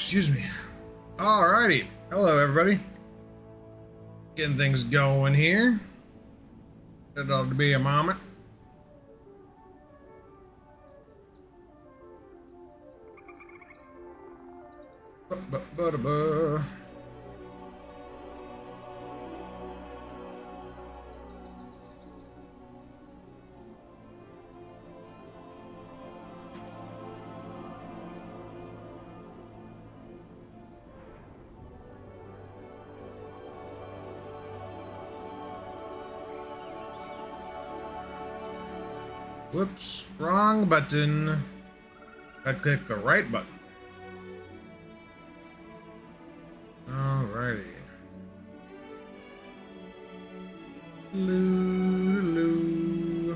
Excuse me. Alrighty. Hello, everybody. Getting things going here. It ought to be a moment. Ba-ba-ba-da-ba. Whoops, wrong button. I clicked the right button. Alrighty. Loo.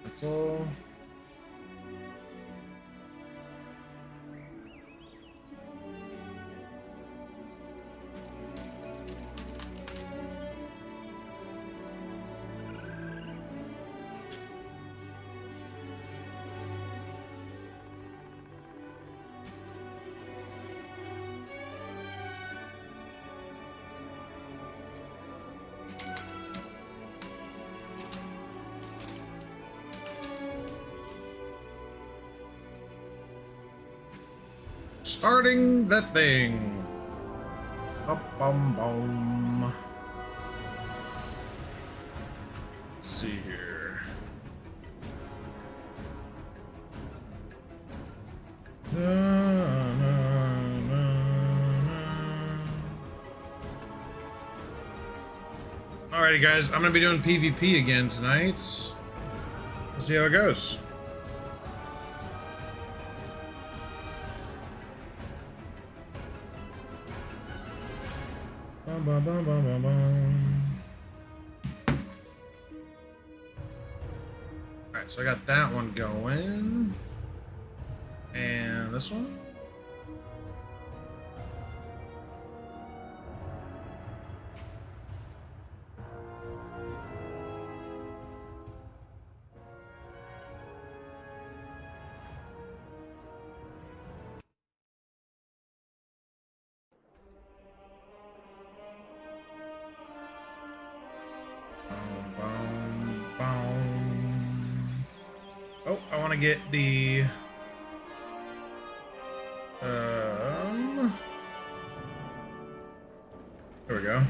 That's all. Starting that thing. Bum. Let's see here. Alrighty, guys. I'm gonna be doing PvP again tonight. We'll see how it goes. Alright, so I got that one going. And this one. Oh, I want to get the there we go.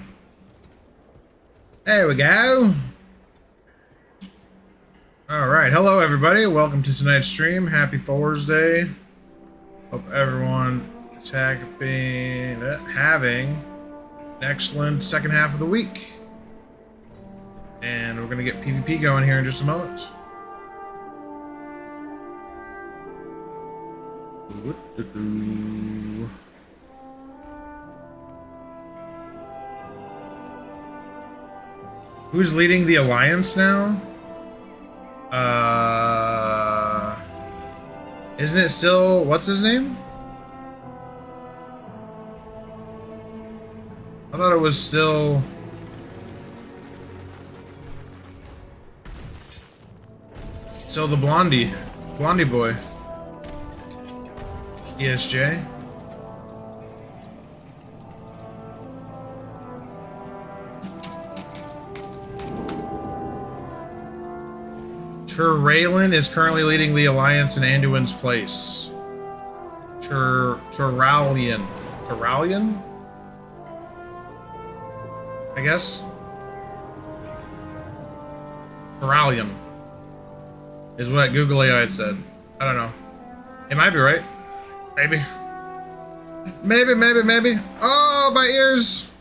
There we go. All right, hello everybody. Welcome to tonight's stream. Happy Thursday. Hope everyone is having an excellent second half of the week. And we're gonna get PvP going here in just a moment. Who's leading the alliance now? Isn't it still, what's his name? I thought it was still the blondie boy. ESJ. Turralen is currently leading the alliance in Anduin's place. Turralian, I guess. Turralian is what Google AI had said. I don't know. It might be right. Maybe. Oh, my ears.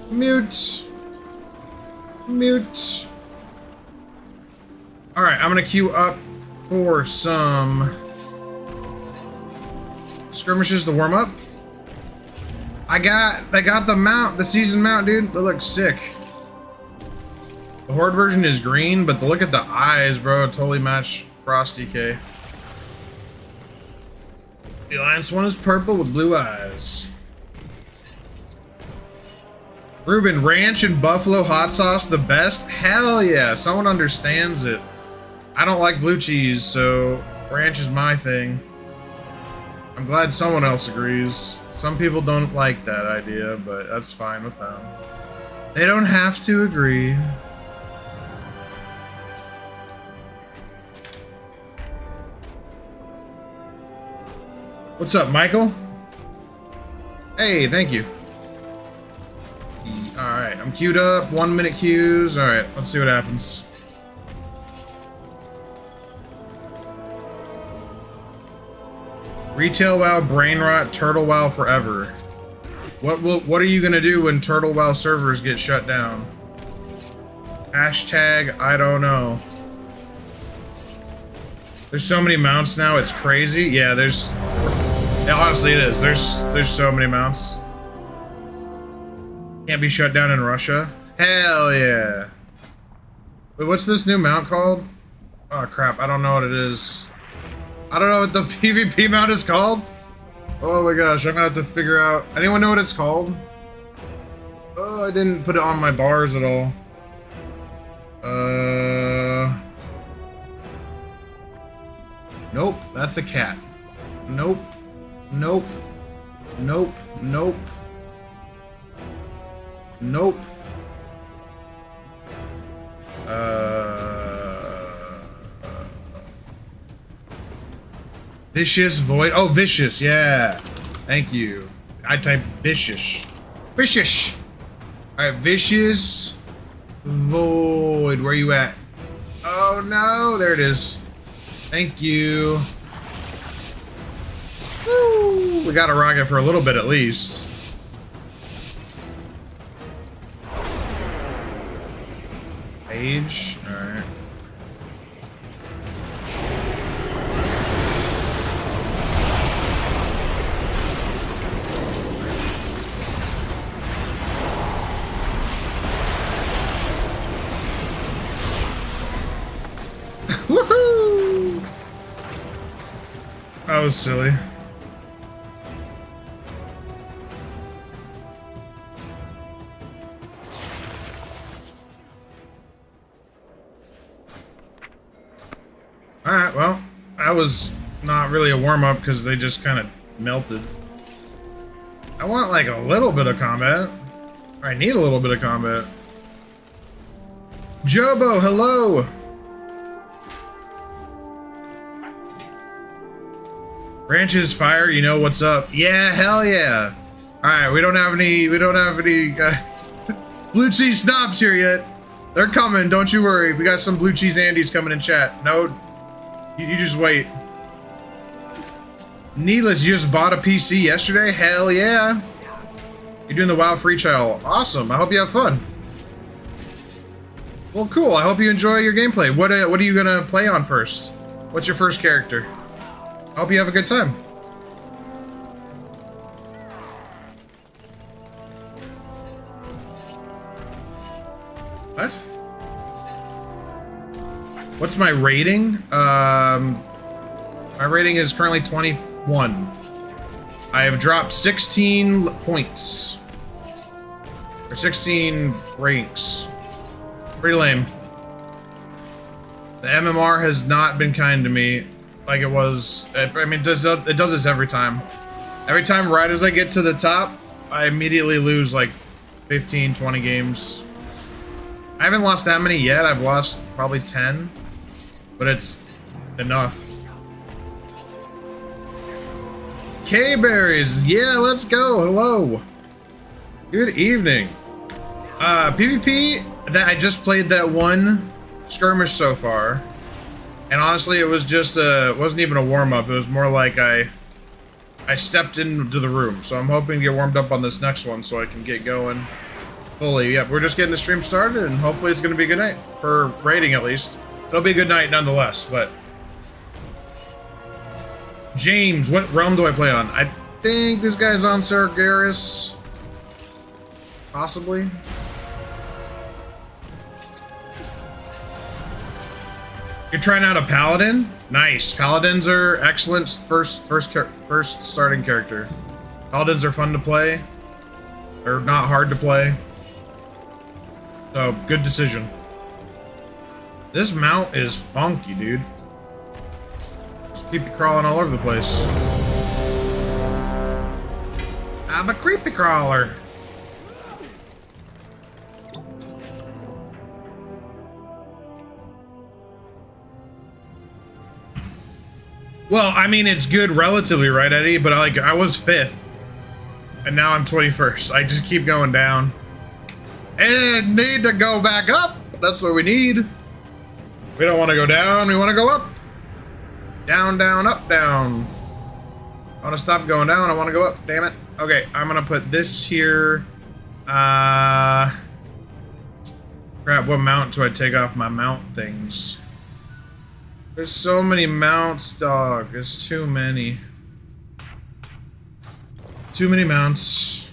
Mute. All right, I'm gonna queue up for some skirmishes to warm up. I got the mount, the season mount, dude. That looks sick. The Horde version is green, but look at the eyes, bro. Totally match Frosty K. The Alliance one is purple with blue eyes. Ruben, ranch and buffalo hot sauce the best? Hell yeah, someone understands it. I don't like blue cheese, so ranch is my thing. I'm glad someone else agrees. Some people don't like that idea, but that's fine with them. They don't have to agree. What's up, Michael? Hey, thank you. Alright, I'm queued up. 1 minute queues. Alright, let's see what happens. Retail WoW, brain rot, turtle WoW forever. What are you gonna do when turtle WoW servers get shut down? Hashtag I don't know. There's so many mounts now, it's crazy. Yeah, yeah, honestly it is. There's so many mounts. Can't be shut down in Russia. Hell yeah. Wait, what's this new mount called? Oh crap, I don't know what it is. I don't know what the PvP mount is called. Oh my gosh, I'm gonna have to figure out. Anyone know what it's called? Oh, I didn't put it on my bars at all. Nope, that's a cat. Nope. Nope. Nope. Nope. Nope. Vicious void. Oh, vicious. Yeah. Thank you. I typed vicious. Vicious. All right, vicious void. Where you at? Oh no, there it is. Thank you. Woo. We got a rocket for a little bit at least. Page. All right. Woohoo! That was silly. Alright, well, that was not really a warm-up because they just kind of melted. I want like a little bit of combat. I need a little bit of combat. Jobo, hello! Branches fire, you know what's up. Yeah, hell yeah. Alright, we don't have any blue cheese snobs here yet. They're coming, don't you worry. We got some blue cheese Andes coming in chat. No, you just wait. Needless, you just bought a PC yesterday? Hell yeah. You're doing the WoW free trial. Awesome, I hope you have fun. Well, cool, I hope you enjoy your gameplay. What are you gonna play on first? What's your first character? I hope you have a good time. What? What's my rating? My rating is currently 21. I have dropped 16 points. Or 16 ranks. Pretty lame. The MMR has not been kind to me. Like it was, I mean, it does this every time. Every time right as I get to the top, I immediately lose like 15, 20 games. I haven't lost that many yet. I've lost probably 10, but it's enough. K-Berries, yeah, let's go, hello. Good evening. PvP, that I just played that one skirmish so far. And honestly, it was just wasn't even a warm-up. It was more like I stepped into the room. So I'm hoping to get warmed up on this next one so I can get going fully. Yep, we're just getting the stream started and hopefully it's going to be a good night. For rating, at least. It'll be a good night nonetheless, but... James, what realm do I play on? I think this guy's on Sargeras. Possibly. You're trying out a paladin? Nice. Paladins are excellent first starting character. Paladins are fun to play. They're not hard to play. So, good decision. This mount is funky, dude. Just keep you crawling all over the place. I'm a creepy crawler. Well, I mean, it's good relatively, right, Eddie? But I was 5th. And now I'm 21st. I just keep going down. And need to go back up. That's what we need. We don't want to go down. We want to go up. Down, down, up, down. I want to stop going down. I want to go up. Damn it. Okay, I'm going to put this here. Crap, what mount do I take off my mount things? There's so many mounts, dog. There's too many. Too many mounts.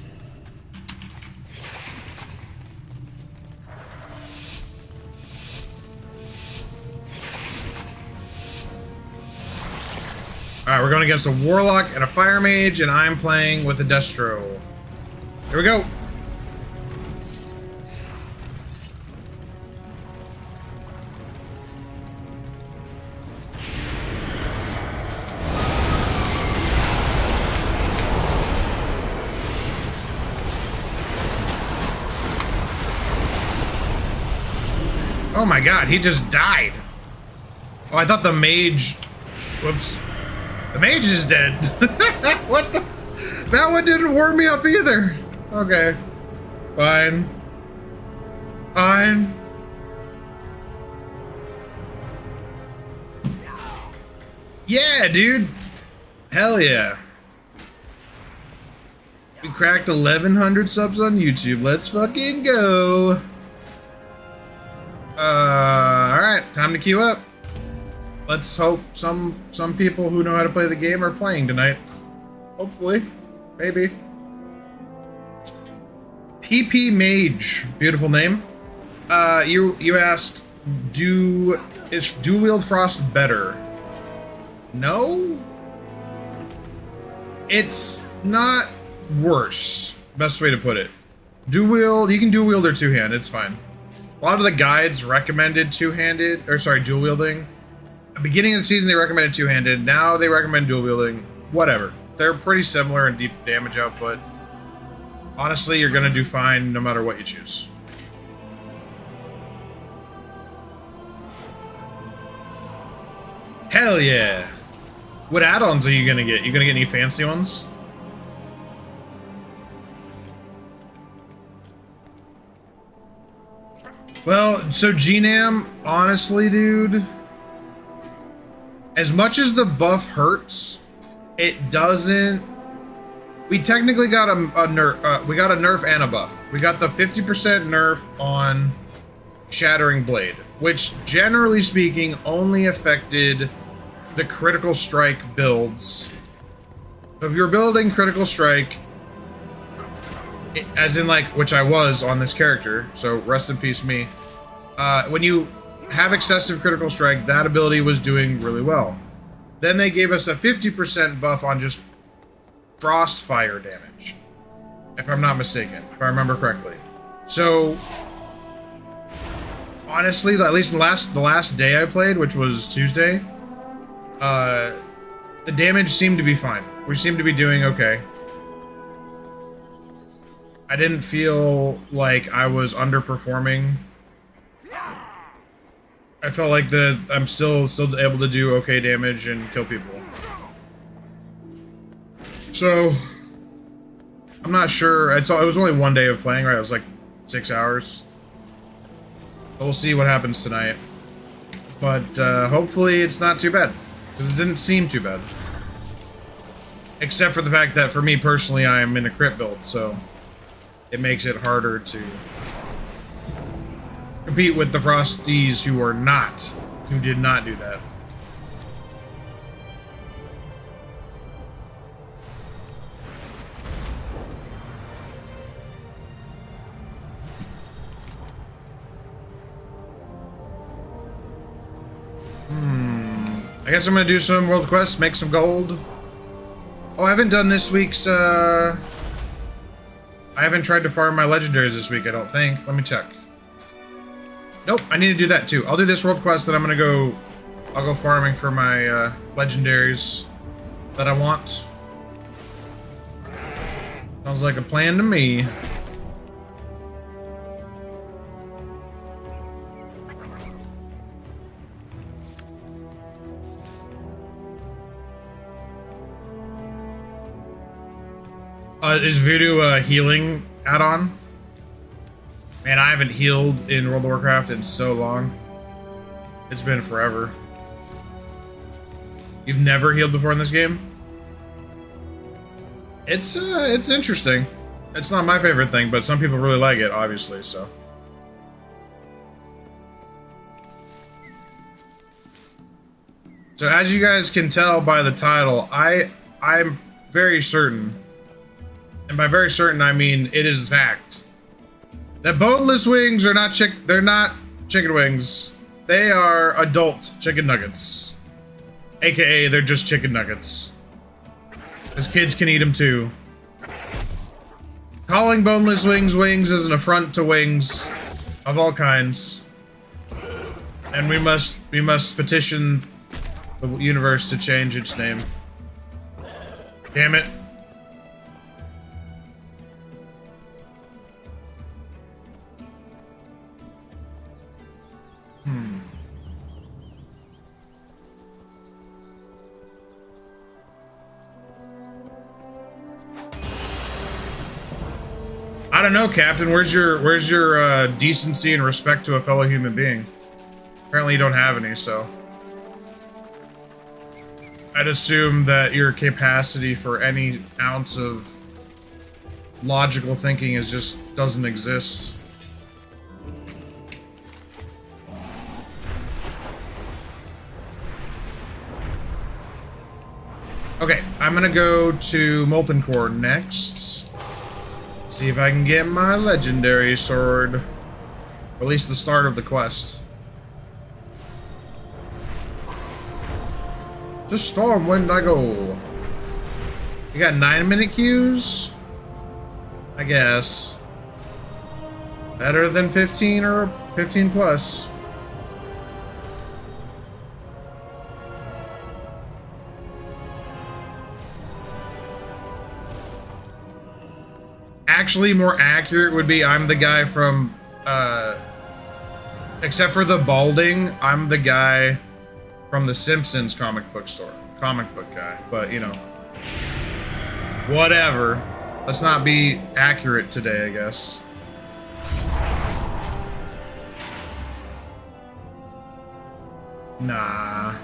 Alright, we're going against a Warlock and a Fire Mage, and I'm playing with a Destro. Here we go. Oh my god, he just died. Oh, I thought the mage... Whoops. The mage is dead. What the... That one didn't warm me up either. Okay. Fine. Fine. Yeah, dude. Hell yeah. We cracked 1,100 subs on YouTube. Let's fucking go. Alright, time to queue up. Let's hope some people who know how to play the game are playing tonight. Hopefully. Maybe. PP Mage. Beautiful name. You asked, is dual wield frost better? No? It's not worse. Best way to put it. Dual wield, you can dual wield or two-hand, it's fine. A lot of the guides recommended two-handed, or sorry, dual wielding. At the beginning of the season, they recommended two-handed. Now they recommend dual wielding. Whatever. They're pretty similar in deep damage output. Honestly, you're gonna do fine no matter what you choose. Hell yeah! What add-ons are you gonna get? You gonna get any fancy ones? Well, so GNAM, honestly, dude, as much as the buff hurts, it doesn't. We technically got a nerf. We got a nerf and a buff. We got the 50% nerf on Shattering Blade, which, generally speaking, only affected the critical strike builds. So if you're building critical strike, as in like, which I was on this character, so rest in peace me. When you have excessive critical strike, that ability was doing really well. Then they gave us a 50% buff on just frost fire damage, if I'm not mistaken, if I remember correctly. So honestly, at least the last day I played, which was Tuesday, the damage seemed to be fine. We seemed to be doing okay. I didn't feel like I was underperforming. I felt like I'm still able to do okay damage and kill people. So I'm not sure. It was only one day of playing, right? It was like 6 hours. So we'll see what happens tonight. But hopefully it's not too bad, because it didn't seem too bad. Except for the fact that for me personally, I am in a crit build, so it makes it harder to compete with the Frosties who did not do that. I guess I'm gonna do some world quests, make some gold. Oh, I haven't done this week's, I haven't tried to farm my legendaries this week, I don't think. Let me check. Nope, I need to do that too. I'll do this world quest, and I'm gonna go. I'll go farming for my legendaries that I want. Sounds like a plan to me. Is Voodoo a healing add-on? Man, I haven't healed in World of Warcraft in so long. It's been forever. You've never healed before in this game? It's interesting. It's not my favorite thing, but some people really like it, obviously, so. So as you guys can tell by the title, I'm very certain, and by very certain I mean it is fact, that boneless wings are not they're not chicken wings. They are adult chicken nuggets. AKA they're just chicken nuggets. Because kids can eat them too. Calling boneless wings wings is an affront to wings of all kinds. And we must petition the universe to change its name. Damn it. I don't know, Captain. Where's your decency and respect to a fellow human being? Apparently you don't have any, so. I'd assume that your capacity for any ounce of logical thinking doesn't exist. Okay, I'm gonna go to Molten Core next. See if I can get my legendary sword. Or at least the start of the quest. Just storm, when did I go? You got 9-minute queues? I guess. Better than 15 or 15 plus. Actually, more accurate would be I'm the guy from, except for the balding, I'm the guy from the Simpsons comic book guy, but you know, whatever. Let's not be accurate today, I guess. Nah.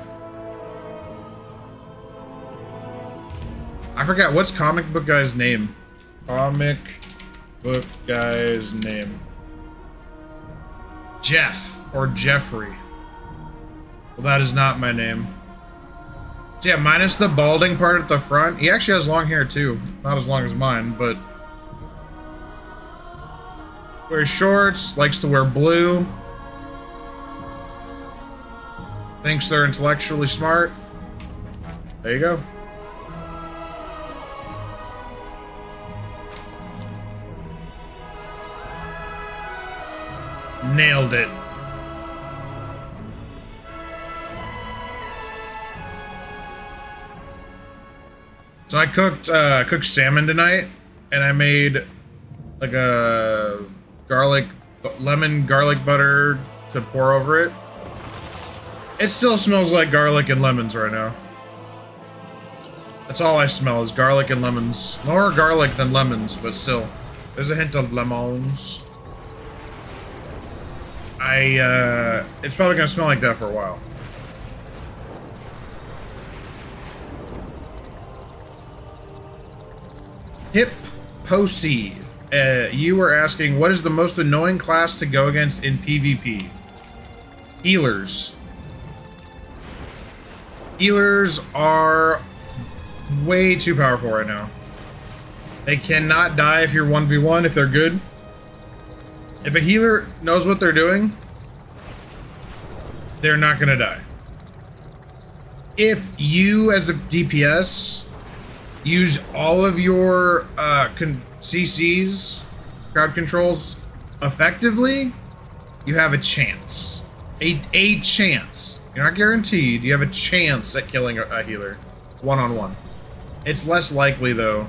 I forgot, what's comic book guy's name? Comic book guy's name. Jeff or Jeffrey. Well, that is not my name. So yeah, minus the balding part at the front. He actually has long hair too. Not as long as mine, but wears shorts, likes to wear blue. Thinks they're intellectually smart. There you go. Nailed it. So I cooked salmon tonight, and I made like a lemon garlic butter to pour over it. It still smells like garlic and lemons right now. That's all I smell is garlic and lemons. More garlic than lemons, but still. There's a hint of lemons. It's probably gonna smell like that for a while. Hip Posey, you were asking, what is the most annoying class to go against in PvP? Healers. Healers are way too powerful right now. They cannot die if you're 1v1 if they're good. If a healer knows what they're doing, they're not gonna die. If you, as a DPS, use all of your CCs, crowd controls, effectively, you have a chance. A chance. You're not guaranteed. You have a chance at killing a healer. One-on-one. It's less likely, though.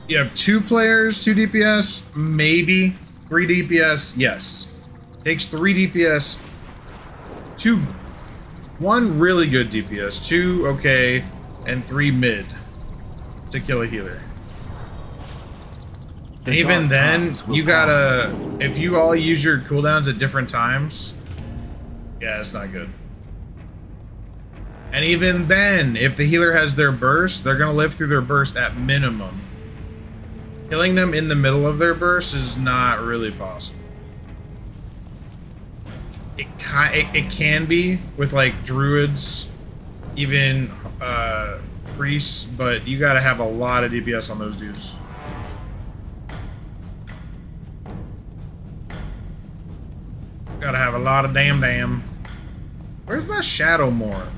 You have 2 players, 2 DPS, maybe 3 DPS, yes. Takes 3 DPS, 1 really good DPS, 2 okay, and 3 mid to kill a healer. Even then, you gotta, if you all use your cooldowns at different times, yeah, it's not good. And even then, if the healer has their burst, they're gonna live through their burst at minimum. Killing them in the middle of their burst is not really possible. It can be with like druids, even priests, but you gotta have a lot of DPS on those dudes. Gotta have a lot of damn. Where's my Shadowmourne?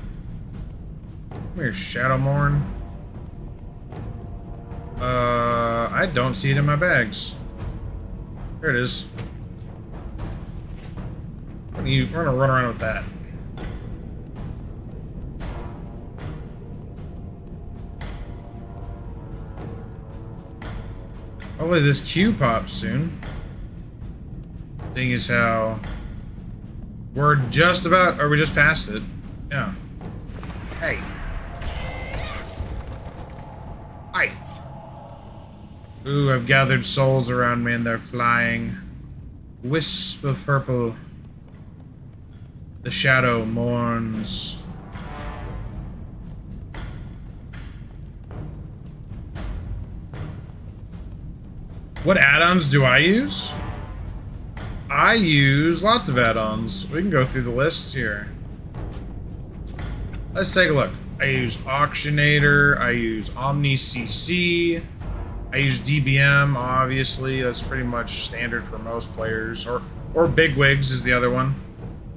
Come here, Shadowmourne. I don't see it in my bags. There it is. We're gonna run around with that. Hopefully this Q pops soon. Thing is how we're just about, or we just passed it. Yeah. Hey. Hi. Ooh, I've gathered souls around me and they're flying. Wisp of purple. The shadow mourns. What add-ons do I use? I use lots of add-ons. We can go through the list here. Let's take a look. I use Auctionator, I use Omni CC, I use DBM, obviously. That's pretty much standard for most players. Or Bigwigs is the other one.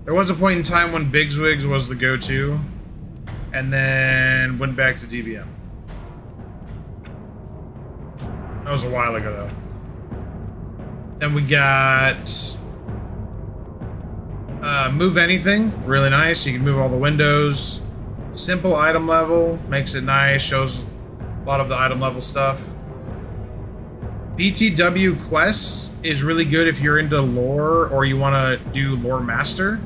There was a point in time when Bigwigs was the go-to, and then went back to DBM. That was a while ago, though. Then we got Move Anything, really nice. You can move all the windows. Simple item level, makes it nice, shows a lot of the item level stuff. BTW quests is really good if you're into lore or you want to do lore master.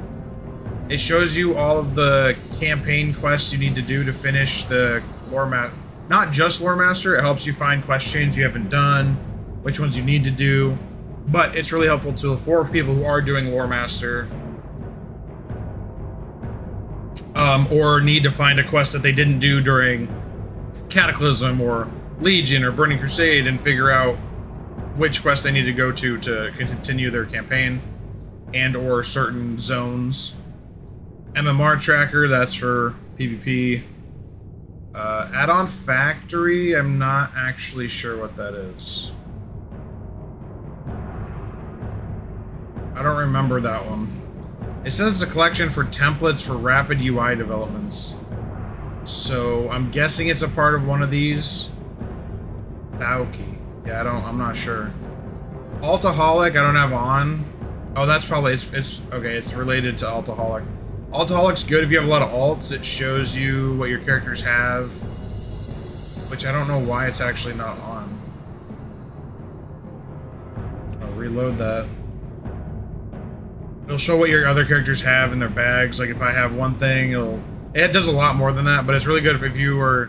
It shows you all of the campaign quests you need to do to finish the lore master. Not just lore master, it helps you find quest chains you haven't done, which ones you need to do. But it's really helpful to for people who are doing lore master, or need to find a quest that they didn't do during Cataclysm or Legion or Burning Crusade and figure out which quest they need to go to continue their campaign and or certain zones. MMR tracker, that's for PvP. Add-on factory, I'm not actually sure what that is. I don't remember that one. It says it's a collection for templates for rapid UI developments. So I'm guessing it's a part of one of these. Tauki. Yeah, I'm not sure. Altaholic, I don't have on. Oh, that's probably, it's okay, it's related to Altaholic. Altaholic's good if you have a lot of alts. It shows you what your characters have, which I don't know why it's actually not on. I'll reload that. It'll show what your other characters have in their bags. Like if I have one thing, it does a lot more than that, but it's really good if you were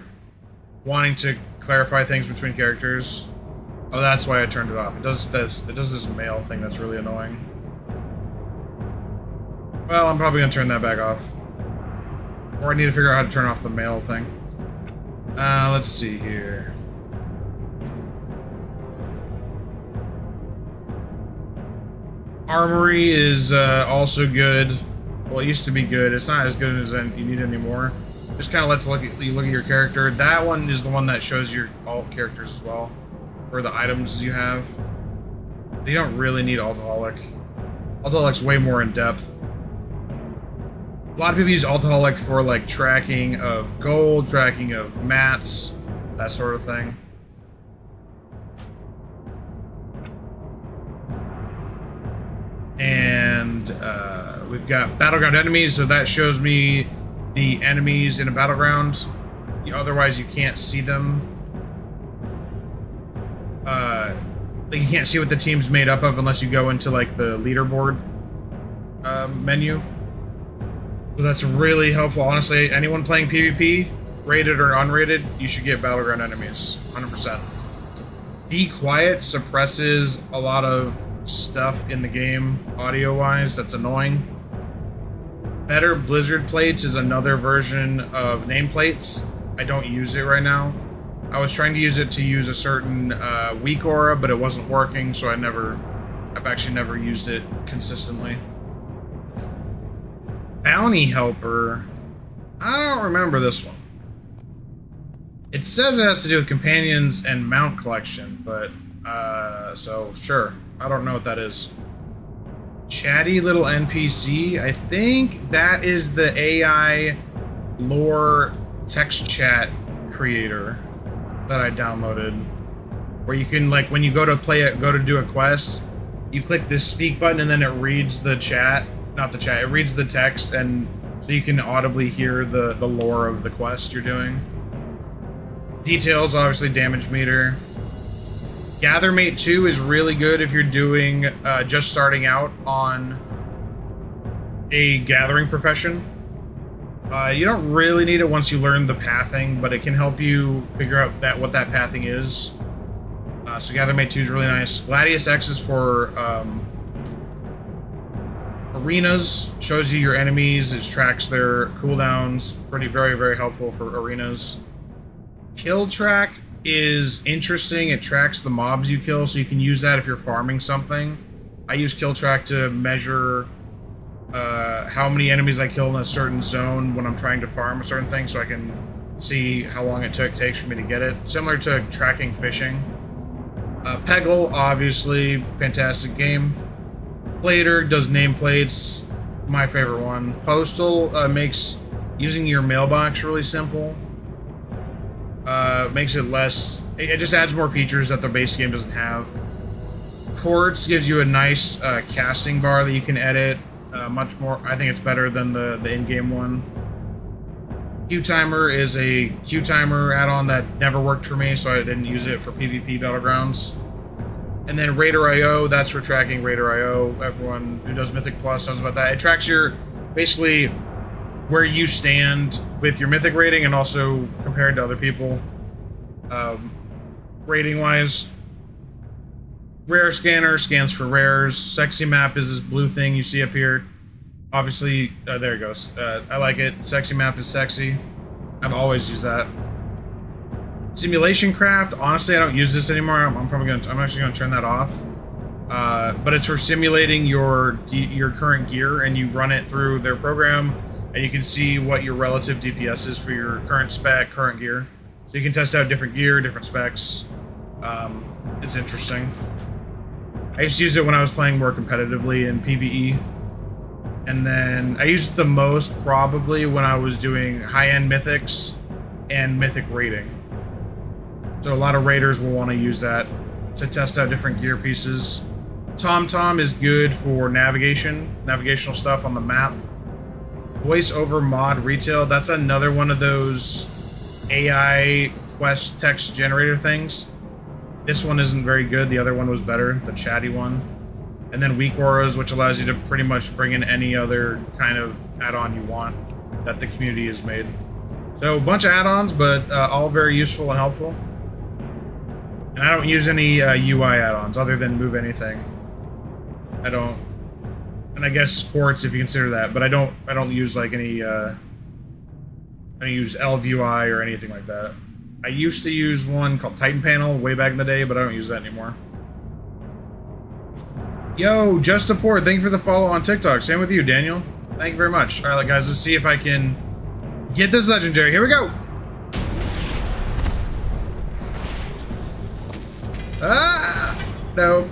wanting to clarify things between characters. Oh, that's why I turned it off. It does this mail thing that's really annoying. Well, I'm probably gonna turn that back off. Or I need to figure out how to turn off the mail thing. Let's see here. Armory is also good. Well, it used to be good. It's not as good as you need anymore. Just kind of lets you look at your character. That one is the one that shows your alt characters as well, for the items you have. You don't really need Altaholic. Altaholic's way more in depth. A lot of people use Altaholic for like tracking of gold, tracking of mats, that sort of thing. and we've got battleground enemies, so that shows me the enemies in a battleground. Otherwise, you can't see them. Like you can't see what the team's made up of unless you go into like the leaderboard menu. So that's really helpful. Honestly, anyone playing PvP, rated or unrated, you should get battleground enemies, 100%. Be Quiet suppresses a lot of stuff in the game, audio-wise, that's annoying. Better Blizzard Plates is another version of nameplates. I don't use it right now. I was trying to use it to use a certain weak aura, but it wasn't working, so I've actually never used it consistently. Bounty Helper, I don't remember this one. It says it has to do with companions and mount collection, but, so sure. I don't know what that is. Chatty little NPC, I think that is the AI lore text chat creator that I downloaded, where you can, like, when you go to do a quest, you click this speak button and then it reads the chat, not the chat, it reads the text, and so you can audibly hear the lore of the quest you're doing. Details, obviously, damage meter. Gathermate 2 is really good if you're doing, just starting out on a gathering profession. You don't really need it once you learn the pathing, but it can help you figure out what that pathing is. So Gathermate 2 is really nice. Gladius X is for arenas, shows you your enemies, it tracks their cooldowns. Very, very helpful for arenas. Kill track is interesting. It tracks the mobs you kill, so you can use that if you're farming something. I use kill track to measure how many enemies I kill in a certain zone when I'm trying to farm a certain thing, so I can see how long it takes for me to get it. Similar to tracking fishing. Peggle, obviously, fantastic game. Plater does nameplates, my favorite one. Postal makes using your mailbox really simple. Makes it less... It just adds more features that the base game doesn't have. Quartz gives you a nice casting bar that you can edit. Much more... I think it's better than the in-game one. Q-Timer is a Q-Timer add-on that never worked for me, so I didn't use it for PvP Battlegrounds. And then Raider.io, that's for tracking Raider.io. Everyone who does Mythic Plus knows about that. It tracks your... basically... where you stand with your mythic rating and also compared to other people, rating wise. Rare scanner scans for rares. Sexy map is this blue thing you see up here. Obviously, there it goes. I like it. Sexy map is sexy. I've always used that. Simulation craft. Honestly, I don't use this anymore. I'm actually gonna turn that off. But it's for simulating your current gear, and you run it through their program. And you can see what your relative DPS is for your current spec, current gear. So you can test out different gear, different specs. It's interesting. I used to use it when I was playing more competitively in PvE. And then I used it the most probably when I was doing high-end mythics and mythic rating. So a lot of raiders will want to use that to test out different gear pieces. TomTom is good for navigational stuff on the map. Voice over mod retail, that's another one of those AI quest text generator things. This one isn't very good, the other one was better, the chatty one. And then weak auras, which allows you to pretty much bring in any other kind of add-on you want that the community has made. So a bunch of add-ons, but all very useful and helpful. And I don't use any UI add-ons other than Move Anything. I don't. And I guess Quartz, if you consider that, but I don't use like any, I don't use LVUI or anything like that. I used to use one called Titan Panel way back in the day, but I don't use that anymore. Yo, Just a Port, thank you for the follow on TikTok. Same with you, Daniel. Thank you very much. All right, guys, let's see if I can get this legendary. Here we go. Ah, no.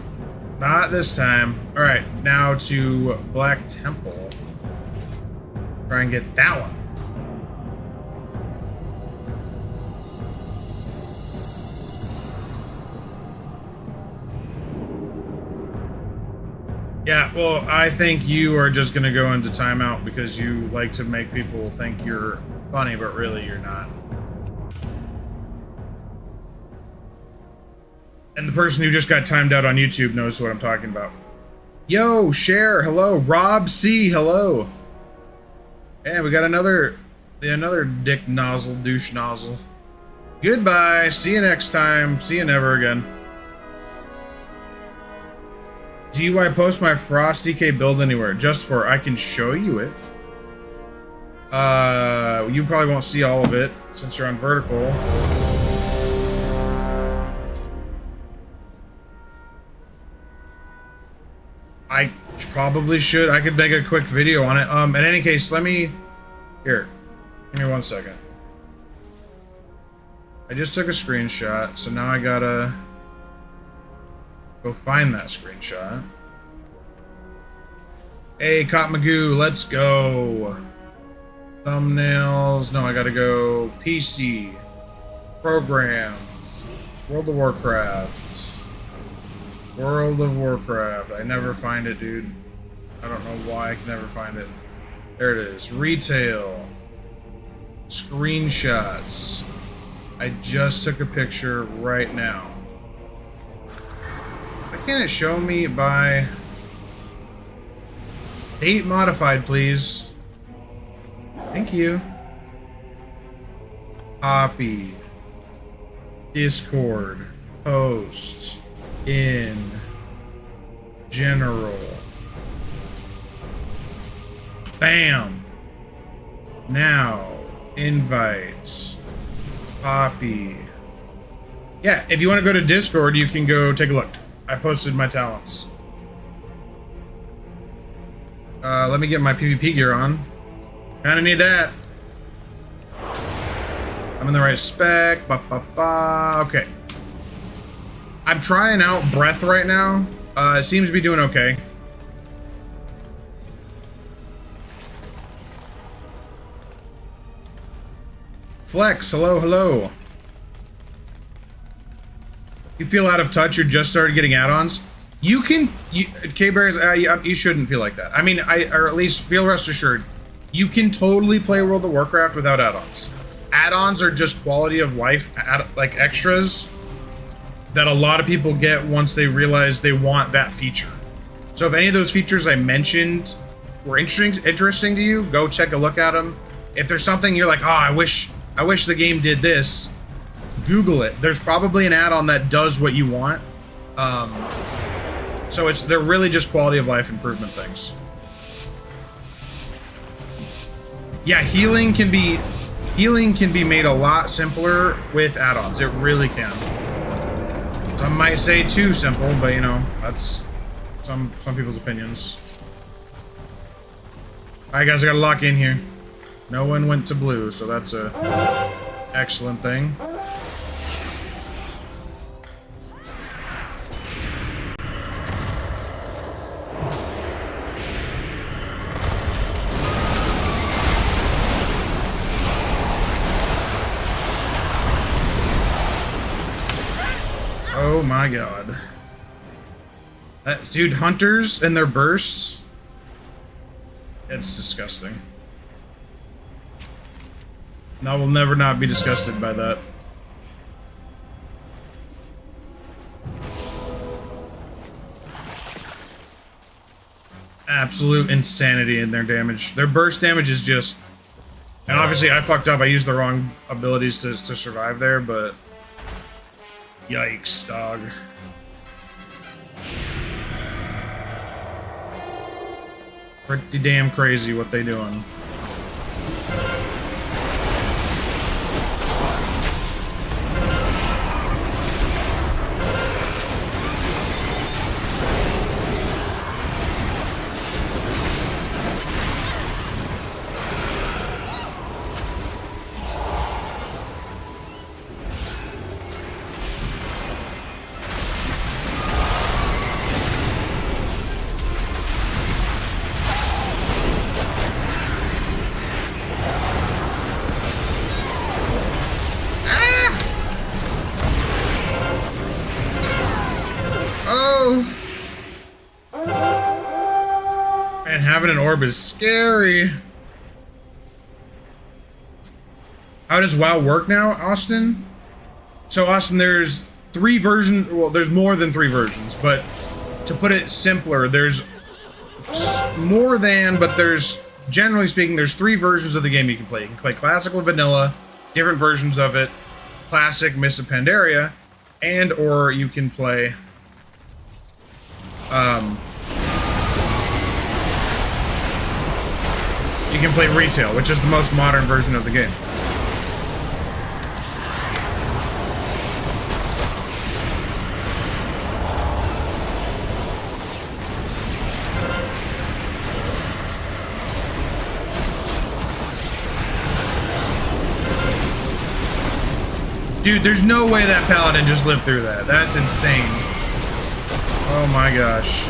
Not this time. Alright, now to Black Temple. Try and get that one. Yeah, well, I think you are just gonna go into timeout because you like to make people think you're funny, but really you're not. And the person who just got timed out on YouTube knows what I'm talking about. Yo, Cher, hello. Rob C, hello. Yeah, we got another dick nozzle, douche nozzle. Goodbye. See you next time. See you never again. Do I post my Frost DK build anywhere? Just for I can show you it. You probably won't see all of it since you're on vertical. I probably should. I could make a quick video on it. In any case, let me... Here. Give me 1 second. I just took a screenshot, so now I gotta... go find that screenshot. Hey, Cop Magoo, let's go. Thumbnails. No, I gotta go PC. Programs. World of Warcraft. World of Warcraft. I never find it, dude. I don't know why I can never find it. There it is. Retail. Screenshots. I just took a picture right now. Why can't it show me by... Date modified, please. Thank you. Copy. Discord. Post. In. General. Bam. Now. Invite. Copy. Yeah, if you want to go to Discord, you can go take a look. I posted my talents. Let me get my PvP gear on. Kinda need that. I'm in the right spec. Okay. I'm trying out breath right now. It seems to be doing okay. Flex, hello, hello. You feel out of touch, you just started getting add-ons. You can, K-Bears, you shouldn't feel like that. I mean, or at least feel rest assured, you can totally play World of Warcraft without add-ons. Add-ons are just quality of life, like extras, that a lot of people get once they realize they want that feature. So if any of those features I mentioned were interesting to you, go take a look at them. If there's something you're like, oh, I wish the game did this, Google it. There's probably an add-on that does what you want. So they're really just quality of life improvement things. Yeah, healing can be made a lot simpler with add-ons. It really can. Some might say too simple, but you know, that's some people's opinions. Alright guys, I gotta lock in here. No one went to blue, so that's a excellent thing. Oh my god. Dude, hunters and their bursts. It's disgusting. And I will never not be disgusted by that. Absolute insanity in their damage. Their burst damage is just... And obviously I fucked up. I used the wrong abilities to survive there, but... Yikes, dog. Pretty damn crazy what they doing. having an orb is scary. How does WoW work now, Austin? So, Austin, there's 3 versions. Well, there's more than 3 versions, but to put it simpler, there's more than, but there's, generally speaking, there's 3 versions of the game you can play. You can play Classic or Vanilla, different versions of it, Classic, Mists of Pandaria, and or you can play Retail, which is the most modern version of the game. Dude, there's no way that paladin just lived through that. That's insane. Oh my gosh.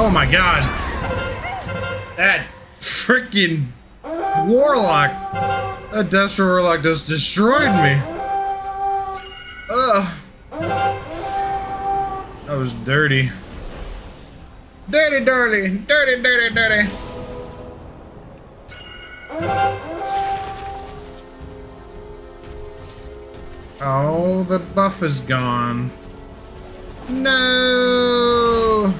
Oh my god. That freaking warlock. That Destro warlock just destroyed me. Ugh. That was dirty. Dirty, dirty, dirty, dirty, dirty. Oh, the buff is gone. No.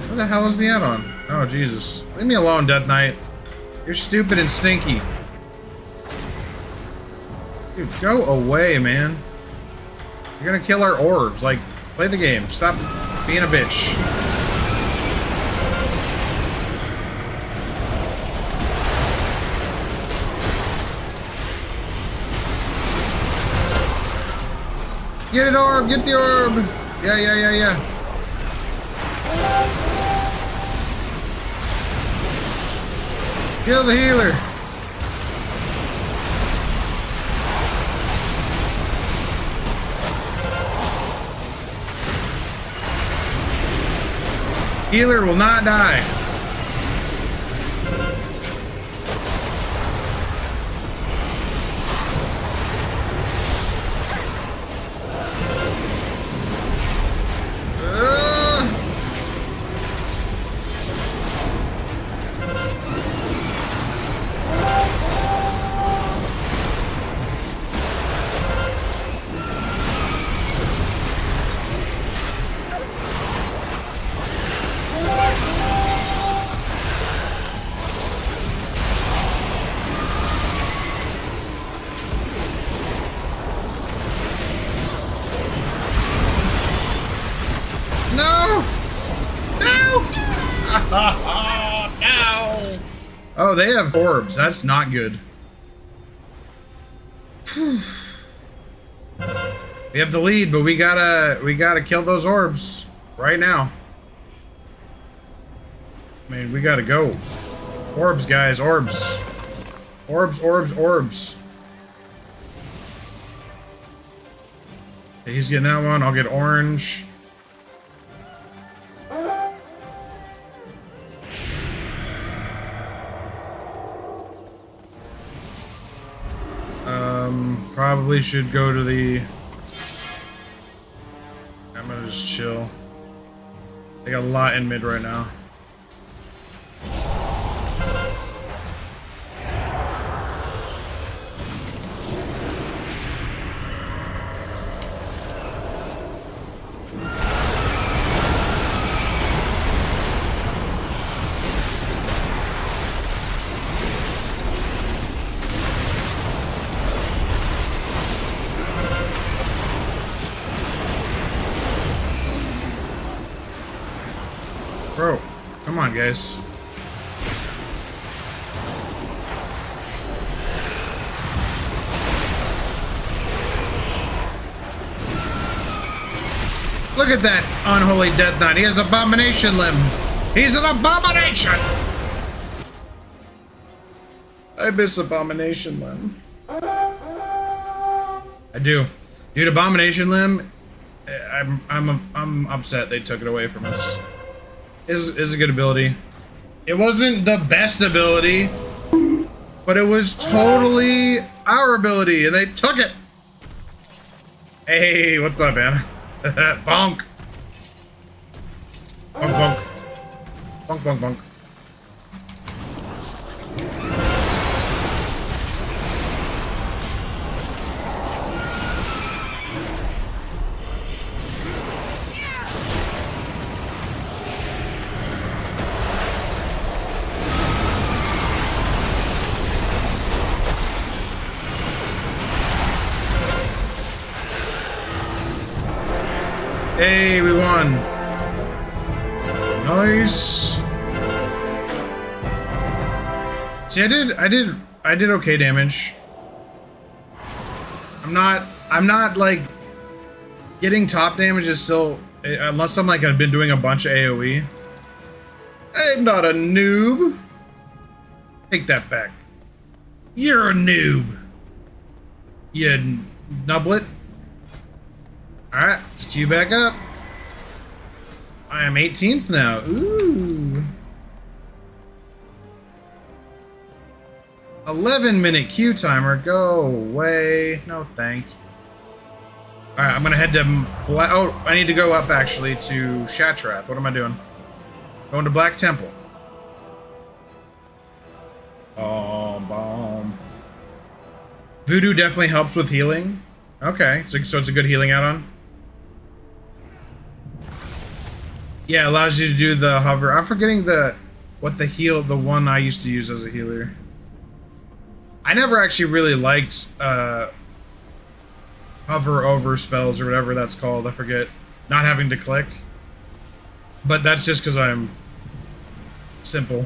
What the hell is the add-on? Oh, Jesus. Leave me alone, Death Knight. You're stupid and stinky. Dude, go away, man. You're gonna kill our orbs. Like, play the game. Stop being a bitch. Get an orb! Get the orb! Yeah, yeah, yeah, yeah. Kill the healer! Healer will not die. Oh, they have orbs. That's not good. We have the lead, but we gotta kill those orbs right now. I mean, we gotta go. Orbs, guys, orbs. Orbs, orbs, orbs. Okay, he's getting that one. I'll get orange. Probably should go to the... I'm gonna just chill. They got a lot in mid right now. Bro, come on, guys. Look at that unholy death knight. He has abomination limb. He's an abomination. I miss abomination limb. I do, dude. Abomination limb. I'm upset they took it away from us. Is a good ability. It wasn't the best ability, but it was totally our ability, and they took it. Hey, what's up, man? Bonk. Bonk, bonk. Bonk, bonk, bonk. Hey, we won. Nice. See, I did okay damage. I'm not like getting top damage is still, unless I'm like I've been doing a bunch of AoE. I'm not a noob. Take that back. You're a noob. You nublet. Alright, let's queue back up. I am 18th now. Ooh. 11-minute queue timer. Go away. No, thank you. Alright, I'm gonna head to oh, I need to go up actually to Shatrath. What am I doing? Going to Black Temple. Bomb. Voodoo definitely helps with healing. Okay, so it's a good healing add-on. Yeah, allows you to do the hover. I'm forgetting the one I used to use as a healer. I never actually really liked hover over spells or whatever that's called. I forget. Not having to click. But that's just because I'm simple.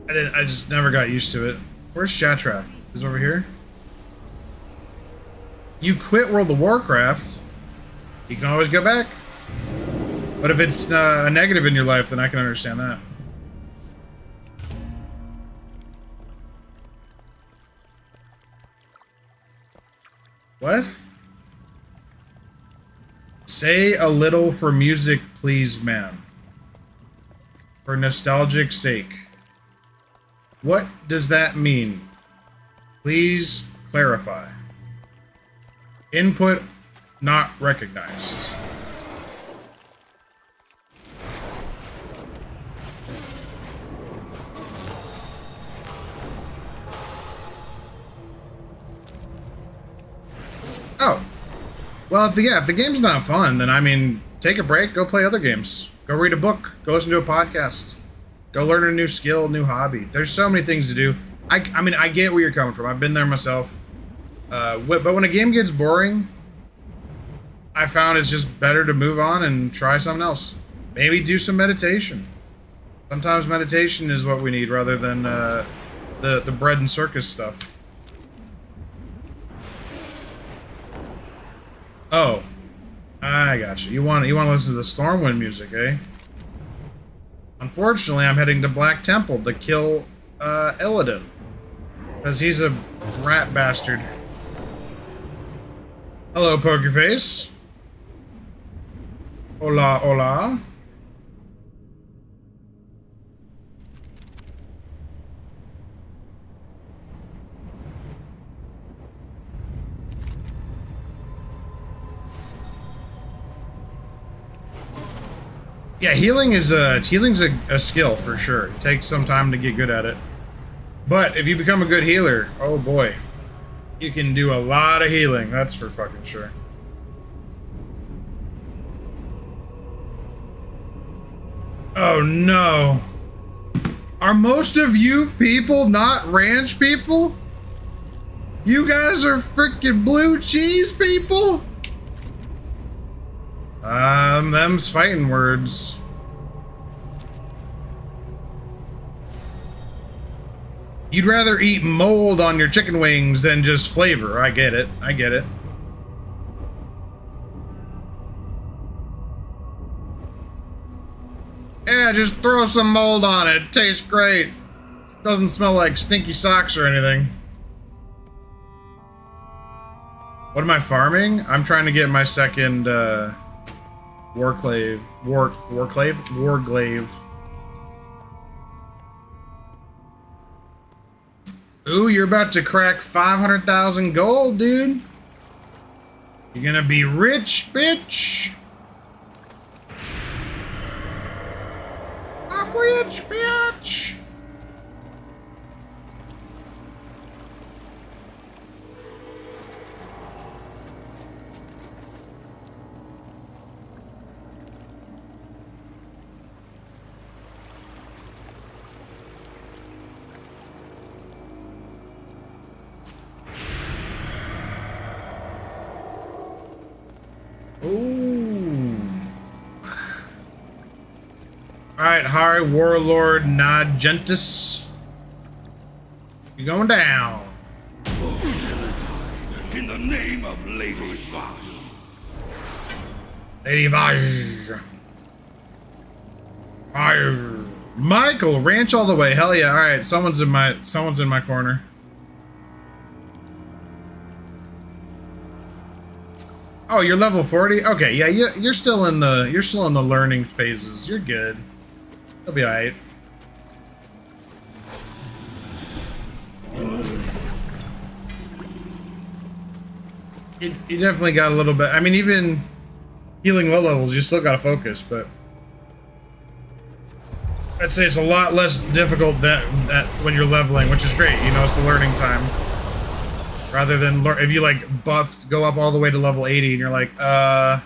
I just never got used to it. Where's Shatrath? Is it over here? You quit World of Warcraft. You can always go back. But if it's a negative in your life, then I can understand that. What? Say a little for music, please, ma'am. For nostalgic sake. What does that mean? Please clarify. Input not recognized. Oh. Well, if the game's not fun, then I mean, take a break, go play other games. Go read a book, go listen to a podcast. Go learn a new skill, new hobby. There's so many things to do. I mean, I get where you're coming from. I've been there myself. But when a game gets boring, I found it's just better to move on and try something else. Maybe do some meditation. Sometimes meditation is what we need rather than the bread and circus stuff. Oh, I got you. You want to listen to the Stormwind music, eh? Unfortunately, I'm heading to Black Temple to kill Illidan, because he's a rat bastard. Hello, Pokerface. Hola, hola. Yeah, healing's a skill for sure. It takes some time to get good at it. But if you become a good healer, oh boy, you can do a lot of healing. That's for fucking sure. Oh no. Are most of you people not ranch people? You guys are freaking blue cheese people? Them's fighting words. You'd rather eat mold on your chicken wings than just flavor. I get it. I get it. Yeah, just throw some mold on it. Tastes great. Doesn't smell like stinky socks or anything. What am I farming? I'm trying to get my second warglaive. Ooh, you're about to crack 500,000 gold, dude. You're gonna be rich, bitch. I'm rich, bitch. Ooh. Alright, High Warlord Nahmz. You're going down. In the name of Lady Vaj. Lady Vaj. Fire. Michael, ranch all the way. Hell yeah. Alright, someone's in my corner. Oh, you're level 40? Okay, yeah, you're still in the learning phases. You're good. You'll be alright. You definitely got a little bit. I mean, even healing low levels, you still gotta focus, but I'd say it's a lot less difficult that when you're leveling, which is great. You know, it's the learning time. Rather than if you like go up all the way to level 80 and you're like, I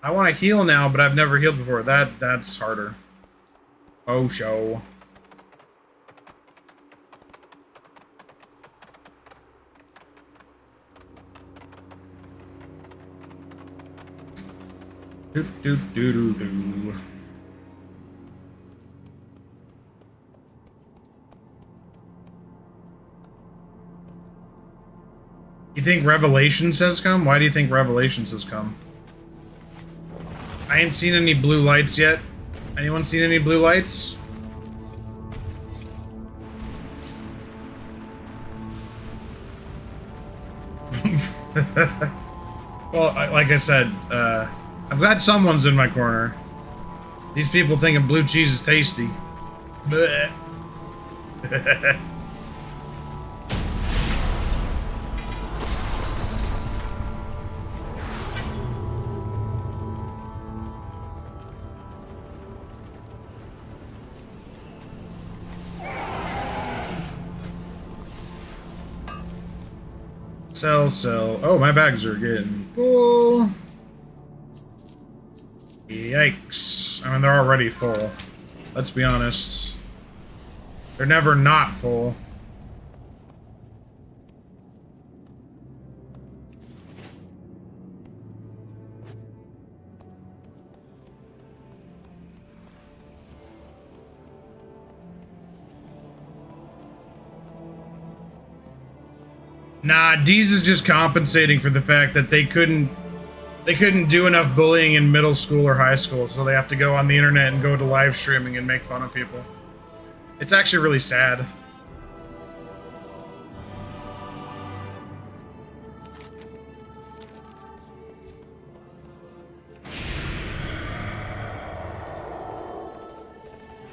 want to heal now, but I've never healed before. That's harder. Oh, show. Do do do do do. You think Revelations has come? Why do you think Revelations has come? I ain't seen any blue lights yet. Anyone seen any blue lights? Well, like I said, I'm glad someone's in my corner. These people thinking blue cheese is tasty. Blech. Sell. Oh, my bags are getting full. Yikes. I mean, they're already full. Let's be honest. They're never not full. Nah, Deez is just compensating for the fact that they couldn't do enough bullying in middle school or high school, so they have to go on the internet and go to live streaming and make fun of people. It's actually really sad.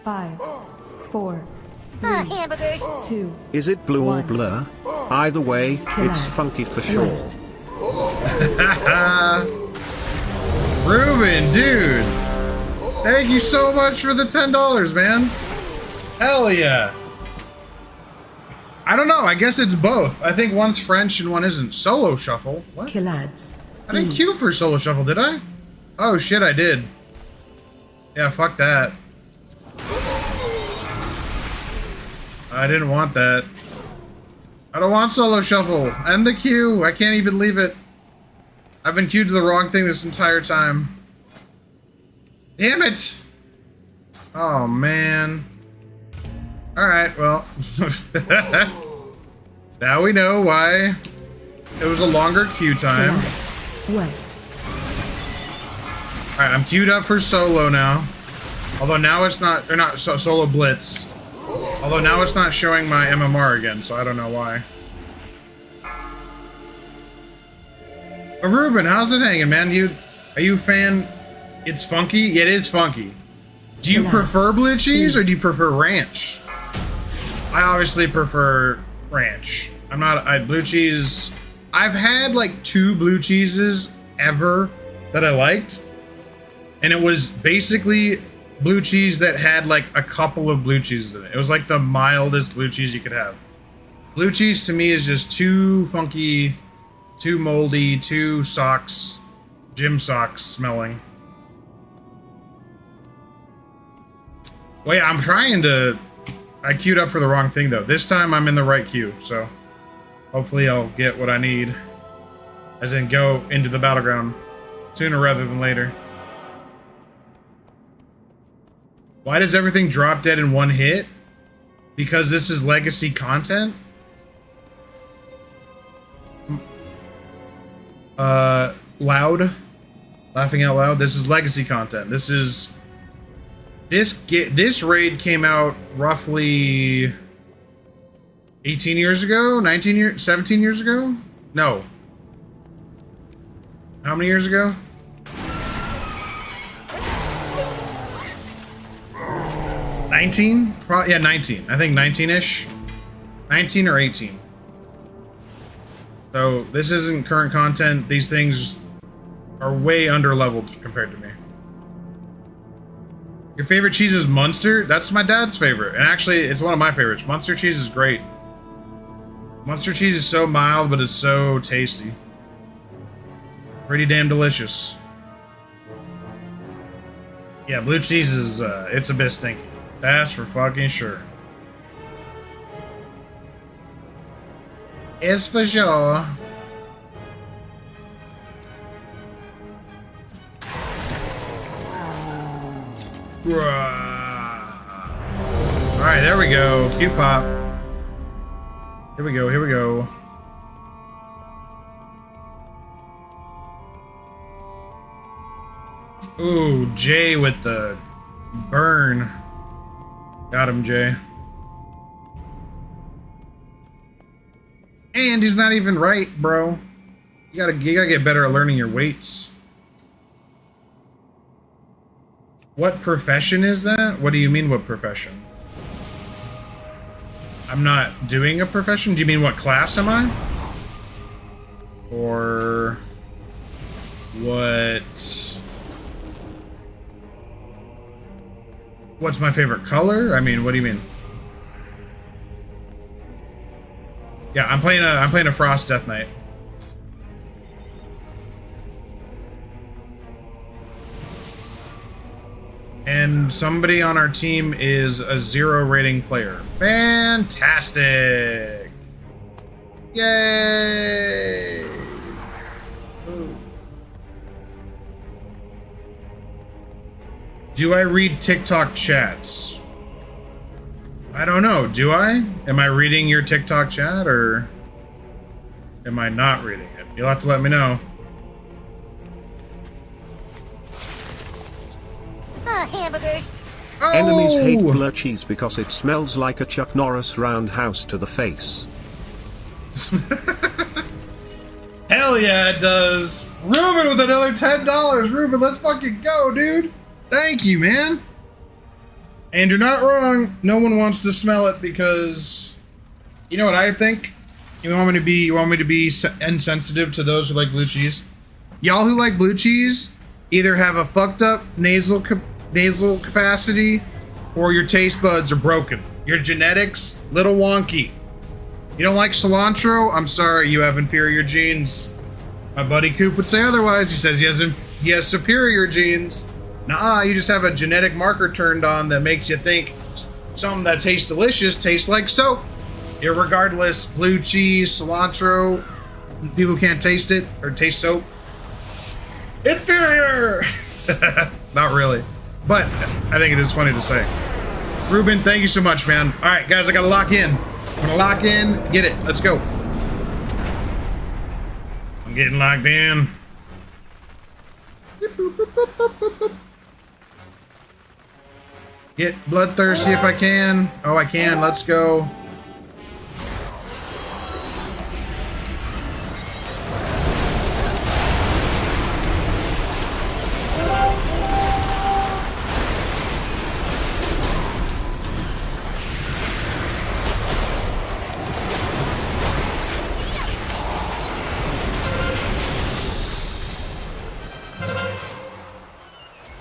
Five, four, hamburgers. 2. Is it blue or blur? Either way, it's funky for sure. Ruben, dude! Thank you so much for the $10, man. Hell yeah. I don't know, I guess it's both. I think one's French and one isn't. Solo shuffle? What? Killads. I didn't queue for solo shuffle, did I? Oh shit, I did. Yeah, fuck that. I didn't want that. I don't want solo shuffle. End the queue. I can't even leave it. I've been queued to the wrong thing this entire time. Damn it! Oh, man. Alright, well. Now we know why it was a longer queue time. West. Alright, I'm queued up for solo now. Although now it's not, or not solo Blitz. Although now it's not showing my MMR again, so I don't know why. But Ruben, how's it hanging, man? Are you a fan? It's funky? It is funky. Do you prefer blue cheese or do you prefer ranch? I obviously prefer ranch. Blue cheese. I've had like 2 blue cheeses ever that I liked. And it was basically blue cheese that had like a couple of blue cheeses in it. It was like the mildest blue cheese you could have. Blue cheese to me is just too funky, too moldy, too gym socks smelling. Wait, I queued up for the wrong thing though. This time I'm in the right queue, so hopefully I'll get what I need. As in go into the battleground sooner rather than later. Why does everything drop dead in one hit? Because this is legacy content? Loud. Laughing out loud. This is legacy content. This raid came out roughly 18 years ago? 17 years ago? No. How many years ago? 19? Yeah, 19. I think 19-ish. 19 or 18. So this isn't current content. These things are way under-leveled compared to me. Your favorite cheese is Munster? That's my dad's favorite. And actually, it's one of my favorites. Munster cheese is great. Munster cheese is so mild, but it's so tasty. Pretty damn delicious. Yeah, blue cheese is, it's a bit stinky. That's for fucking sure. It's for sure. Alright, there we go. Cute pop. Here we go, here we go. Ooh, Jay with the burn. Got him, Jay. And he's not even right, bro. You gotta get better at learning your weights. What profession is that? What do you mean, what profession? I'm not doing a profession? Do you mean what class am I? Or what's my favorite color? I mean, what do you mean? Yeah, I'm playing a Frost Death Knight. And somebody on our team is a 0 rating player. Fantastic! Yay! Ooh. Do I read TikTok chats? I don't know. Do I? Am I reading your TikTok chat or am I not reading it? You'll have to let me know. Hamburgers. Oh! Enemies hate blue cheese because it smells like a Chuck Norris roundhouse to the face. Hell yeah, it does. Ruben with another $10. Ruben, let's fucking go, dude. Thank you, man. And you're not wrong. No one wants to smell it because, you know what I think? You want me to be insensitive to those who like blue cheese? Y'all who like blue cheese either have a fucked up nasal capacity or your taste buds are broken. Your genetics, little wonky. You don't like cilantro? I'm sorry, you have inferior genes. My buddy Coop would say otherwise. He says he has superior genes. Nah, you just have a genetic marker turned on that makes you think something that tastes delicious tastes like soap. Irregardless, blue cheese, cilantro, people can't taste it or taste soap. Inferior! Not really. But I think it is funny to say. Ruben, thank you so much, man. All right, guys, I gotta lock in. I'm gonna lock in, get it. Let's go. I'm getting locked in. Get bloodthirsty if I can. Oh, I can. Let's go.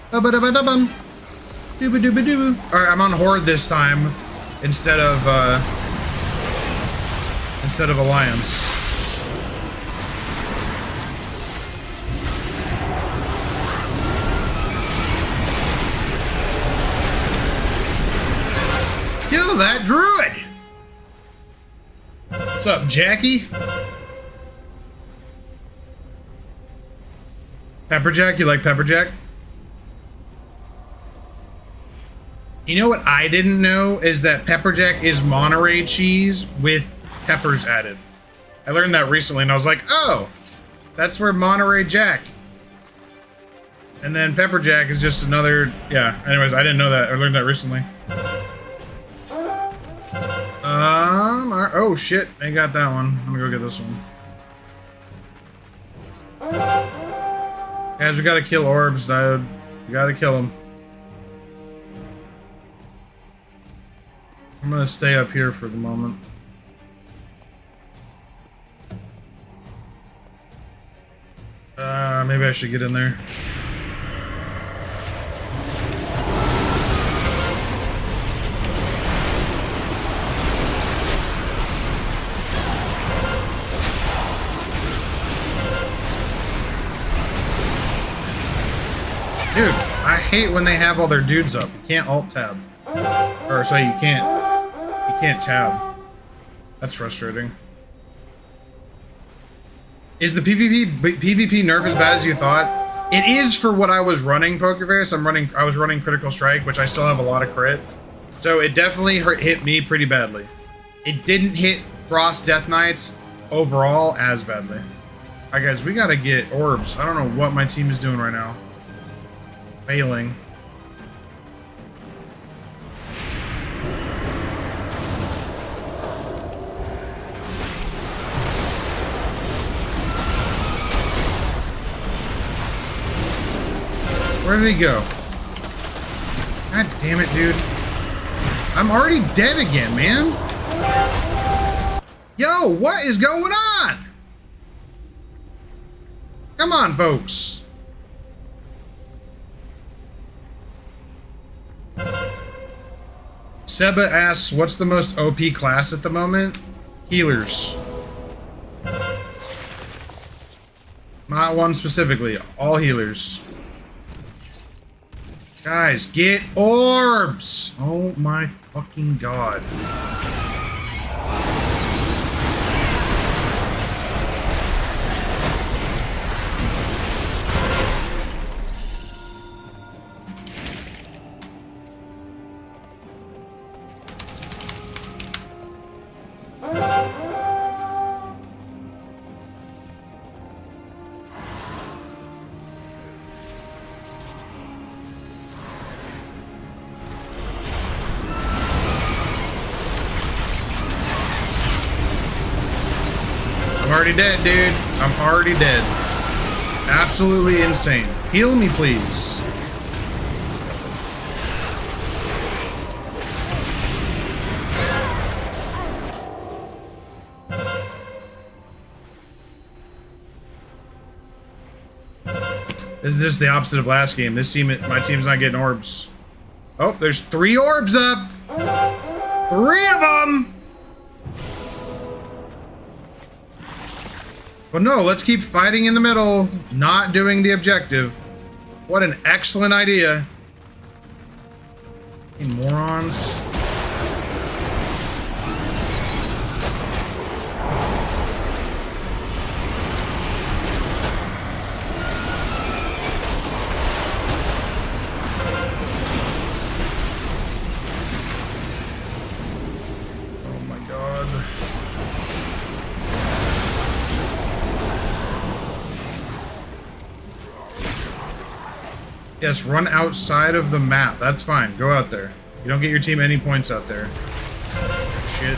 Ba-ba-da-ba-da-bum. Dooba-dooba-doo. Alright, I'm on Horde this time instead of Alliance. Kill that druid! What's up, Jackie? Pepperjack, you like Pepperjack? You know what I didn't know is that Pepperjack is Monterey cheese with peppers added. I learned that recently and I was like, oh, that's where Monterey Jack. And then Pepperjack is just another, yeah. Anyways, I didn't know that. I learned that recently. Oh shit, I got that one. I'm gonna go get this one. Guys, we gotta kill orbs, dude. We gotta kill them. I'm gonna stay up here for the moment. Maybe I should get in there. Dude, I hate when they have all their dudes up. You can't alt tab. Or sorry, you can't tab. That's frustrating. Is the PvP nerf as bad as you thought? It is for what I was running, Pokerface. I was running Critical Strike, which I still have a lot of crit. So it definitely hit me pretty badly. It didn't hit Frost Death Knights overall as badly. Alright guys, we gotta get orbs. I don't know what my team is doing right now. Failing. Where did he go? God damn it, dude. I'm already dead again, man. Yo, what is going on? Come on, folks. Seba asks, what's the most OP class at the moment? Healers. Not one specifically, all healers. Guys, get orbs! Oh my fucking god. I'm already dead, dude. I'm already dead. Absolutely insane. Heal me, please. This is just the opposite of last game. This team, my team's not getting orbs. Oh, there's 3 orbs up. 3 of them. But no, let's keep fighting in the middle, not doing the objective. What an excellent idea. You morons. Oh my god. Yes, run outside of the map. That's fine. Go out there. You don't get your team any points out there. Shit.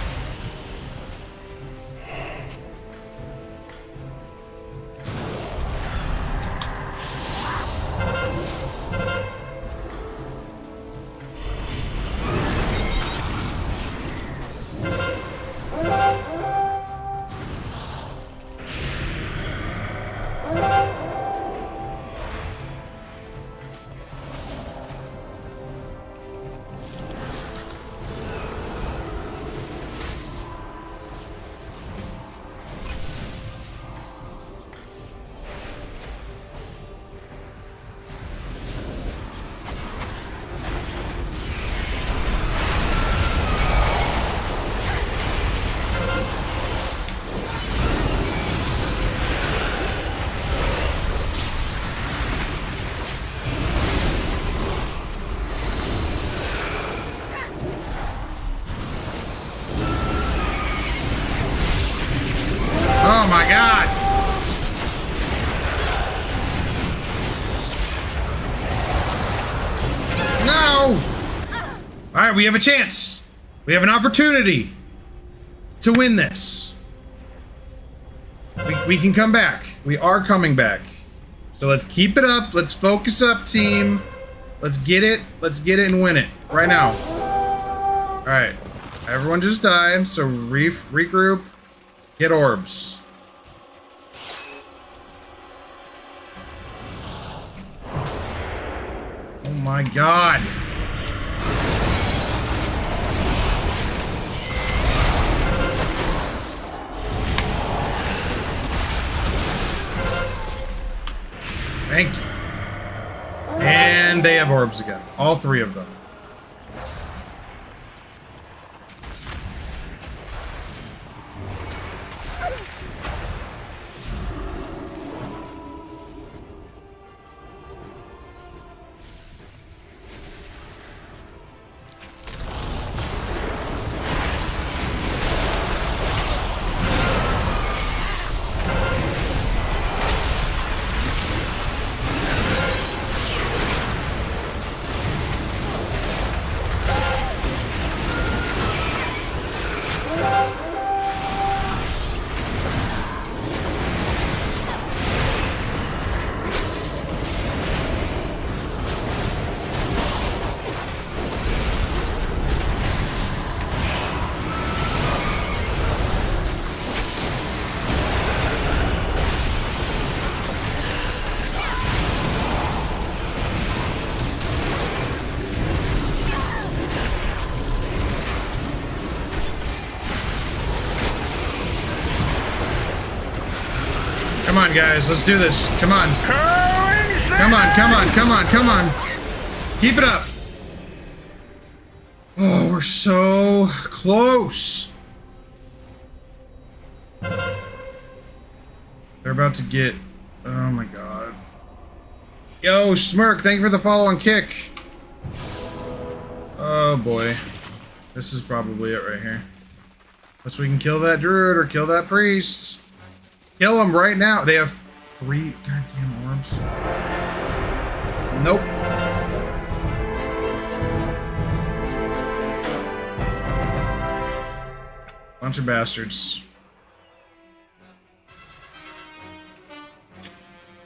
Oh my god! No! Alright, we have a chance. We have an opportunity to win this. We can come back. We are coming back. So let's keep it up. Let's focus up, team. Let's get it. Let's get it and win it. Right now. Alright. Everyone just died, so regroup. Get orbs. Oh my god. Thank you. And they have orbs again. All three of them. Come on, guys, let's do this. Come on. Come on, come on, come on, come on. Keep it up. Oh, we're so close. They're about to get... Oh my god. Yo, Smirk, thank you for the follow on Kick. Oh boy. This is probably it right here. Unless we can kill that druid or kill that priest. Kill them right now. They have 3 goddamn orbs. Nope. Bunch of bastards.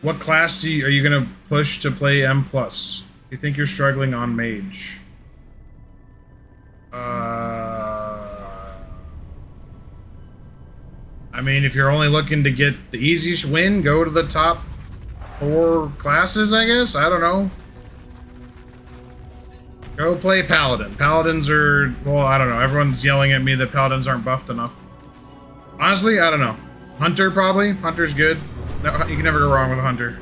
What class are you gonna push to play M+? You think you're struggling on mage? I mean, if you're only looking to get the easiest win, go to the top 4 classes, I guess? I don't know. Go play Paladin. Paladins are... Well, I don't know. Everyone's yelling at me that Paladins aren't buffed enough. Honestly, I don't know. Hunter, probably. Hunter's good. No, you can never go wrong with a Hunter.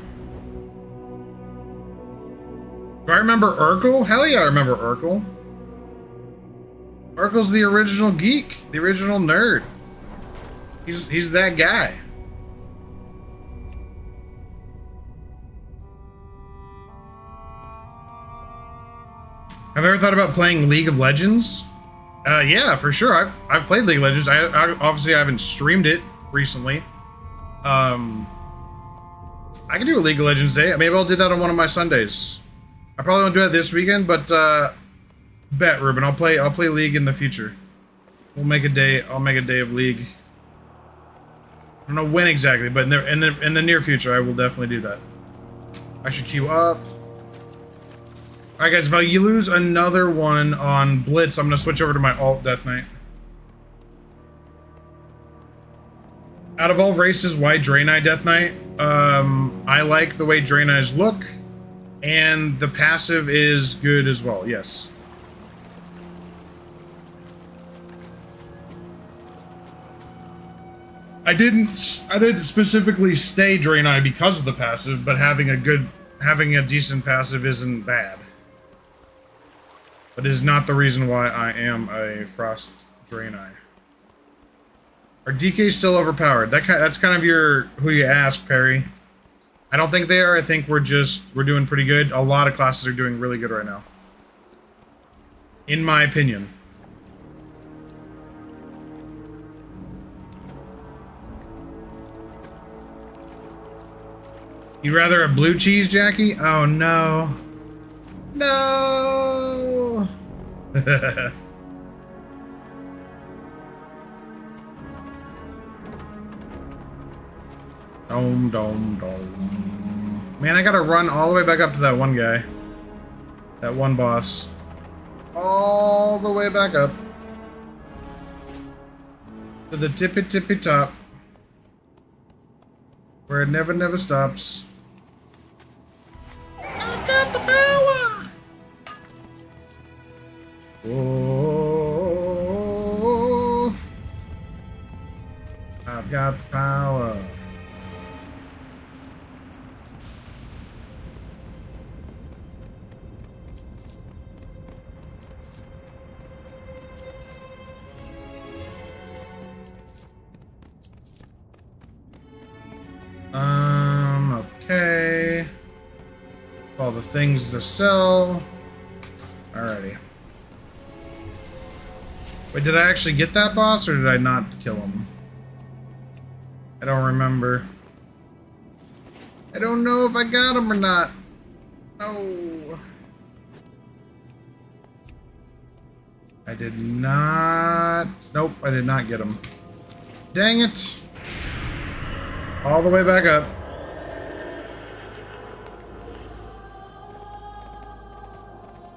Do I remember Urkel? Hell yeah, I remember Urkel. Urkel's the original geek. The original nerd. He's that guy. Have you ever thought about playing League of Legends? Yeah, for sure. I've played League of Legends. I obviously I haven't streamed it recently. I can do a League of Legends day. Maybe I'll do that on one of my Sundays. I probably won't do that this weekend, but Bet, Ruben. I'll play League in the future. We'll make a day. I'll make a day of League. I don't know when exactly, but in the near future, I will definitely do that. I should queue up. All right, guys. If you lose another one on Blitz, I'm gonna switch over to my alt Death Knight. Out of all races, why Draenei Death Knight? I like the way Draenei's look, and the passive is good as well. Yes. I didn't specifically stay Draenei because of the passive, but having a decent passive isn't bad. But it is not the reason why I am a Frost Draenei. Are DKs still overpowered? That's kind of who you ask, Perry. I don't think they are. I think we're doing pretty good. A lot of classes are doing really good right now. In my opinion. You'd rather a blue cheese, Jackie? Oh no. No. Dome, dome, dome. Man, I gotta run all the way back up to that one guy. That one boss. All the way back up. To the tippy tippy top. Where it never stops. I got the power! Oh, I've got the power. Okay. All the things to sell. Alrighty. Wait, did I actually get that boss or did I not kill him? I don't remember. I don't know if I got him or not. No. I did not. Nope, I did not get him. Dang it. All the way back up.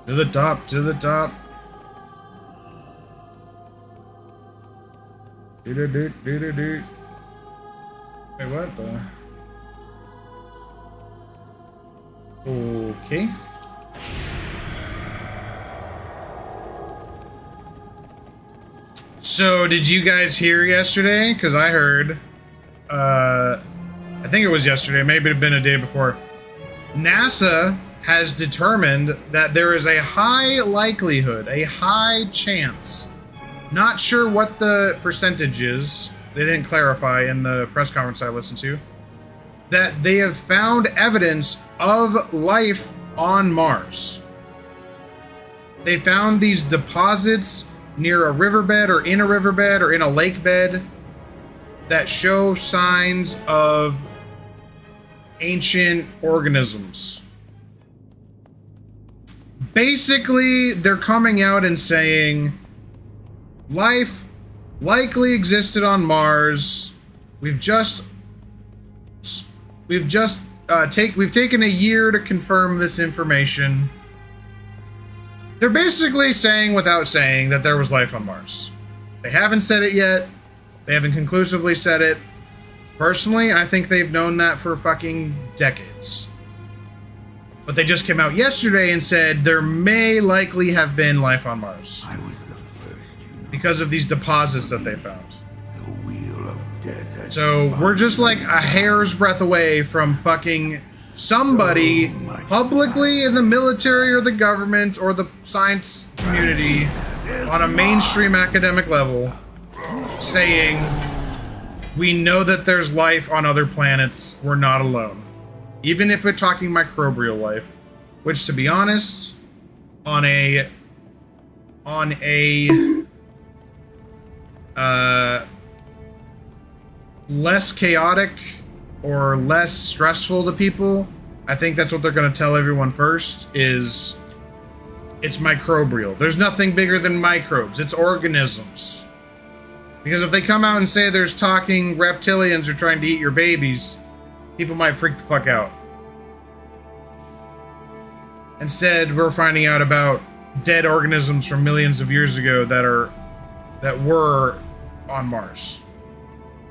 To the top, to the top. Do-do-do-do-do-do. Wait, what the? Okay. So, did you guys hear yesterday? Because I heard, I think it was yesterday, maybe it had been a day before. NASA has determined that there is a high likelihood, a high chance, not sure what the percentage is, they didn't clarify in the press conference I listened to, that they have found evidence of life on Mars. They found these deposits near a riverbed or in a lake bed that show signs of ancient organisms. Basically, they're coming out and saying life likely existed on Mars. We've taken a year to confirm this information. They're basically saying without saying that there was life on Mars. They haven't said it yet. They haven't conclusively said it. Personally, I think they've known that for fucking decades. But they just came out yesterday and said there may likely have been life on Mars. I was the first, you know. Because of these deposits that they found. The wheel of death has So we're just like a hair's breadth away from fucking somebody publicly in the military or the government or the science community on a mainstream academic level saying we know that there's life on other planets, we're not alone. Even if we're talking microbial life, which to be honest, on a less chaotic or less stressful to people, I think that's what they're going to tell everyone first is It's microbial. There's nothing bigger than microbes. It's organisms. Because if they come out and say there's talking reptilians are trying to eat your babies, people might freak the fuck out. Instead, we're finding out about dead organisms from millions of years ago that were on Mars.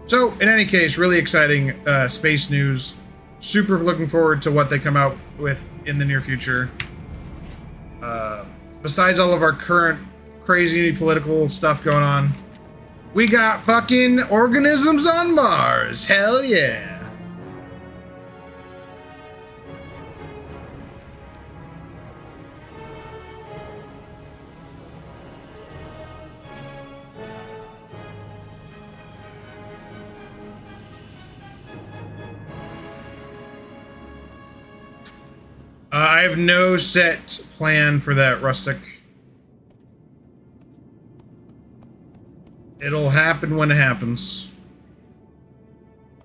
So, in any case, really exciting space news. Super looking forward to what they come out with in the near future. Besides all of our current crazy political stuff going on, we got fucking organisms on Mars. Hell yeah. I have no set plan for that, Rustic. It'll happen when it happens.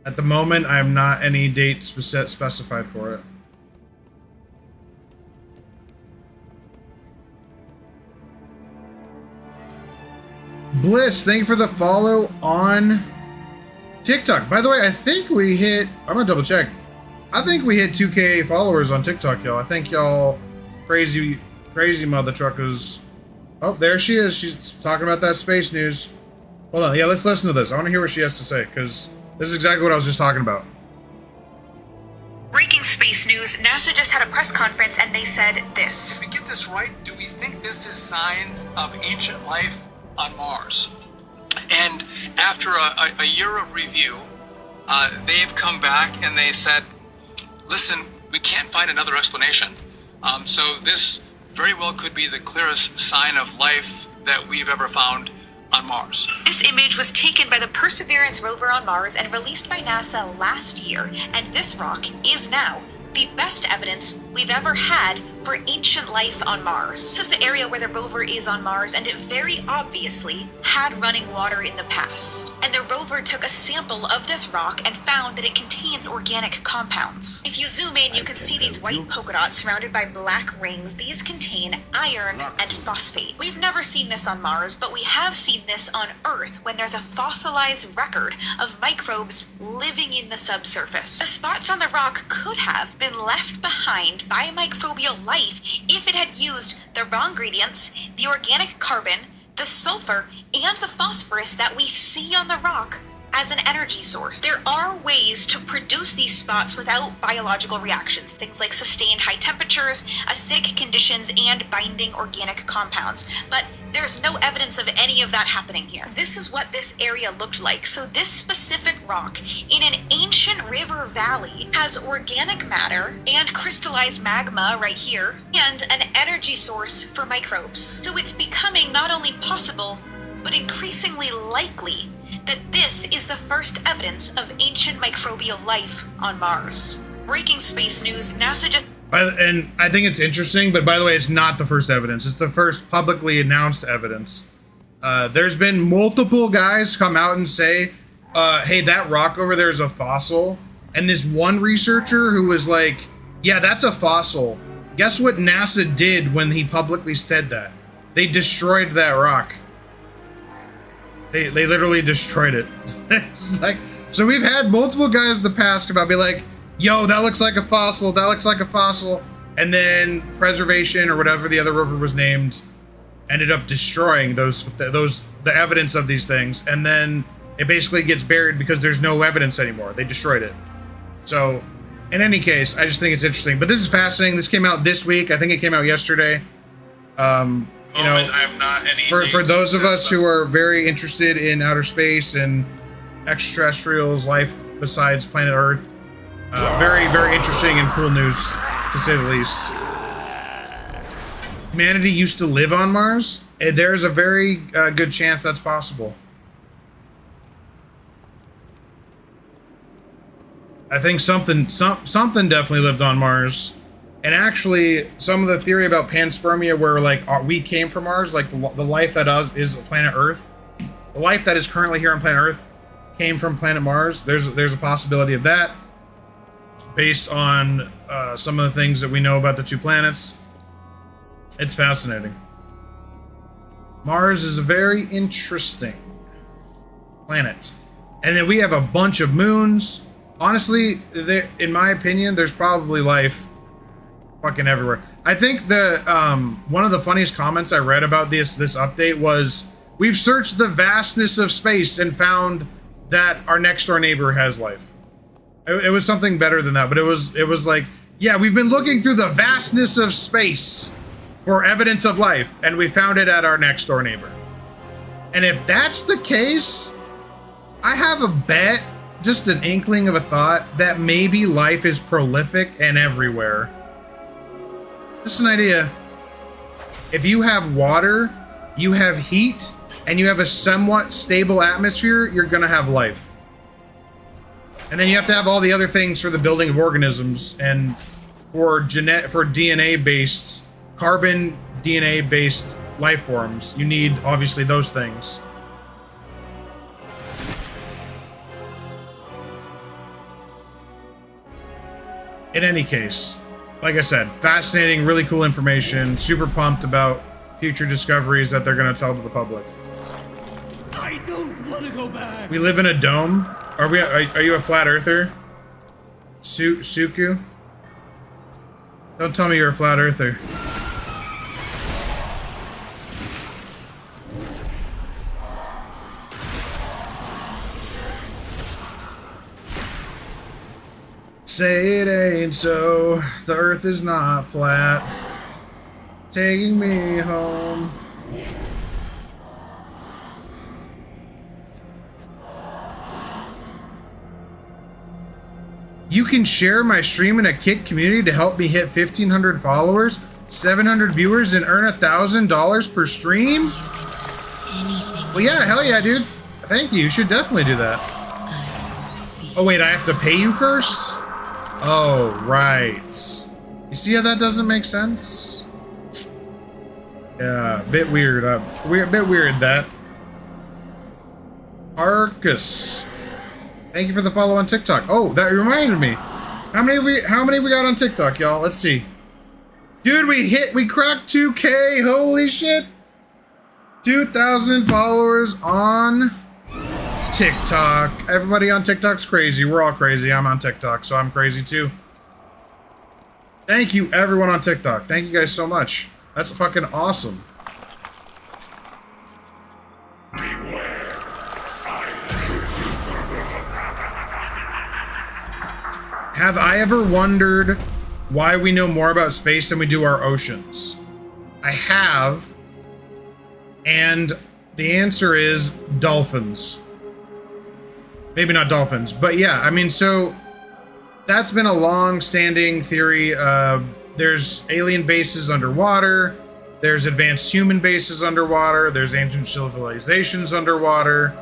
At the moment, I have not any date specified for it. Bliss, thank you for the follow on TikTok. By the way, I think we hit... I'm gonna double check. I think we hit 2K followers on TikTok, y'all. I think y'all crazy mother truckers. Oh, there she is. She's talking about that space news. Hold on. Yeah, let's listen to this. I want to hear what she has to say, because this is exactly what I was just talking about. Breaking space news. NASA just had a press conference and they said this. If we get this right, do we think this is signs of ancient life on Mars? And after a year of review, they've come back and they said, listen, we can't find another explanation. So this very well could be the clearest sign of life that we've ever found on Mars. This image was taken by the Perseverance rover on Mars and released by NASA last year, and this rock is now the best evidence we've ever had for ancient life on Mars. This is the area where the rover is on Mars, and it very obviously had running water in the past. And the rover took a sample of this rock and found that it contains organic compounds. If you zoom in, you can see these white polka dots surrounded by black rings. These contain iron and phosphate. We've never seen this on Mars, but we have seen this on Earth when there's a fossilized record of microbes living in the subsurface. The spots on the rock could have been left behind by microbial life if it had used the raw ingredients, the organic carbon, the sulfur, and the phosphorus that we see on the rock as an energy source. There are ways to produce these spots without biological reactions, things like sustained high temperatures, acidic conditions, and binding organic compounds, but there's no evidence of any of that happening here. This is what this area looked like. So this specific rock in an ancient river valley has organic matter and crystallized magma right here, and an energy source for microbes. So it's becoming not only possible, but increasingly likely that this is the first evidence of ancient microbial life on Mars. Breaking space news, NASA just... And I think it's interesting, but by the way, it's not the first evidence. It's the first publicly announced evidence. There's been multiple guys come out and say, hey, that rock over there is a fossil. And this one researcher who was like, yeah, that's a fossil. Guess what NASA did when he publicly said that? They destroyed that rock. They literally destroyed it. It's like, so we've had multiple guys in the past about be like, yo, that looks like a fossil, that looks like a fossil. And then Preservation or whatever the other rover was named ended up destroying the evidence of these things. And then it basically gets buried because there's no evidence anymore. They destroyed it. So in any case, I just think it's interesting. But this is fascinating. This came out this week. I think it came out yesterday. You know, for those of us who are very interested in outer space and extraterrestrials, life besides planet Earth, very, very interesting and cool news, to say the least. Humanity used to live on Mars, and there's a very good chance that's possible. I think something definitely lived on Mars. And actually, some of the theory about panspermia, where like we came from Mars, like the life that is planet Earth, the life that is currently here on planet Earth, came from planet Mars. There's a possibility of that, based on some of the things that we know about the two planets. It's fascinating. Mars is a very interesting planet. And then we have a bunch of moons. Honestly, in my opinion, there's probably life fucking everywhere. I think the one of the funniest comments I read about this update was, we've searched the vastness of space and found that our next door neighbor has life. It was something better than that, but it was like, yeah, we've been looking through the vastness of space for evidence of life, and we found it at our next door neighbor. And if that's the case, I have a bet, just an inkling of a thought, that maybe life is prolific and everywhere. Just an idea. If you have water, you have heat, and you have a somewhat stable atmosphere, you're gonna have life. And then you have to have all the other things for the building of organisms, and for DNA-based, carbon DNA-based life forms, you need obviously those things. In any case, like I said, fascinating, really cool information. Super pumped about future discoveries that they're going to tell to the public. I don't want to go back. We live in a dome. Are you a flat earther? Suku? Don't tell me you're a flat earther. Say it ain't so, the earth is not flat, taking me home. You can share my stream in a Kick community to help me hit 1,500 followers, 700 viewers, and earn $1,000 per stream? Well, yeah, hell yeah, dude. Thank you, you should definitely do that. Oh wait, I have to pay you first? Oh, right. You see how that doesn't make sense? Yeah, bit weird. Bit weird, that. Arcus. Thank you for the follow on TikTok. Oh, that reminded me. How many we got on TikTok, y'all? Let's see. Dude, we cracked 2K. Holy shit. 2,000 followers on TikTok. Everybody on TikTok's crazy. We're all crazy. I'm on TikTok, so I'm crazy too. Thank you, everyone on TikTok. Thank you guys so much. That's fucking awesome. Have I ever wondered why we know more about space than we do our oceans? I have, and the answer is dolphins. Maybe not dolphins, but yeah, I mean, so that's been a long-standing theory. There's alien bases underwater, there's advanced human bases underwater, there's ancient civilizations underwater.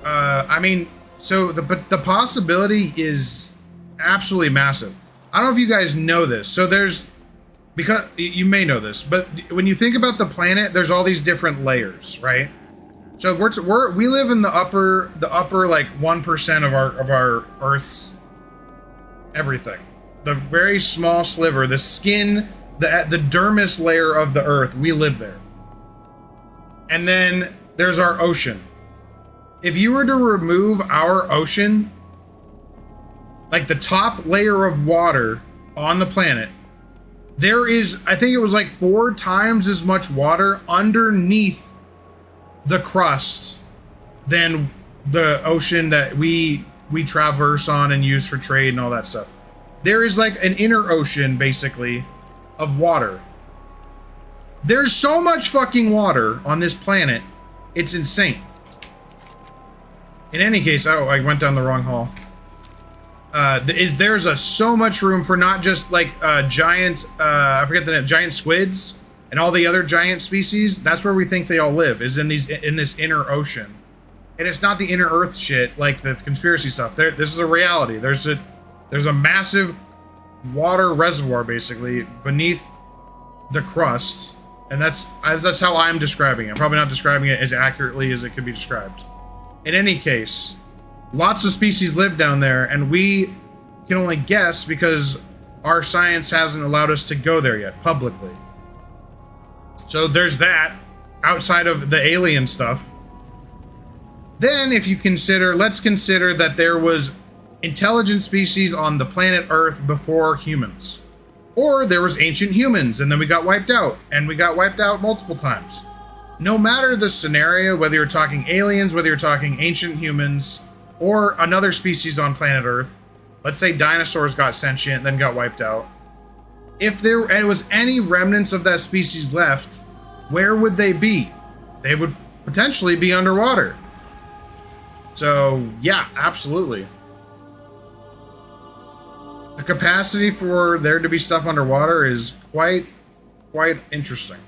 I mean, so the possibility is absolutely massive. I don't know if you guys know this. So there's, because you may know this, but when you think about the planet, there's all these different layers, right? So we live in the upper like 1% of our Earth's everything. The very small sliver, the skin, the dermis layer of the Earth, we live there. And then there's our ocean. If you were to remove our ocean, like the top layer of water on the planet, there is, I think it was like 4 times as much water underneath the crust than the ocean that we traverse on and use for trade and all that stuff. There is like an inner ocean, basically, of water. There's so much fucking water on this planet, it's insane. In any case, I went down the wrong hall. There's so much room for not just like giant, I forget the name, giant squids and all the other giant species. That's where we think they all live, is in this inner ocean. And it's not the inner Earth shit like the conspiracy stuff. This is a reality. There's a massive water reservoir basically beneath the crust, and that's how I'm describing it. I'm probably not describing it as accurately as it could be described. In any case, lots of species live down there, and we can only guess because our science hasn't allowed us to go there yet publicly. So there's that, outside of the alien stuff. Then if you consider, let's consider that there was intelligent species on the planet Earth before humans. Or there was ancient humans, and then we got wiped out, and we got wiped out multiple times. No matter the scenario, whether you're talking aliens, whether you're talking ancient humans, or another species on planet Earth, let's say dinosaurs got sentient, then got wiped out. If there was any remnants of that species left, where would they be? They would potentially be underwater. So, yeah, absolutely. The capacity for there to be stuff underwater is quite interesting.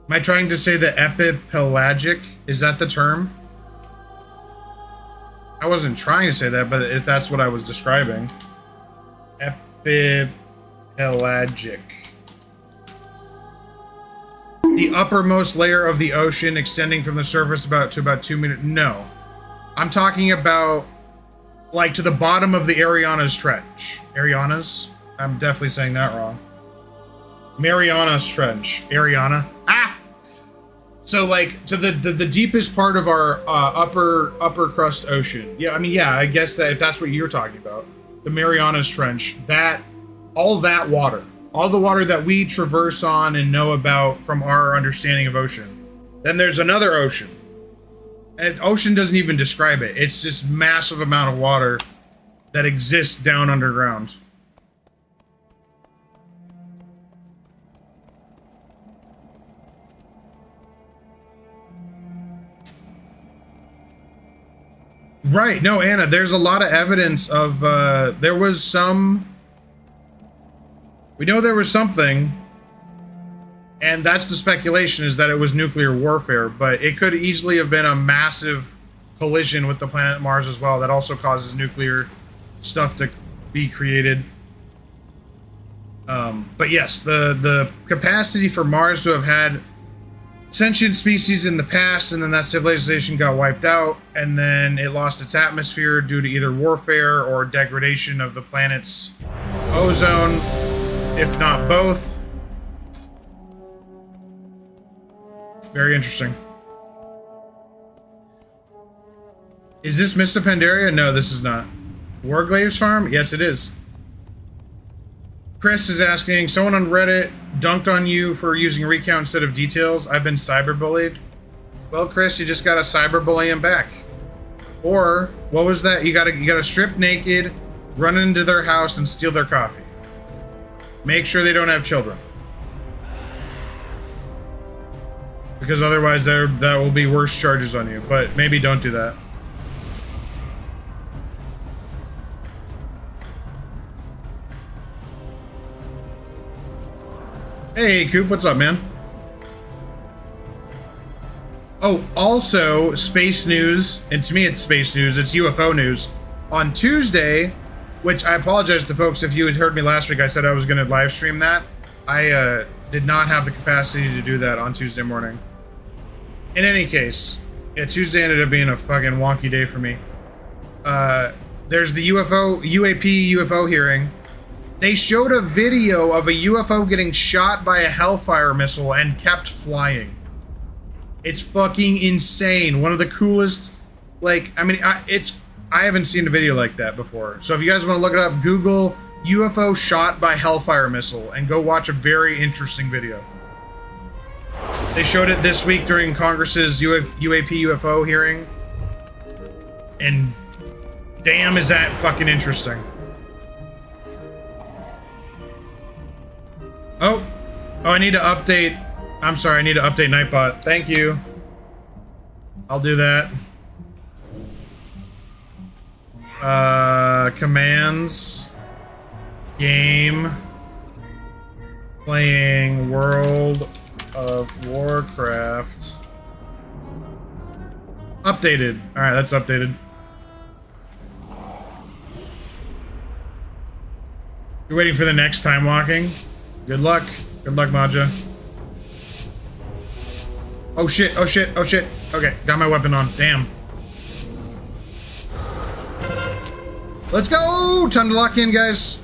Am I trying to say the epipelagic? Is that the term? I wasn't trying to say that, but if that's what I was describing. Epipelagic. The uppermost layer of the ocean extending from the surface to about 2 meters. No. I'm talking about, like, to the bottom of the Marianas Trench. Marianas? I'm definitely saying that wrong. Marianas Trench. Ariana. Ah! So, like, to the deepest part of our upper crust ocean. Yeah, I mean, yeah, I guess that if that's what you're talking about. The Marianas Trench. All that water. All the water that we traverse on and know about from our understanding of ocean. Then there's another ocean. And ocean doesn't even describe it. It's just massive amount of water that exists down underground. Right, no, Anna, there's a lot of evidence of, there was some... We know there was something, and that's the speculation, is that it was nuclear warfare, but it could easily have been a massive collision with the planet Mars as well that also causes nuclear stuff to be created. But yes, the capacity for Mars to have had sentient species in the past, and then that civilization got wiped out, and then it lost its atmosphere due to either warfare or degradation of the planet's ozone, if not both. Very interesting. Is this Mr. Pandaria? No, this is not. Warglave's farm? Yes, it is. Chris is asking, someone on Reddit dunked on you for using recount instead of details. I've been cyberbullied. Well, Chris, you just gotta cyberbully him back. Or, what was that? You gotta strip naked, run into their house, and steal their coffee. Make sure they don't have children. Because otherwise that will be worse charges on you. But maybe don't do that. Hey, Coop, what's up, man? Oh, also, space news, and to me it's space news, it's UFO news. On Tuesday, which I apologize to folks if you had heard me last week, I said I was going to live stream that. I did not have the capacity to do that on Tuesday morning. In any case, yeah, Tuesday ended up being a fucking wonky day for me. There's the UFO hearing. They showed a video of a UFO getting shot by a Hellfire missile and kept flying. It's fucking insane. One of the coolest, like, I mean, I haven't seen a video like that before. So if you guys want to look it up, Google UFO shot by Hellfire missile and go watch a very interesting video. They showed it this week during Congress's UFO hearing. And damn, is that fucking interesting. Oh, I need to update. I'm sorry, I need to update Nightbot. Thank you. I'll do that. Commands. Game. Playing World of Warcraft. Updated. Alright, that's updated. You're waiting for the next time walking? Good luck. Good luck, Maja. Oh shit, oh shit, oh shit. Okay, got my weapon on. Damn. Let's go! Time to lock in, guys.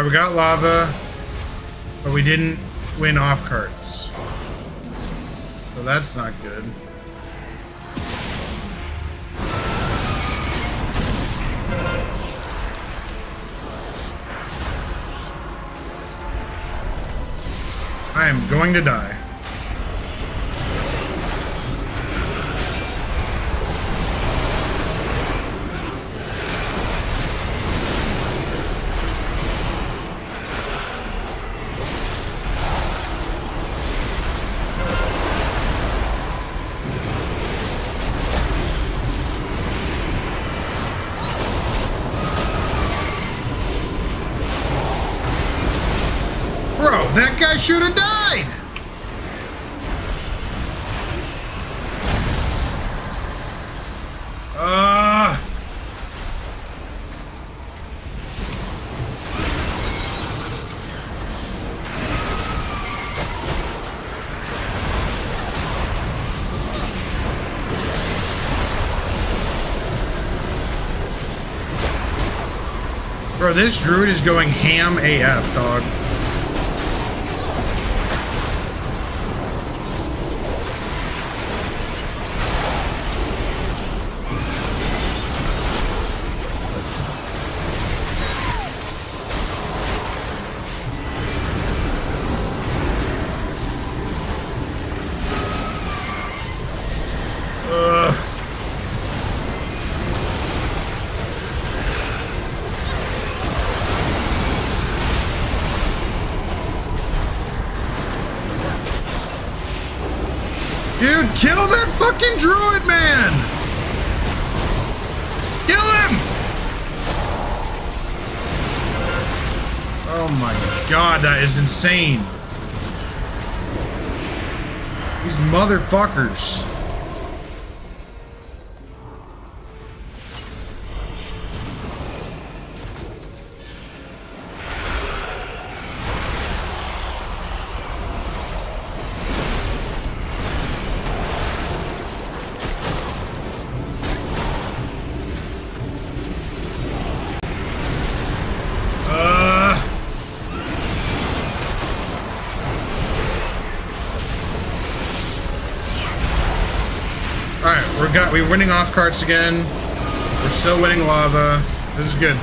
Alright, we got lava, but we didn't win off carts. So that's not good. I am going to die. Bro, that guy should have died! Bro, this druid is going ham AF, dog. Dude, kill that fucking druid, man! Kill him! Oh my god, that is insane. These motherfuckers. We're winning off carts again. We're still winning lava. This is good.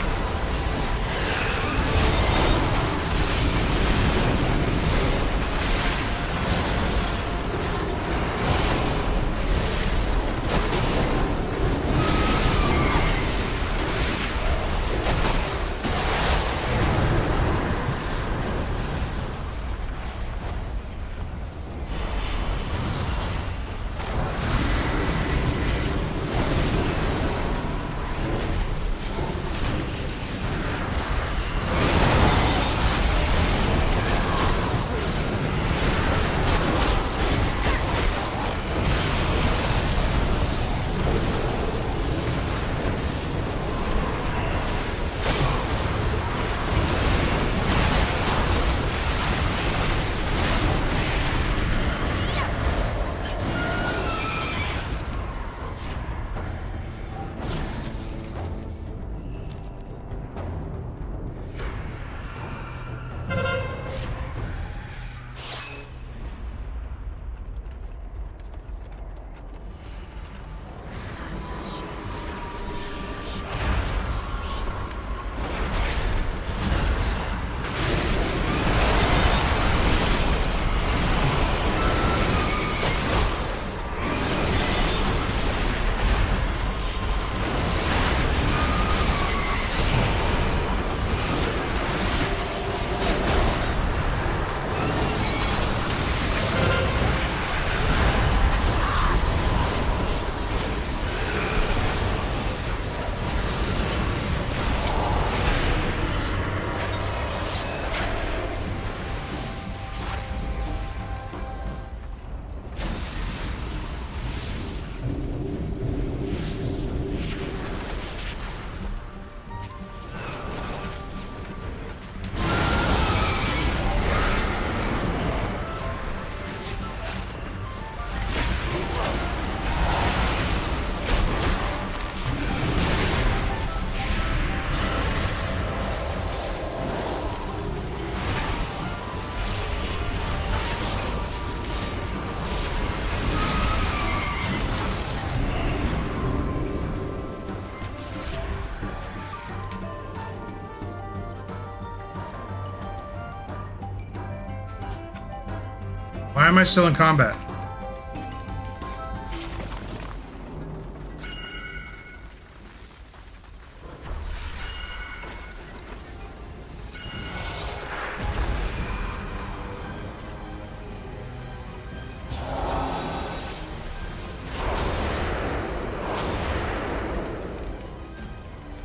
Why am I still in combat?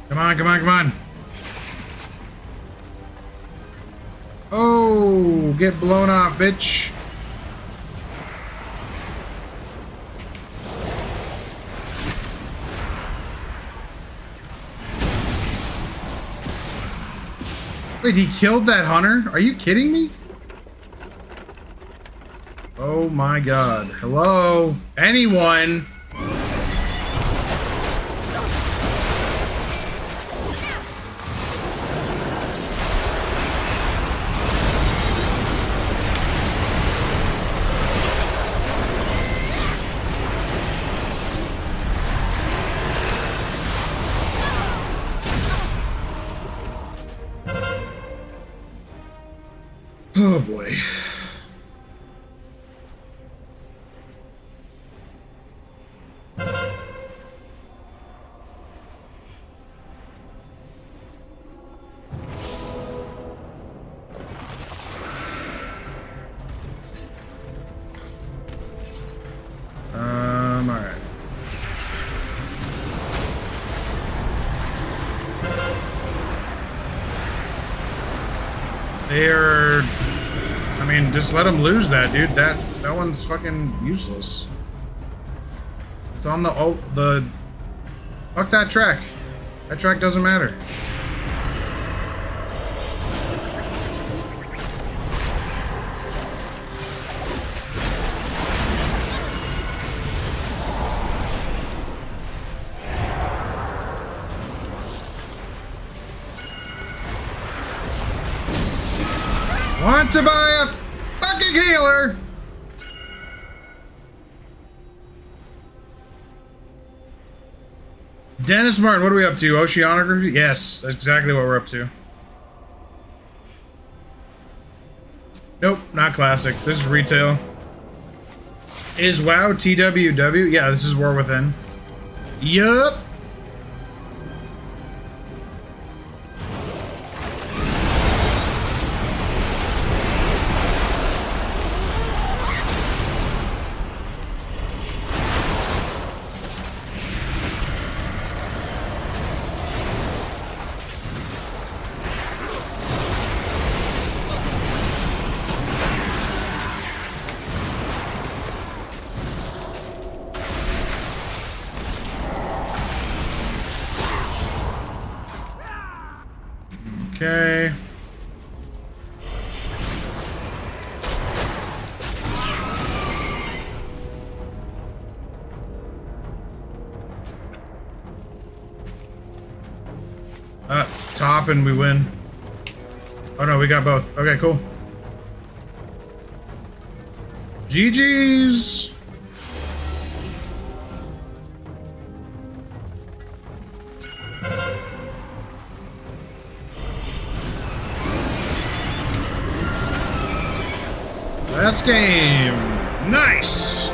Come on, come on, come on. Oh, get blown off, bitch. Wait, he killed that hunter? Are you kidding me? Oh my god. Hello? Anyone? Oh boy. All right. They're, I mean, just let them lose that, dude. That one's fucking useless. It's on the fuck that track. That track doesn't matter. Want to buy a fucking healer? Dennis Martin, what are we up to? Oceanography? Yes, that's exactly what we're up to. Nope, not classic. This is retail. Is WoW TWW? Yeah, this is War Within. Yup. Okay. Top and we win. Oh no, we got both. Okay, cool. GG's. That's game. Nice.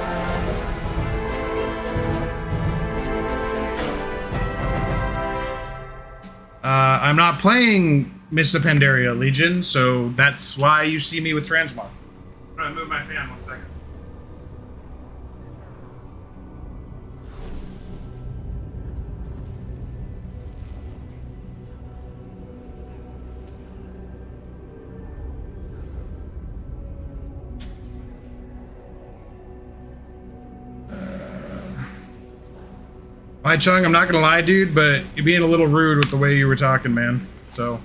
I'm not playing Mr. Pandaria Legion, so that's why you see me with Transmog. I'm gonna move my fan 1 second. Hi Chung, I'm not gonna lie, dude, but you're being a little rude with the way you were talking, man. So,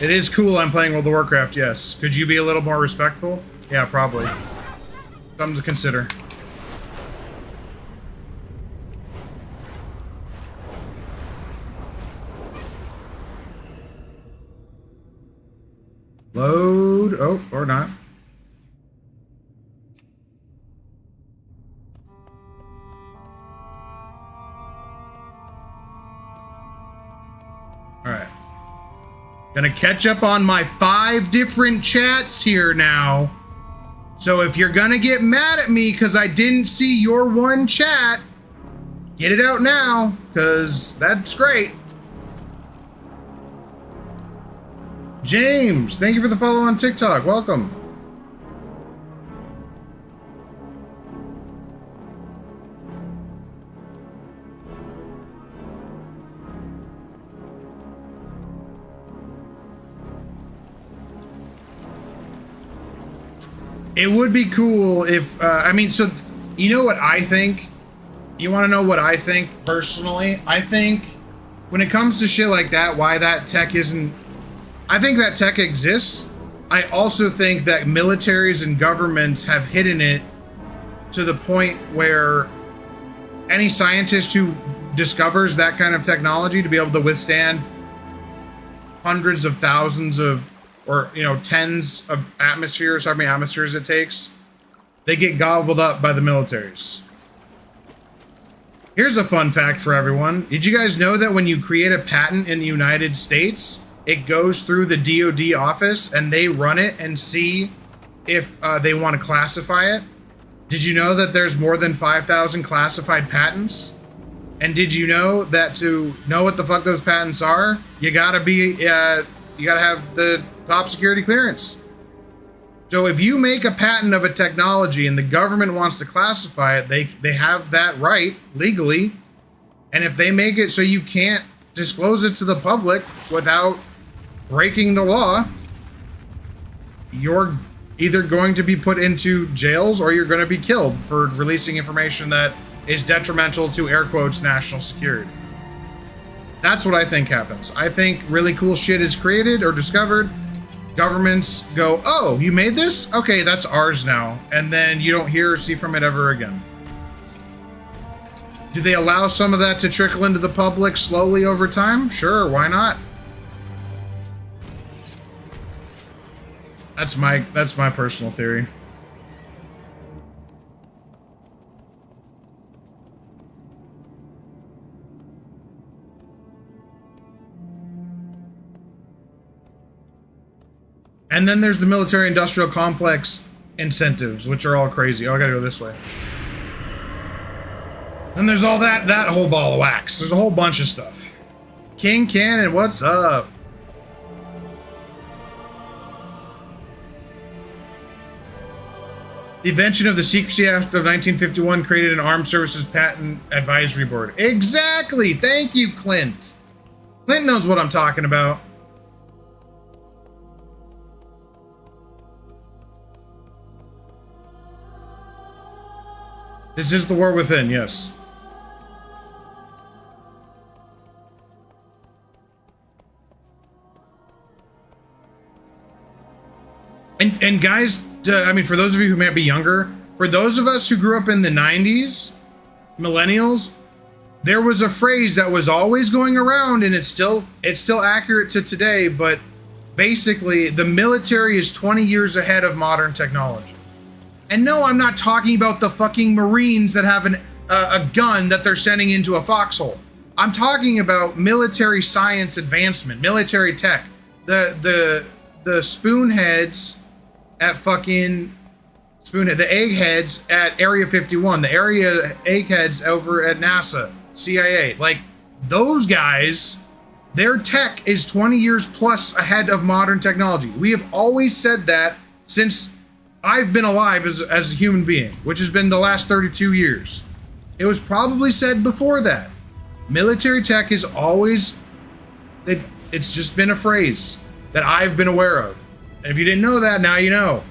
it is cool I'm playing World of Warcraft, yes. Could you be a little more respectful? Yeah, probably. Something to consider. Load, oh, or not. Gonna catch up on my 5 different chats here now. So if you're gonna get mad at me because I didn't see your one chat, get it out now, because that's great. James, thank you for the follow on TikTok. Welcome. It would be cool if, I mean, so, you know what I think? You want to know what I think personally? I think when it comes to shit like that, why that tech isn't, I think that tech exists. I also think that militaries and governments have hidden it to the point where any scientist who discovers that kind of technology to be able to withstand hundreds of thousands of, or, you know, tens of atmospheres, how many atmospheres it takes, they get gobbled up by the militaries. Here's a fun fact for everyone. Did you guys know that when you create a patent in the United States, it goes through the DoD office and they run it and see if they want to classify it? Did you know that there's more than 5,000 classified patents? And did you know that to know what the fuck those patents are, you gotta be, you gotta have the top security clearance. So if you make a patent of a technology and the government wants to classify it, they have that right legally. And if they make it so you can't disclose it to the public without breaking the law, you're either going to be put into jails or you're going to be killed for releasing information that is detrimental to, air quotes, national security. That's what I think happens. I think really cool shit is created or discovered. Governments go, oh, you made this? Okay, that's ours now. And then you don't hear or see from it ever again. Do they allow some of that to trickle into the public slowly over time? Sure, why not? That's my personal theory. And then there's the military industrial complex incentives, which are all crazy. Oh, I gotta go this way. Then there's all that whole ball of wax. There's a whole bunch of stuff. King Cannon, what's up? The invention of the Secrecy Act of 1951 created an Armed Services Patent Advisory Board. Exactly! Thank you, Clint. Clint knows what I'm talking about. This is the war within, yes. And guys, I mean, for those of you who might be younger, for those of us who grew up in the 90s, millennials, there was a phrase that was always going around, and it's still accurate to today, but basically the military is 20 years ahead of modern technology. And no, I'm not talking about the fucking Marines that have a gun that they're sending into a foxhole. I'm talking about military science advancement, military tech. The spoonheads at fucking the eggheads at Area 51, the area eggheads over at NASA, CIA, like those guys, their tech is 20 years plus ahead of modern technology. We have always said that since I've been alive as a human being, which has been the last 32 years. It was probably said before that. Military tech is always, it's just been a phrase that I've been aware of. And if you didn't know that, now you know.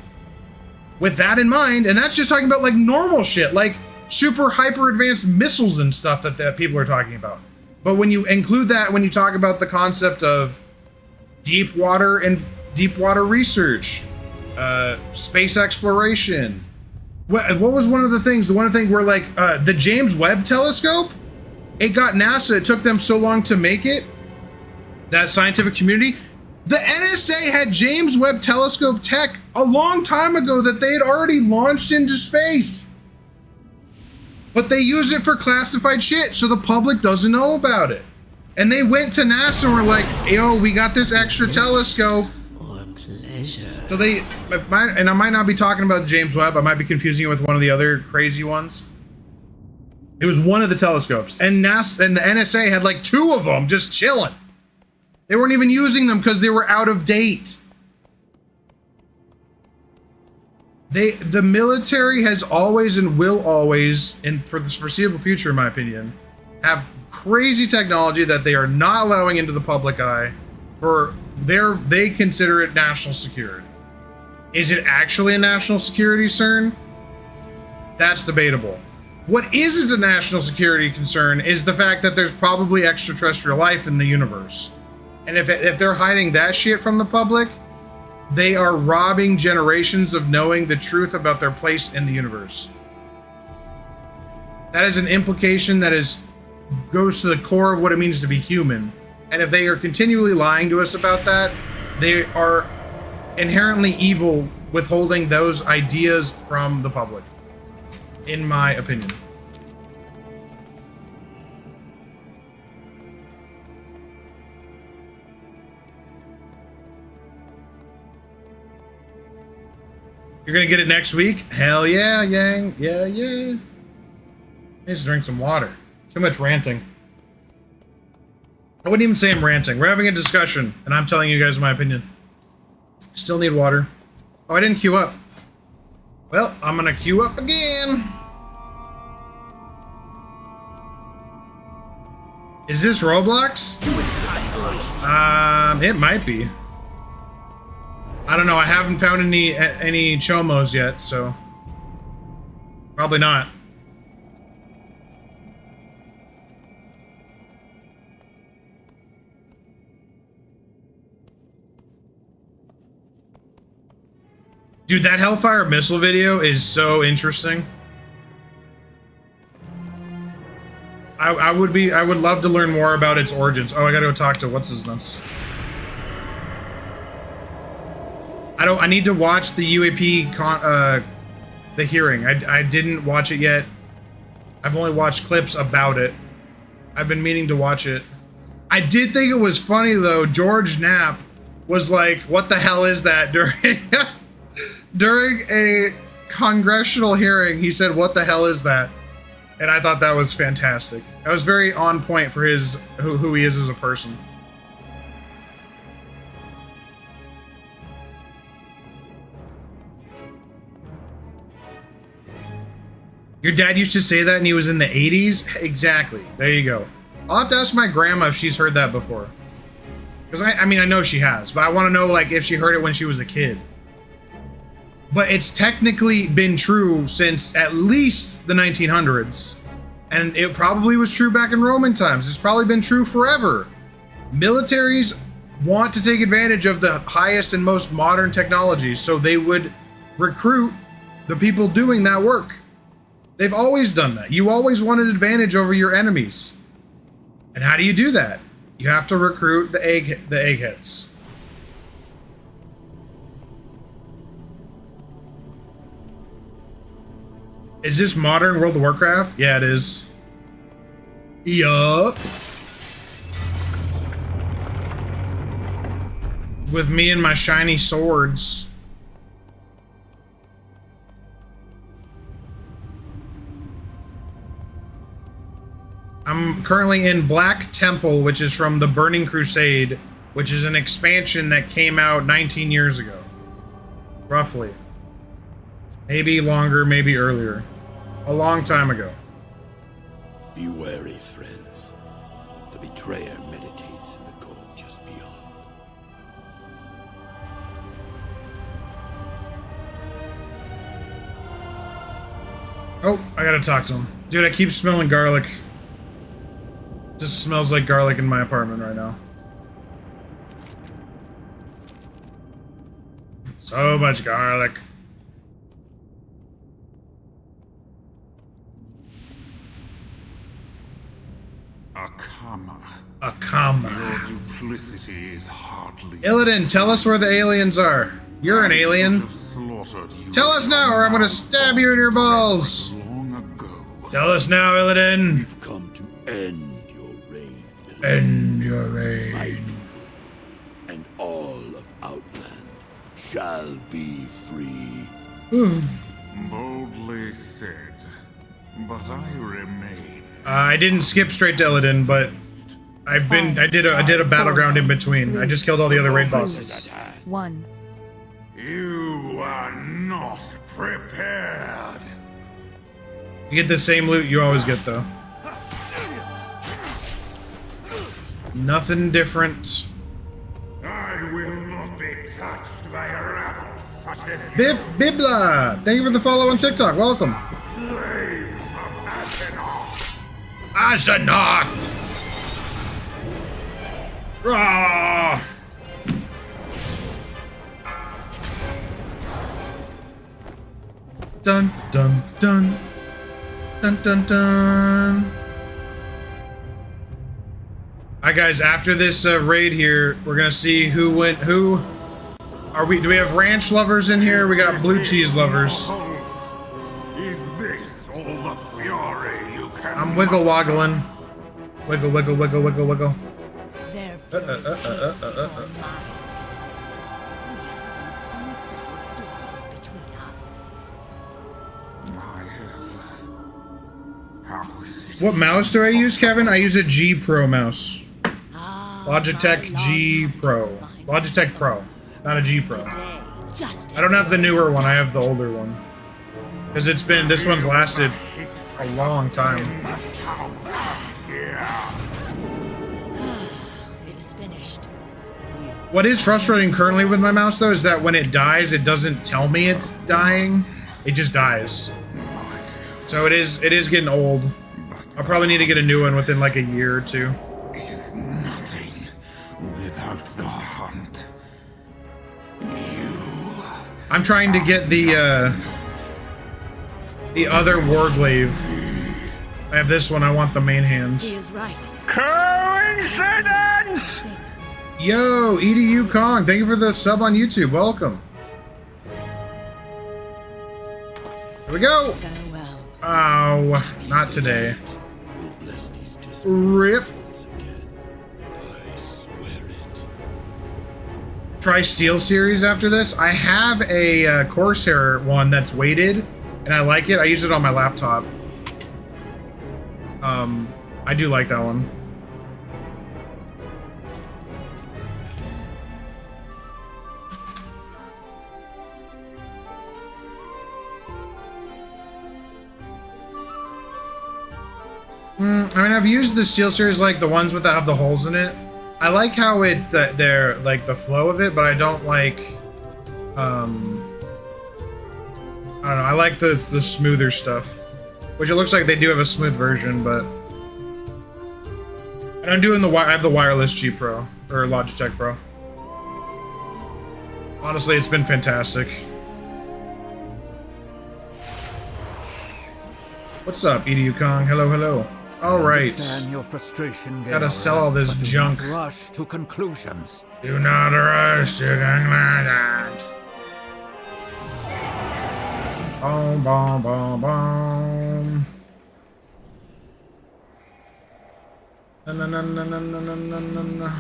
With that in mind, and that's just talking about like normal shit, like super hyper advanced missiles and stuff that people are talking about. But when you include that, when you talk about the concept of deep water and deep water research, space exploration. What was one of the things? The one thing where like the James Webb Telescope, it got NASA. It took them so long to make it. That scientific community, the NSA had James Webb Telescope tech a long time ago that they had already launched into space. But they use it for classified shit, so the public doesn't know about it. And they went to NASA and were like, yo, we got this extra telescope. Or pleasure. So they and I might not be talking about James Webb. I might be confusing it with one of the other crazy ones. It was one of the telescopes, and NASA and the NSA had like 2 of them just chilling. They weren't even using them because they were out of date. The military has always and will always, and for the foreseeable future, in my opinion, have crazy technology that they are not allowing into the public eye for they consider it national security. Is it actually a national security concern? That's debatable. What isn't a national security concern is the fact that there's probably extraterrestrial life in the universe. And if they're hiding that shit from the public, they are robbing generations of knowing the truth about their place in the universe. That is an implication that goes to the core of what it means to be human. And if they are continually lying to us about that, they are inherently evil withholding those ideas from the public, in my opinion. You're gonna get it next week? Hell yeah, Yang. Yeah, yeah. I need to drink some water. Too much ranting. I wouldn't even say I'm ranting. We're having a discussion, and I'm telling you guys my opinion. Still need water. Oh, I didn't queue up. Well, I'm gonna queue up again. Is this Roblox? It might be. I don't know. I haven't found any chomos yet, so probably not. Dude, that Hellfire missile video is so interesting. I would love to learn more about its origins. Oh, I gotta go talk to what's his nuts. I need to watch the UAP the hearing. I didn't watch it yet. I've only watched clips about it. I've been meaning to watch it. I did think it was funny though. George Knapp was like, "What the hell is that?" during a congressional hearing. He said, "What the hell is that?" And I thought that was fantastic. That was very on point for who he is as a person. Your dad used to say that and he was in the 80s? Exactly. There you go. I'll have to ask my grandma if she's heard that before. Because I mean, I know she has, but I want to know like if she heard it when she was a kid. But it's technically been true since at least the 1900s. And it probably was true back in Roman times. It's probably been true forever. Militaries want to take advantage of the highest and most modern technologies, so they would recruit the people doing that work. They've always done that. You always want an advantage over your enemies. And how do you do that? You have to recruit the eggheads. Is this modern World of Warcraft? Yeah, it is. Yup. With me and my shiny swords. I'm currently in Black Temple, which is from the Burning Crusade, which is an expansion that came out 19 years ago. Roughly. Maybe longer, maybe earlier. A long time ago. Be wary, friends. The betrayer meditates in the court just beyond. Oh, I gotta talk to him. Dude, I keep smelling garlic. Just smells like garlic in my apartment right now. So much garlic. Akama. Your duplicity is hardly. Illidan, tell us where the aliens are. You're an alien. Tell us now, or I'm gonna stab you in your balls. Long ago. Tell us now, Illidan. We've come to end your reign. End your reign. And all of Outland shall be free. Boldly said, but I remain. I didn't skip straight to Illidan, but I did a battleground in between. I just killed all the other raid bosses. 1. You are not prepared. You get the same loot you always get, though. Nothing different. I will not be touched by a rabble such as Bibla! Thank you for the follow on TikTok. Welcome. slaves of Azeroth. Azeroth! Rah! Dun dun dun. Dun dun dun. Alright guys, after this raid here, we're gonna see who went who. Do we have ranch lovers in here? We got blue cheese lovers. Is this all the fury you can I'm wiggle woggling. Wiggle wiggle wiggle wiggle wiggle. What mouse do I use, Kevin? I use a G Pro mouse. Logitech G Pro. Logitech Pro, not a G Pro. I don't have the newer one, I have the older one. Because this one's lasted a long time. What is frustrating currently with my mouse though is that when it dies, it doesn't tell me it's dying. It just dies. So it is getting old. I'll probably need to get a new one within like a year or two. Is nothing without the hunt. I'm trying to get the other Warglaive. I have this one, I want the main hand. He is right. Coincidence! Yo, EDU Kong, thank you for the sub on YouTube, welcome. Here we go! Farewell. Oh, not today. Rip. Try Steel Series after this. I have a Corsair one that's weighted, and I like it. I use it on my laptop. I do like that one. I mean, I've used the Steel Series, like the ones that have the holes in it. I like how they're like the flow of it, but I don't like. I don't know. I like the smoother stuff, which it looks like they do have a smooth version, but. And I'm doing I have the wireless G Pro or Logitech Pro. Honestly, it's been fantastic. What's up, EDU Kong? Hello, hello. All right. Your frustration, gotta sell all this junk. Rush to conclusions. Do not rush to conclusions. Boom, boom, boom, boom. Na na na na na na na na na.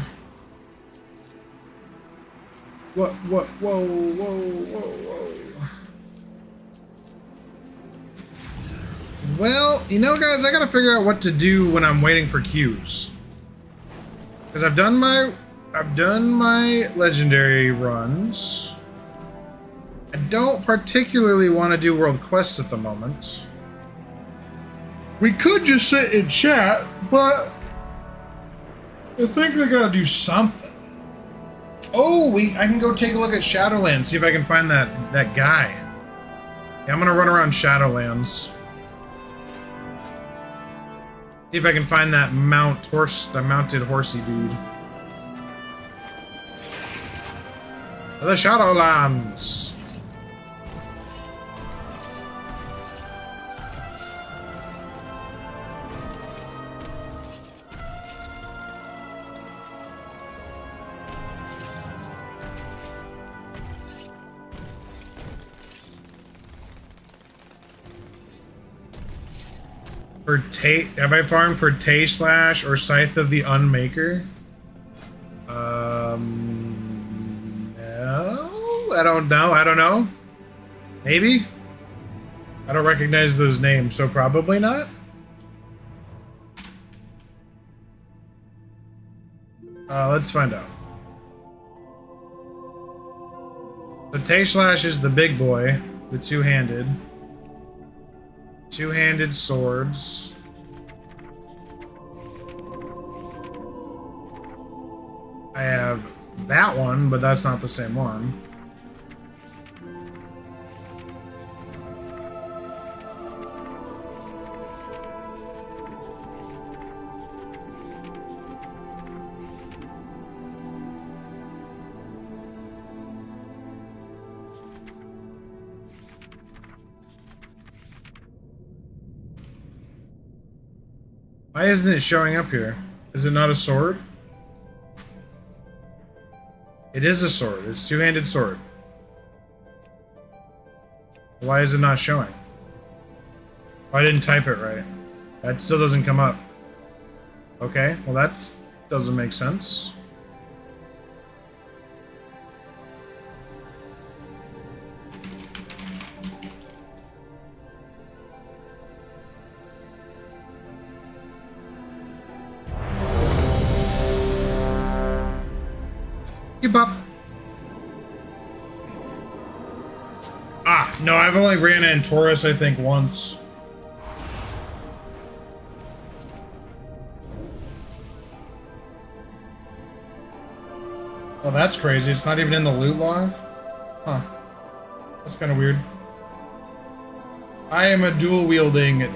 What? Whoa, whoa, whoa. Well, you know, guys, I gotta figure out what to do when I'm waiting for queues. Because I've done my legendary runs. I don't particularly want to do world quests at the moment. We could just sit in chat, but I think they gotta do something. Oh, I can go take a look at Shadowlands, see if I can find that guy. Yeah, I'm gonna run around Shadowlands. See if I can find that mounted horsey dude. The Shadowlands. Have I farmed for Tay Slash or Scythe of the Unmaker? No. I don't know. I don't know. Maybe? I don't recognize those names, so probably not. Let's find out. So Tay-Slash is the big boy, the two-handed. Two-handed swords. I have that one, but that's not the same one. Why isn't it showing up here? Is it not a sword? It is a sword. It's a two-handed sword. Why is it not showing? Oh, I didn't type it right. That still doesn't come up. Okay, well that doesn't make sense. Keep up. Ah, no, I've only ran it in Taurus, I think, once. Oh, that's crazy. It's not even in the loot log? Huh. That's kind of weird. I am a dual-wielding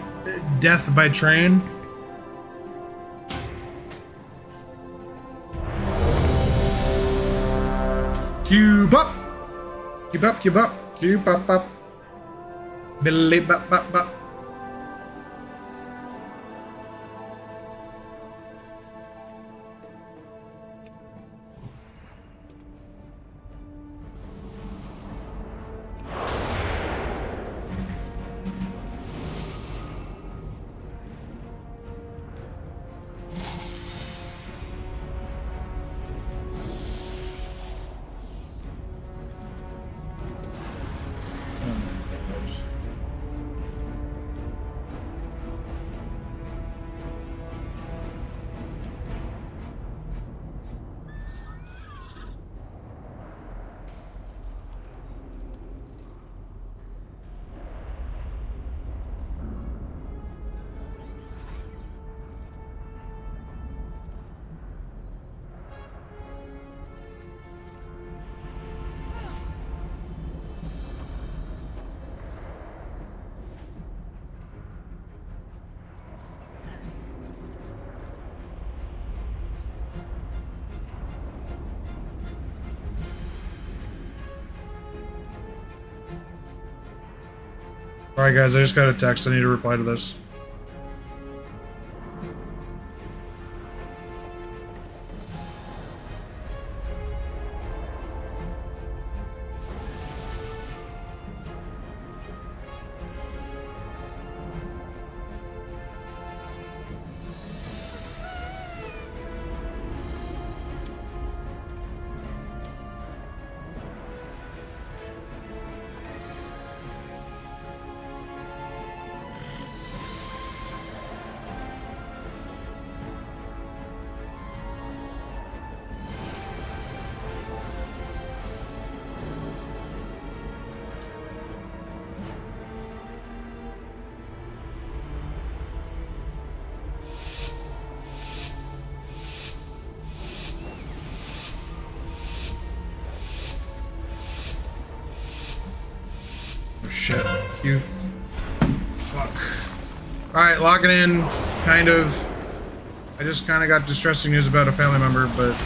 death by train. Cube up! Keep up, keep up, keep up. Billy bop bop bop. Alright guys, I just got a text. I need to reply to this. Oh shit. Q. Fuck. Alright, locking in, kind of. I just kind of got distressing news about a family member, but...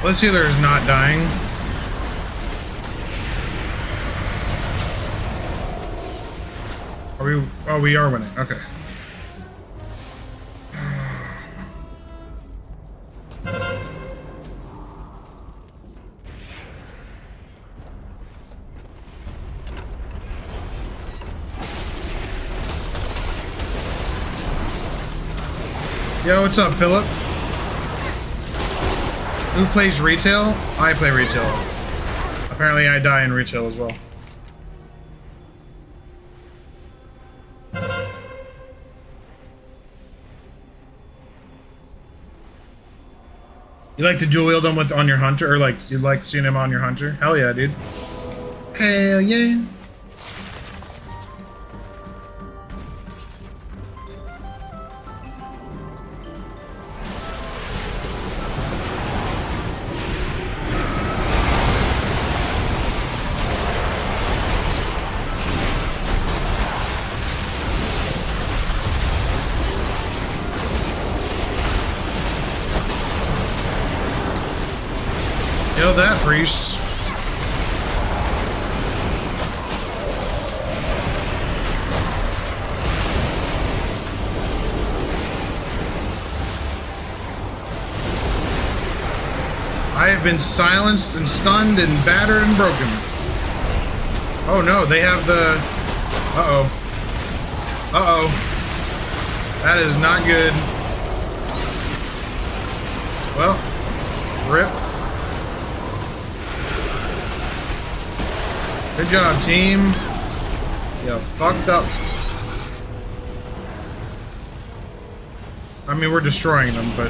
Let's see, there's not dying. Are we? Oh, we are winning. Okay. Yo, what's up, Philip? Who plays retail? I play retail. Apparently I die in retail as well. You like to dual wield them with on your hunter, or like you like seeing him on your hunter? Hell yeah, dude. Hell yeah. Kill that priest. I have been silenced and stunned and battered and broken. Oh no, they have the... Uh-oh. Uh-oh. That is not good. Well, rip. Good job, team. You fucked up. I mean, we're destroying them, but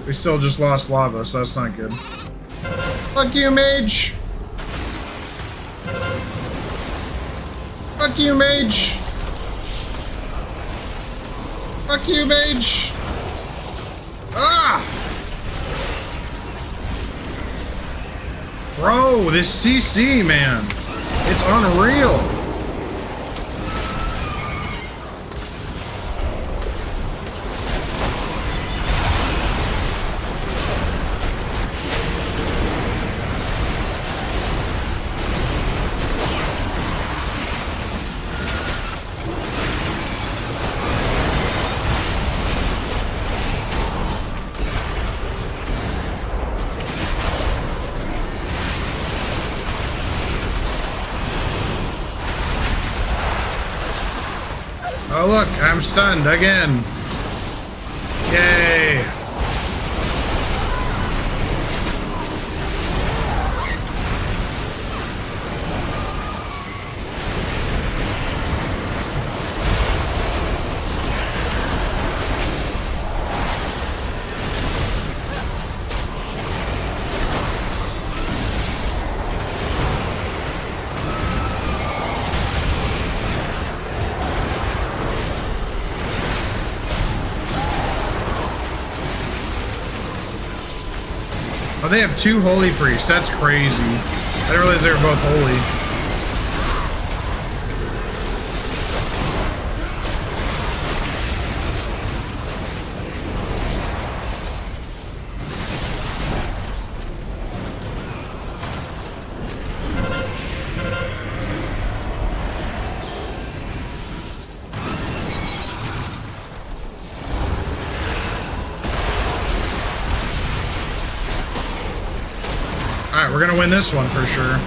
we still just lost lava, so that's not good. Fuck you, mage! Fuck you, mage! Fuck you, mage! Ah! Bro, this CC, man. It's unreal. Oh look, I'm stunned again. Yay. Oh, they have two holy priests. That's crazy. I didn't realize they were both holy. Alright, we're gonna win this one for sure.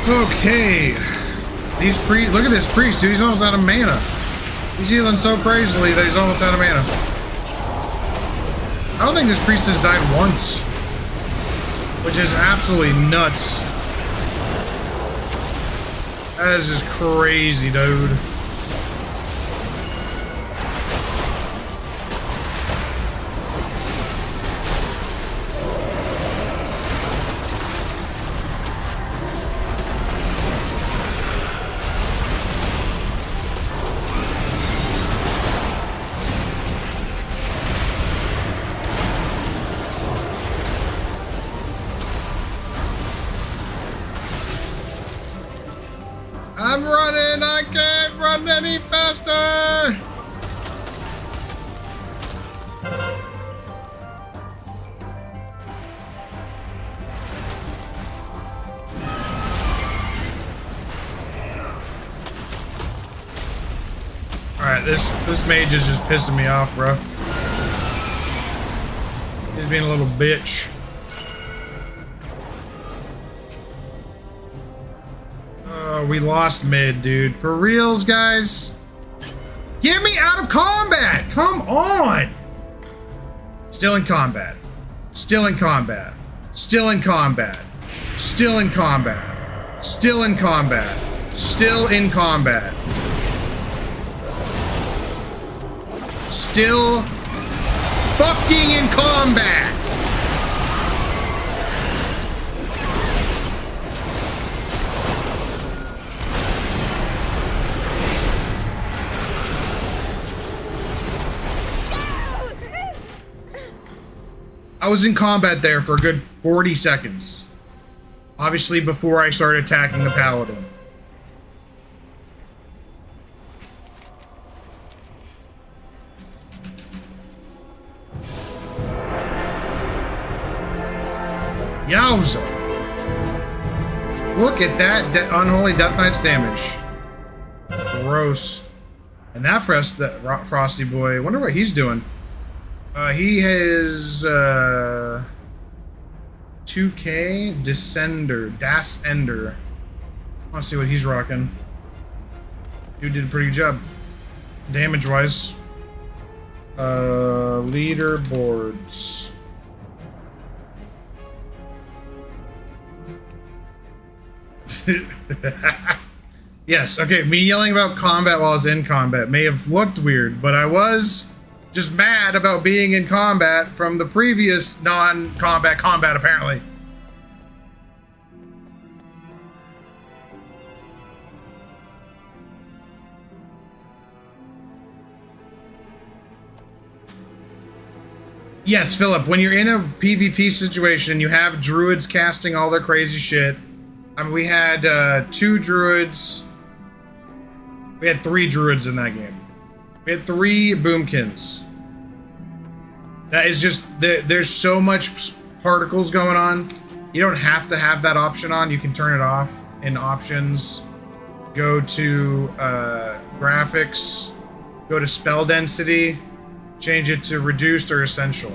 Okay, these priests, look at this priest, dude, he's almost out of mana. He's healing so crazily that he's almost out of mana. I don't think this priest has died once, which is absolutely nuts. That is just crazy, dude. I'm running, I can't run any faster! Alright, this mage is just pissing me off, bro. He's being a little bitch. We lost mid, dude. For reals, guys? Get me out of combat! Come on! Still in combat. Still in combat. Still in combat. Still in combat. Still in combat. Still in combat. Still fucking in combat! I was in combat there for a good 40 seconds. Obviously before I started attacking the paladin. Yowza! Look at that unholy Death Knight's damage. Gross. And that Frosty boy, I wonder what he's doing. He has 2K Descender, Das Ender. I want to see what he's rocking. Dude did a pretty good job, damage wise. Leaderboards. Yes, okay, me yelling about combat while I was in combat may have looked weird, but I was just mad about being in combat from the previous non-combat combat, apparently. Yes, Philip, when you're in a PvP situation, you have druids casting all their crazy shit. I mean, we had 2 druids. We had 3 druids in that game. We had 3 boomkins. That is just, there's so much particles going on. You don't have to have that option on. You can turn it off in options. Go to graphics. Go to spell density. Change it to reduced or essential.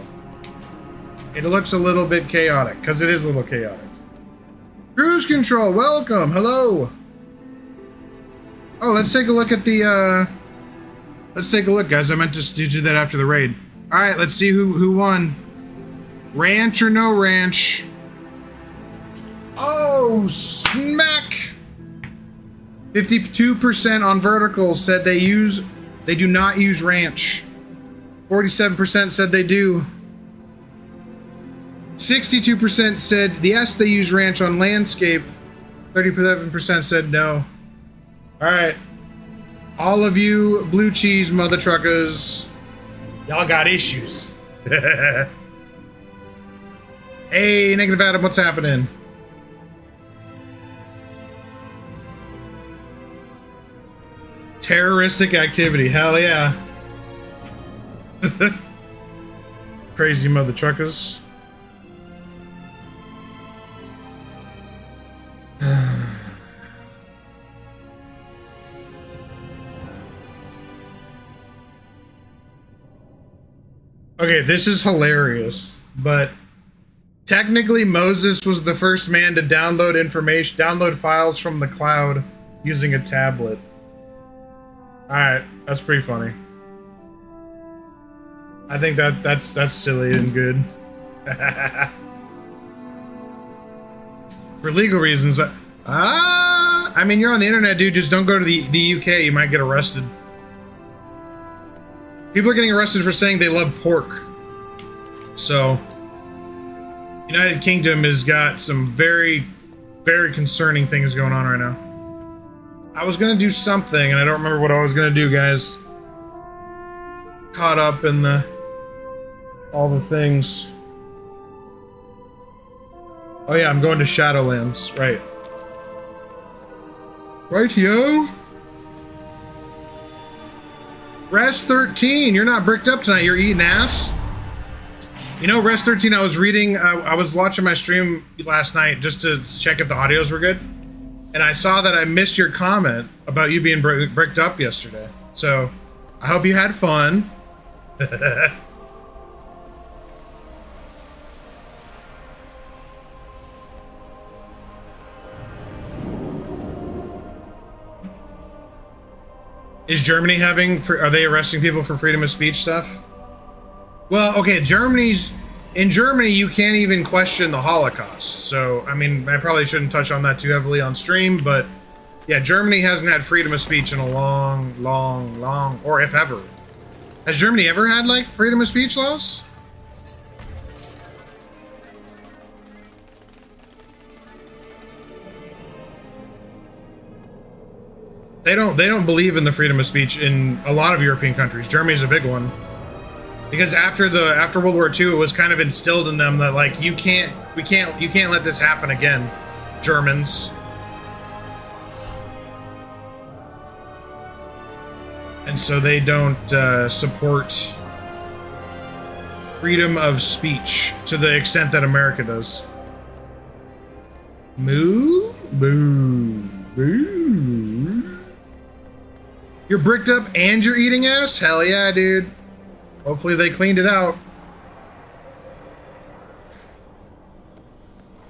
It looks a little bit chaotic, because it is a little chaotic. Cruise control, welcome, hello. Oh, let's take a look at the, let's take a look, guys. I meant to do that after the raid. All right, let's see who won. Ranch or no ranch? Oh, smack! 52% on vertical said they do not use ranch. 47% said they do. 62% said yes, they use ranch on landscape. 37% said no. All right, all of you blue cheese mother truckers, y'all got issues. Hey, Negative Adam, what's happening? Terroristic activity, hell yeah. Crazy mother truckers. Okay, this is hilarious, but technically Moses was the first man to download files from the cloud using a tablet. Alright, that's pretty funny. I think that's silly and good. For legal reasons, I I mean, you're on the internet, dude. Just don't go to the UK. You might get arrested. People are getting arrested for saying they love pork. So, United Kingdom has got some very, very concerning things going on right now. I was gonna do something, and I don't remember what I was gonna do, guys. Caught up in all the things. Oh yeah, I'm going to Shadowlands, right? Rightio. Res 13, you're not bricked up tonight. You're eating ass. You know, Res 13, I was reading. I was watching my stream last night just to check if the audios were good, and I saw that I missed your comment about you being bricked up yesterday. So I hope you had fun. Is Germany are they arresting people for freedom of speech stuff? Well, okay, in Germany, you can't even question the Holocaust. So, I mean, I probably shouldn't touch on that too heavily on stream, but yeah, Germany hasn't had freedom of speech in a long, or if ever. Has Germany ever had, like, freedom of speech laws? They don't believe in the freedom of speech in a lot of European countries. Germany's a big one. Because after World War II, it was kind of instilled in them that, like, you can't let this happen again, Germans. And so they don't support freedom of speech to the extent that America does. Moo? Boo. Boo. You're bricked up and you're eating ass? Hell yeah, dude. Hopefully they cleaned it out.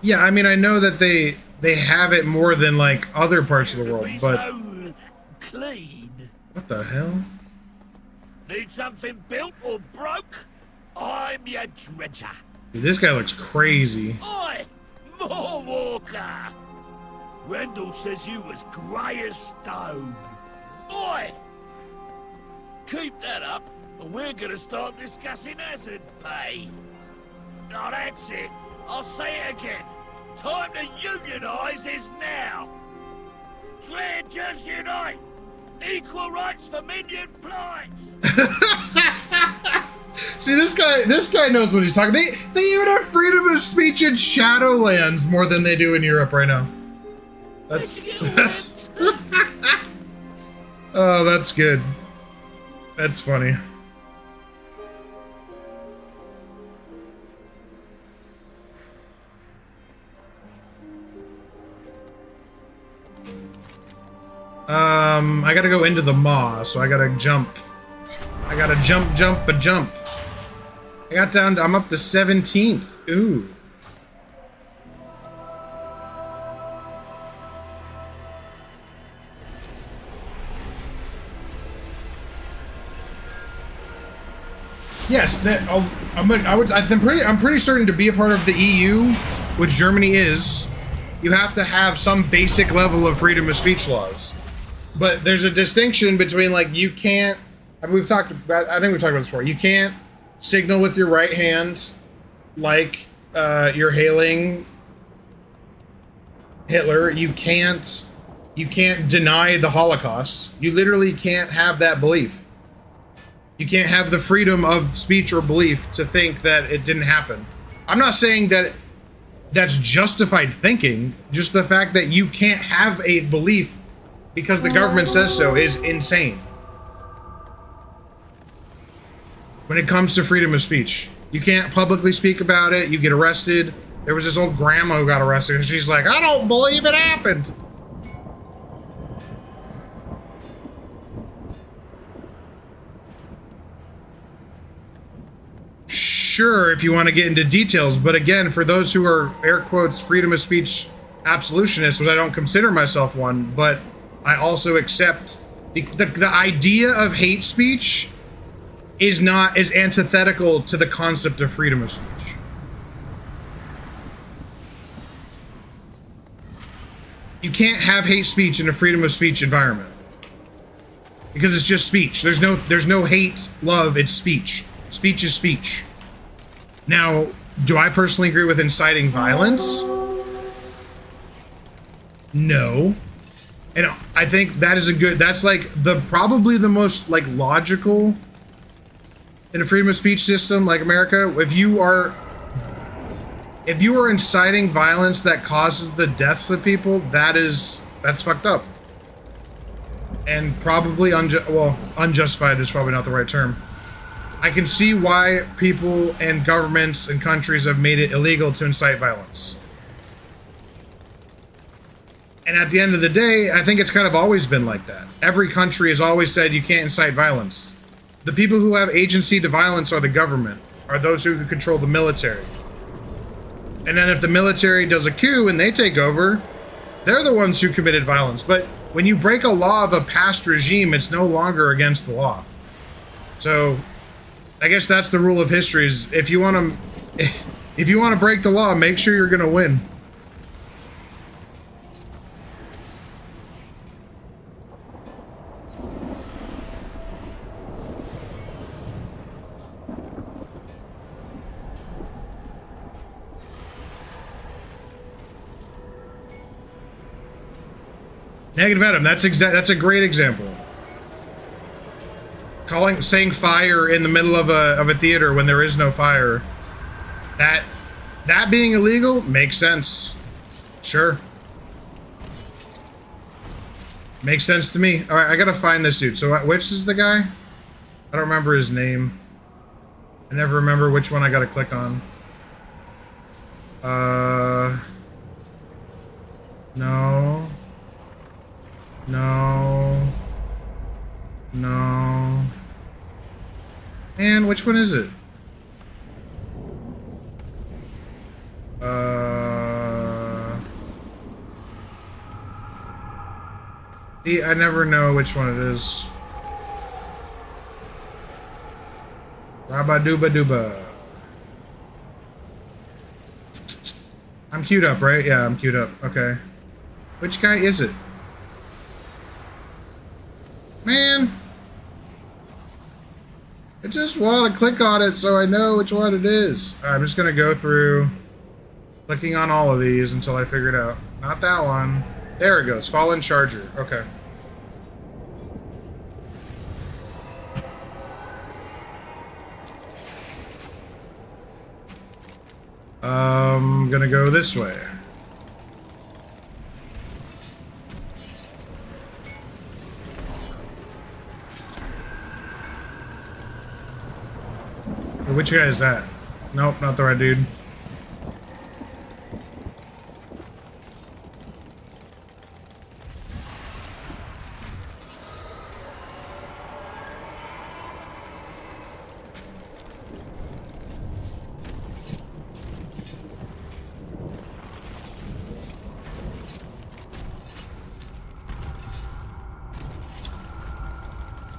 Yeah, I mean, I know that they have it more than, like, other parts of the world, but... So clean. What the hell? Need something built or broke? I'm your dredger. Dude, this guy looks crazy. Oi! More Walker! Rendell says you was grey as stone. Oi! Keep that up, and we're gonna start discussing hazard pay. Now that's it. I'll say it again. Time to unionise is now. Dredgers unite! Equal rights for minion plights! See, this guy knows what he's talking. They even have freedom of speech in Shadowlands more than they do in Europe right now. That's oh, that's good. That's funny. I gotta go into the maw, so I gotta jump. I gotta jump. I got down to, I'm up to 17th. Ooh. Yes, that I'm pretty certain to be a part of the EU, which Germany is, you have to have some basic level of freedom of speech laws. But there's a distinction between, like, you can't, I mean, I think we've talked about this before. You can't signal with your right hand like you're hailing Hitler. You can't deny the Holocaust. You literally can't have that belief. You can't have the freedom of speech or belief to think that it didn't happen. I'm not saying that that's justified thinking. Just the fact that you can't have a belief because the government says so is insane. When it comes to freedom of speech, you can't publicly speak about it. You get arrested. There was this old grandma who got arrested and she's like, I don't believe it happened. Sure, if you want to get into details, but again, for those who are, air quotes, freedom of speech absolutionists, which I don't consider myself one, but I also accept the idea of hate speech is antithetical to the concept of freedom of speech. you can't have hate speech in a freedom of speech environment. Because it's just speech. There's no hate, love, it's speech. Speech is speech. Now, do I personally agree with inciting violence? No. And I think that is that's like probably the most like logical in a freedom of speech system like America. If you are inciting violence that causes the deaths of people, that's fucked up. And probably unjustified is probably not the right term. I can see why people and governments and countries have made it illegal to incite violence. And at the end of the day, I think it's kind of always been like that. Every country has always said you can't incite violence. The people who have agency to violence are the government, are those who control the military. And then if the military does a coup and they take over, they're the ones who committed violence. But when you break a law of a past regime, it's no longer against the law. So I guess that's the rule of history, is if you want to break the law, make sure you're going to win. Negative Adam, that's a great example. Saying fire in the middle of a theater when there is no fire. That being illegal makes sense. Sure. Makes sense to me. All right, I gotta find this dude. So which is the guy? I don't remember his name. I never remember which one I gotta click on. No. No. And which one is it? See, I never know which one it is. Rabba-dooba-dooba. I'm queued up, right? Yeah, I'm queued up. Okay. Which guy is it? Man. I just want to click on it so I know which one it is. All right, I'm just going to go through clicking on all of these until I figure it out. Not that one. There it goes. Fallen Charger. Okay. I'm gonna go this way. Which guy is that? Nope, not the right dude.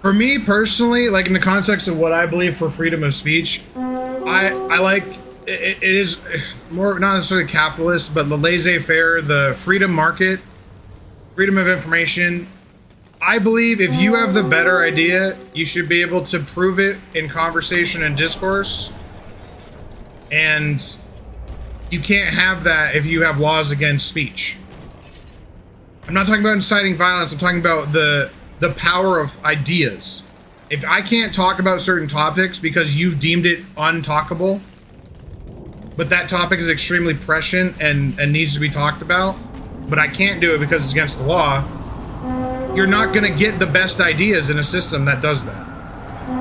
For me personally, like in the context of what I believe for freedom of speech, I like it is more not necessarily capitalist, but the laissez-faire, the freedom market, freedom of information. I believe if you have the better idea, you should be able to prove it in conversation and discourse. And you can't have that if you have laws against speech. I'm not talking about inciting violence, I'm talking about the power of ideas. If I can't talk about certain topics because you've deemed it untalkable, but that topic is extremely prescient and needs to be talked about, but I can't do it because it's against the law, you're not gonna get the best ideas in a system that does that.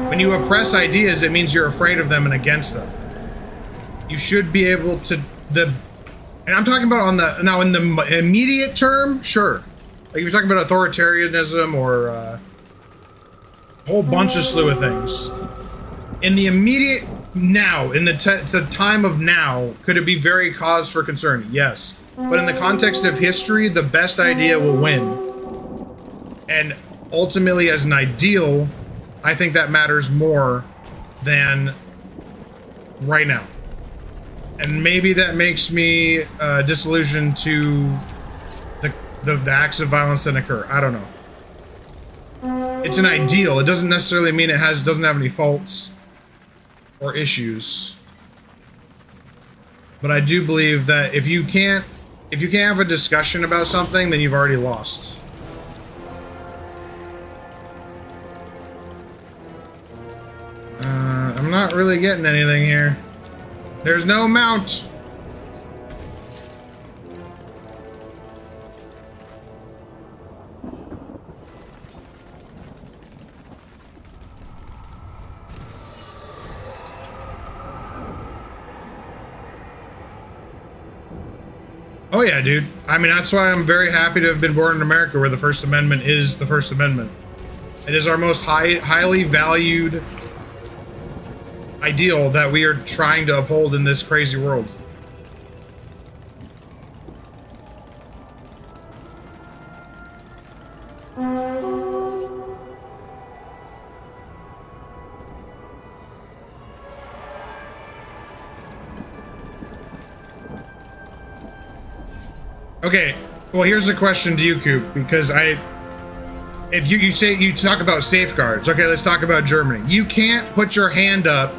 When you oppress ideas, it means you're afraid of them and against them. You should be able to, and I'm talking about now in the immediate term, sure. Like if you're talking about authoritarianism or a whole bunch of slew of things. In the immediate now, in the time of now, could it be very cause for concern? Yes. But in the context of history, the best idea will win. And ultimately, as an ideal, I think that matters more than right now. And maybe that makes me disillusioned to the acts of violence that occur. I don't know. It's an ideal. It doesn't necessarily mean it doesn't have any faults or issues. But I do believe that if you can't have a discussion about something, then you've already lost. I'm not really getting anything here. There's no mount. Oh yeah, dude. I mean, that's why I'm very happy to have been born in America, where the First Amendment is the First Amendment. It is our most highly valued ideal that we are trying to uphold in this crazy world. Okay, well, here's a question to you, Coop, because if you talk about safeguards, okay, let's talk about Germany. You can't put your hand up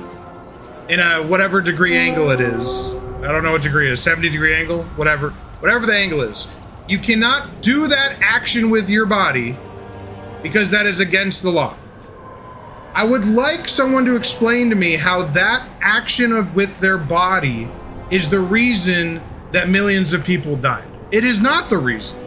in a whatever degree angle it is. I don't know what degree it is, 70-degree angle, whatever the angle is. You cannot do that action with your body because that is against the law. I would like someone to explain to me how that action with their body is the reason that millions of people died. It is not the reason.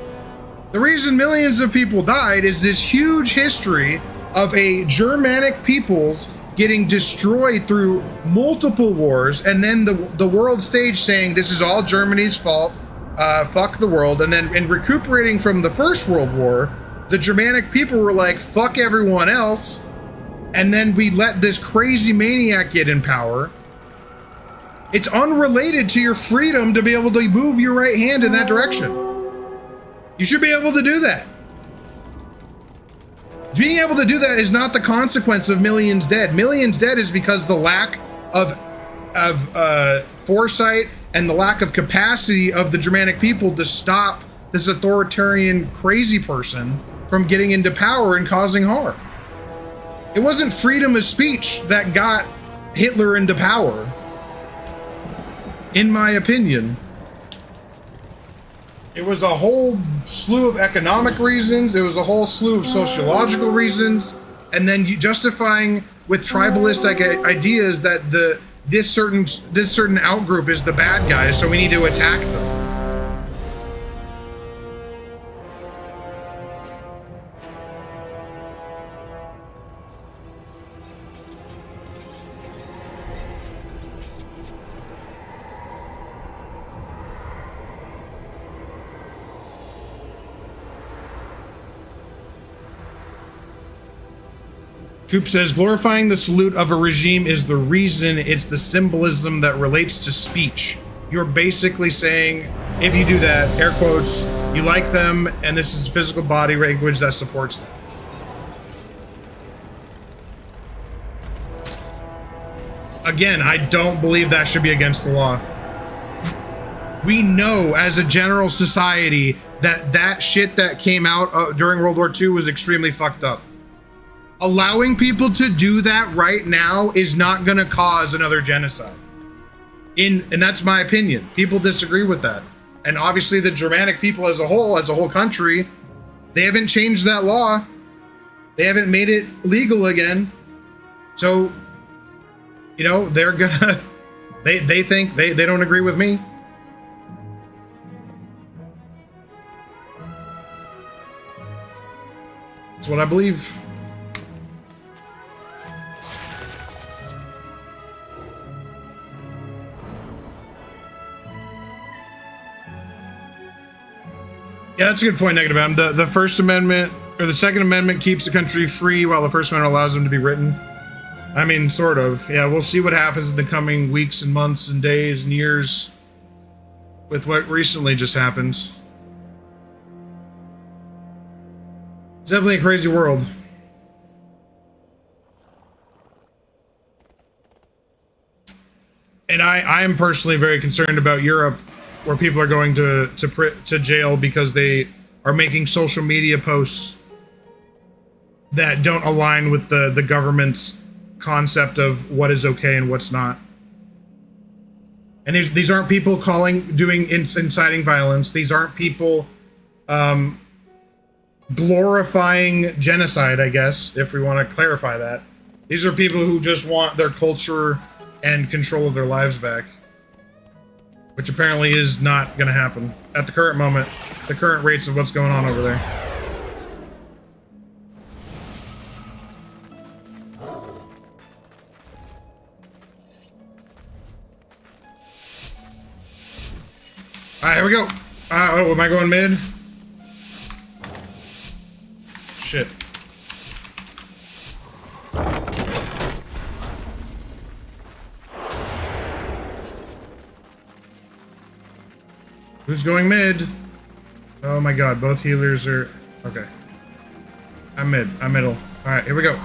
The reason millions of people died is this huge history of a Germanic peoples getting destroyed through multiple wars, and then the world stage saying this is all Germany's fault, fuck the world, and then in recuperating from the First World War, the Germanic people were like, fuck everyone else, and then we let this crazy maniac get in power. It's unrelated to your freedom to be able to move your right hand in that direction. You should be able to do that. Being able to do that is not the consequence of millions dead. Millions dead is because the lack of foresight and the lack of capacity of the Germanic people to stop this authoritarian crazy person from getting into power and causing harm. It wasn't freedom of speech that got Hitler into power, in my opinion. It was a whole slew of economic reasons. It was a whole slew of sociological reasons, and then you justifying with tribalistic ideas that this certain outgroup is the bad guys, so we need to attack them. Coop says, glorifying the salute of a regime is the reason it's the symbolism that relates to speech. You're basically saying, if you do that, air quotes, you like them, and this is physical body language that supports them. Again, I don't believe that should be against the law. We know as a general society that shit that came out during World War II was extremely fucked up. Allowing people to do that right now is not going to cause another genocide. And that's my opinion. People disagree with that. And obviously the Germanic people as a whole country, they haven't changed that law. They haven't made it legal again. So, you know, they're gonna, they think they don't agree with me. That's what I believe. Yeah, that's a good point, Negative Adam. The First Amendment, or the Second Amendment, keeps the country free while the First Amendment allows them to be written. I mean, sort of. Yeah, we'll see what happens in the coming weeks and months and days and years with what recently just happened. It's definitely a crazy world. And I am personally very concerned about Europe, where people are going to jail because they are making social media posts that don't align with the government's concept of what is okay and what's not. And these aren't people inciting violence. These aren't people glorifying genocide, I guess, if we want to clarify that. These are people who just want their culture and control of their lives back, which apparently is not going to happen at the current moment, the current rates of what's going on over there. Alright, here we go. Oh, am I going mid? Shit. Who's going mid? Oh my god, both healers are... Okay. I'm mid. I'm middle. Alright, here we go.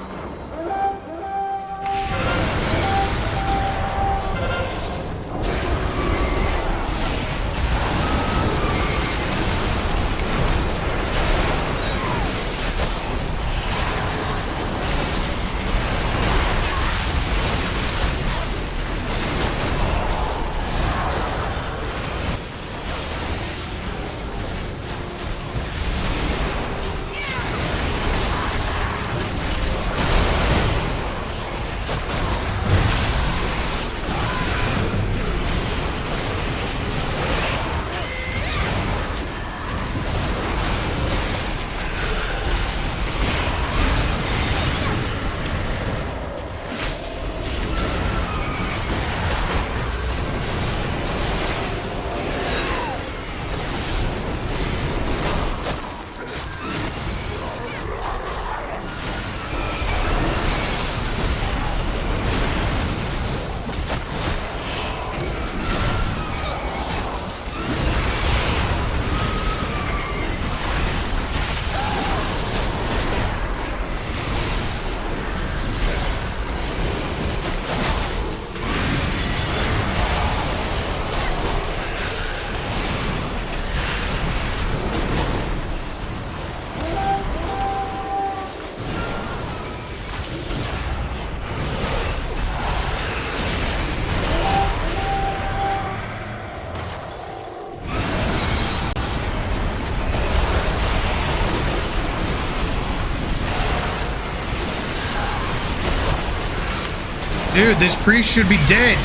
Dude, this priest should be dead.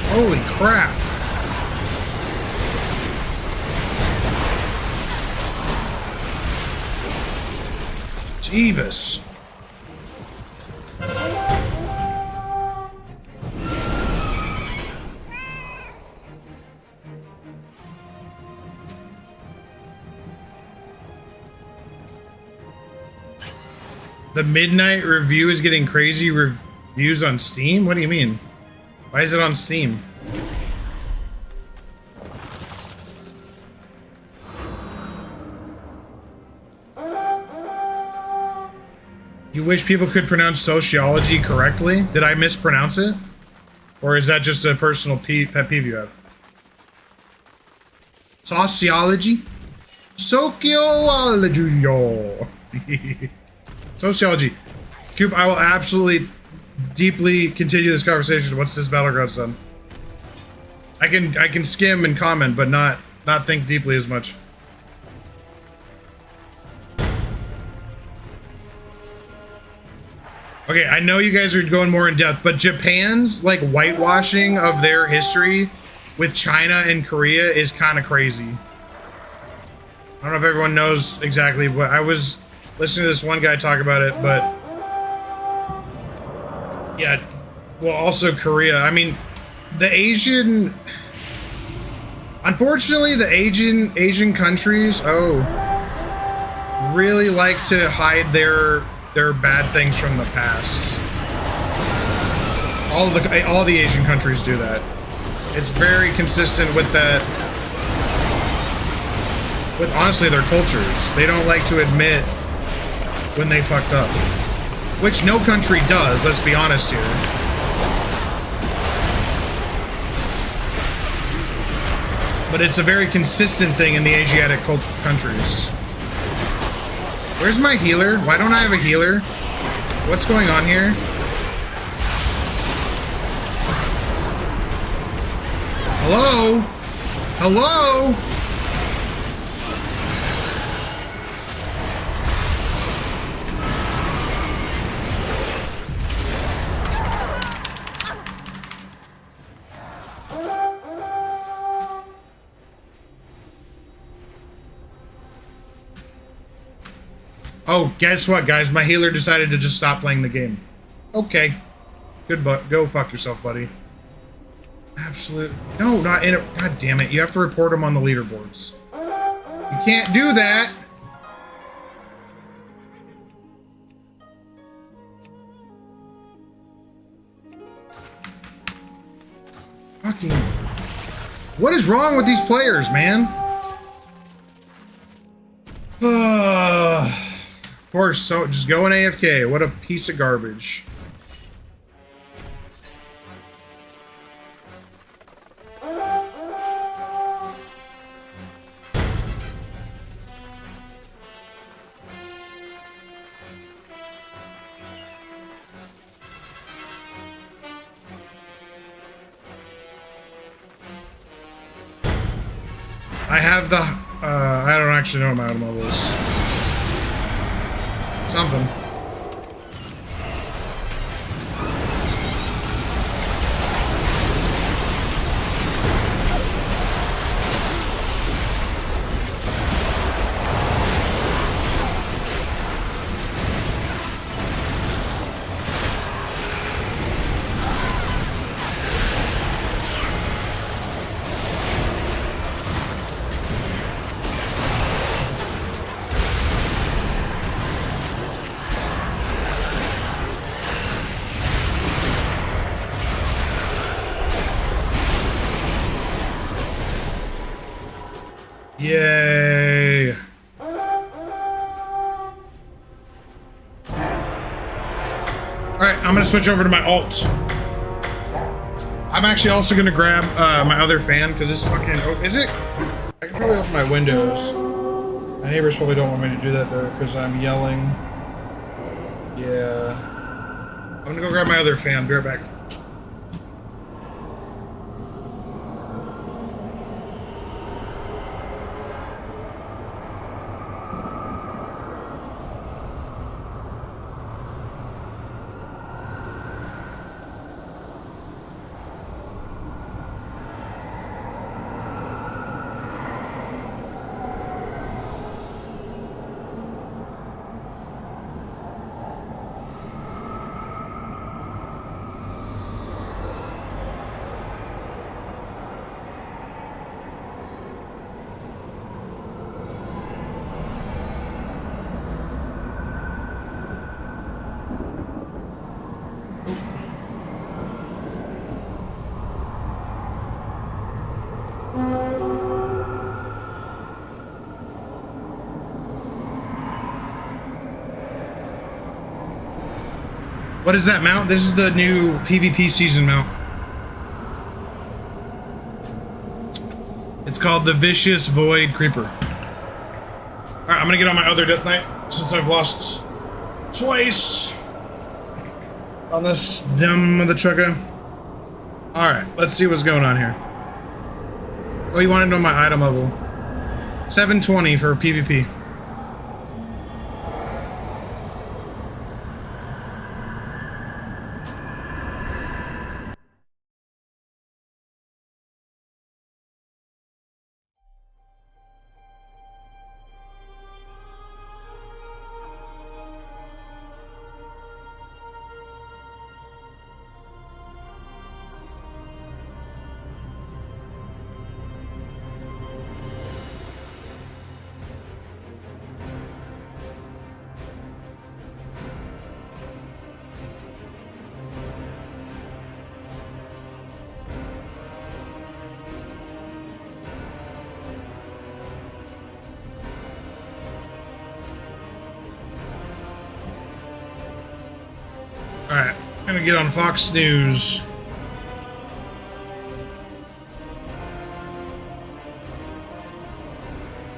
Holy crap. Jeebus. The Midnight Review is getting crazy reviews on Steam? What do you mean? Why is it on Steam? You wish people could pronounce sociology correctly? Did I mispronounce it? Or is that just a personal pet peeve you have? Sociology? Sociology. Sociology. Coop, I will absolutely deeply continue this conversation once this battleground's done. I can skim and comment, but not think deeply as much. Okay, I know you guys are going more in depth, but Japan's like whitewashing of their history with China and Korea is kind of crazy. I don't know if everyone knows exactly what I was listening to this one guy talk about it, but yeah, well, also Korea. I mean, the Asian, unfortunately, the Asian countries, really like to hide their bad things from the past. All the Asian countries do that. It's very consistent with that. With honestly their cultures, they don't like to admit when they fucked up, which no country does. Let's be honest here. but it's a very consistent thing in the Asiatic countries. Where's my healer? Why don't I have a healer? What's going on here? Hello? Hello? Oh, guess what, guys? My healer decided to just stop playing the game. Okay. Good, but go fuck yourself, buddy. Absolute. No, not in it. God damn it. You have to report him on the leaderboards. You can't do that. Fucking. What is wrong with these players, man? Of course, so just go in AFK. What a piece of garbage. I have the, I don't actually know what my item level is. Something. Yay! Alright, I'm gonna switch over to my alt. I'm actually also gonna grab my other fan, because this fucking... Oh, is it? I can probably open my windows. My neighbors probably don't want me to do that, though, because I'm yelling. Yeah. I'm gonna go grab my other fan. Be right back. What is that mount? This is the new PvP season mount. It's called the Vicious Void Creeper. Alright, I'm gonna get on my other Death Knight since I've lost twice on this dumb mother trucker. Alright, let's see what's going on here. Oh, you want to know my item level? 720 for PvP. Alright, I'm gonna get on Fox News.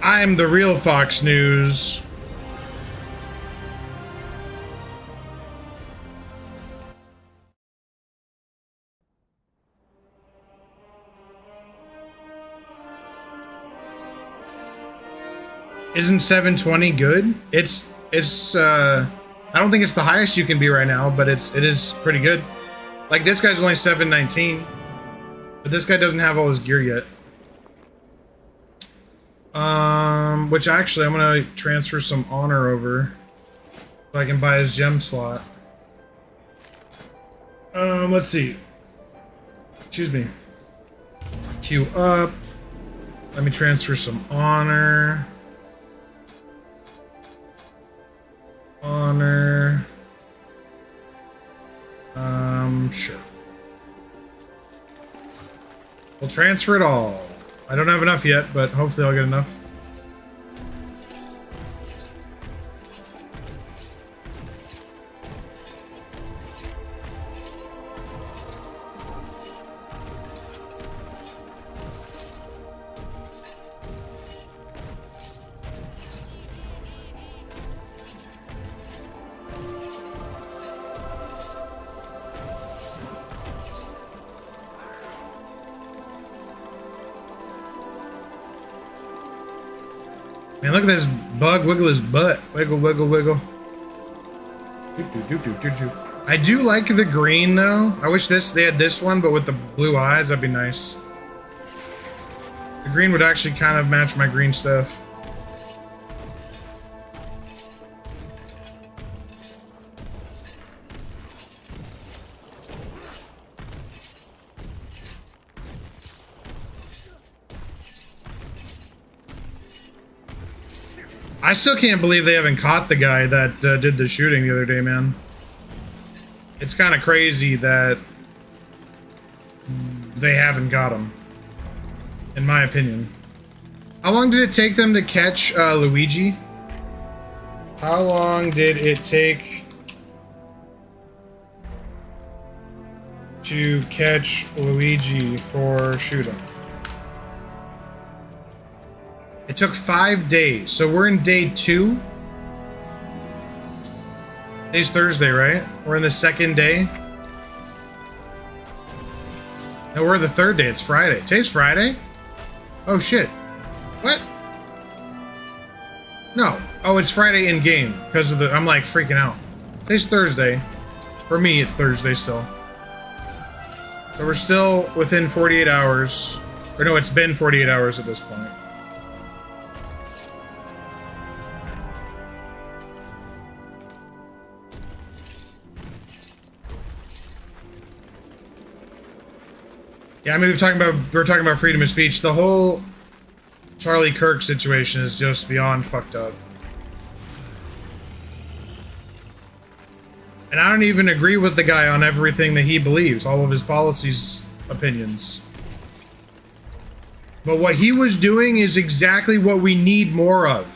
I'm the real Fox News. Isn't 720 good? It's I don't think it's the highest you can be right now, but it is pretty good. Like this guy's only 719, but this guy doesn't have all his gear yet. Which actually I'm gonna transfer some honor over so I can buy his gem slot. Let's see. Excuse me. Queue up. Let me transfer some honor. Honor. Sure. We'll transfer it all. I don't have enough yet, but hopefully I'll get enough. Man, look at this bug wiggle his butt. Wiggle, wiggle, wiggle. I do like the green though. I wish they had this one, but with the blue eyes, that'd be nice. The green would actually kind of match my green stuff. I still can't believe they haven't caught the guy that did the shooting the other day, man. It's kind of crazy that they haven't got him, in my opinion. How long did it take them to catch Luigi? How long did it take to catch Luigi for shooting? It took 5 days, so we're in day 2. Today's Thursday, right? We're in the second day. No, we're the third day. It's Friday. Today's Friday? Oh, shit. What? No. Oh, it's Friday in game because of the. I'm like freaking out. Today's Thursday. For me, it's Thursday still. So we're still within 48 hours. Or no, it's been 48 hours at this point. Yeah, I mean, we're talking about freedom of speech. The whole Charlie Kirk situation is just beyond fucked up. And I don't even agree with the guy on everything that he believes, all of his policies, opinions. But what he was doing is exactly what we need more of.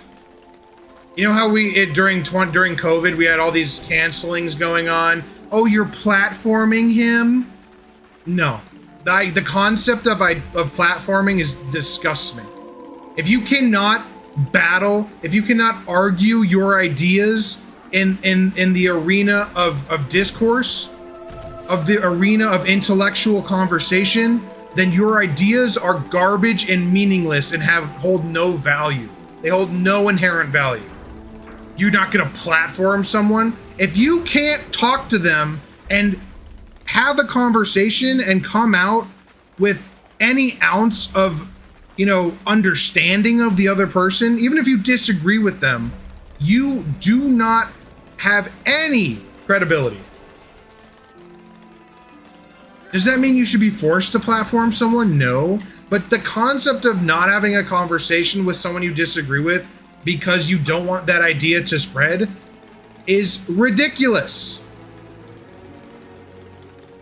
You know how during COVID, we had all these cancelings going on? Oh, you're platforming him? No. The concept of platforming disgusts me. If you cannot battle, if you cannot argue your ideas in the arena of discourse, of the arena of intellectual conversation, then your ideas are garbage and meaningless and hold no value. They hold no inherent value. You're not gonna platform someone. If you can't talk to them and have a conversation and come out with any ounce of, understanding of the other person, even if you disagree with them, you do not have any credibility. Does that mean you should be forced to platform someone? No. But the concept of not having a conversation with someone you disagree with because you don't want that idea to spread is ridiculous.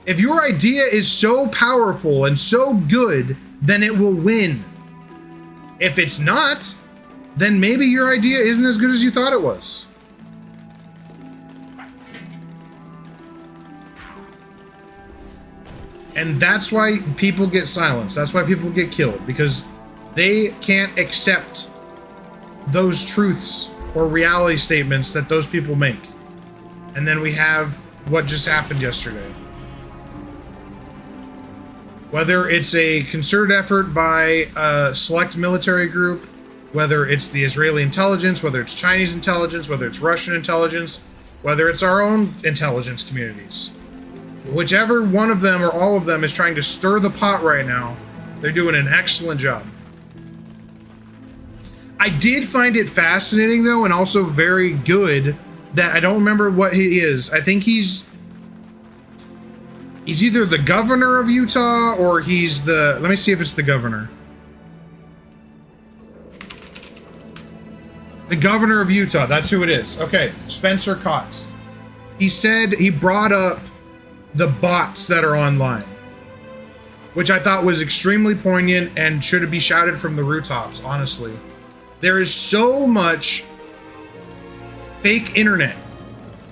If your idea is so powerful and so good, then it will win. If it's not, then maybe your idea isn't as good as you thought it was. And that's why people get silenced. That's why people get killed, because they can't accept those truths or reality statements that those people make. And then we have what just happened yesterday. Whether it's a concerted effort by a select military group, whether it's the Israeli intelligence, whether it's Chinese intelligence, whether it's Russian intelligence, whether it's our own intelligence communities. Whichever one of them or all of them is trying to stir the pot right now, they're doing an excellent job. I did find it fascinating, though, and also very good that I don't remember what he is. I think he's either the governor of Utah or he's the... Let me see if it's the governor. The governor of Utah, that's who it is. Okay, Spencer Cox. He said, he brought up the bots that are online, which I thought was extremely poignant and should be shouted from the rooftops, honestly. There is so much fake internet.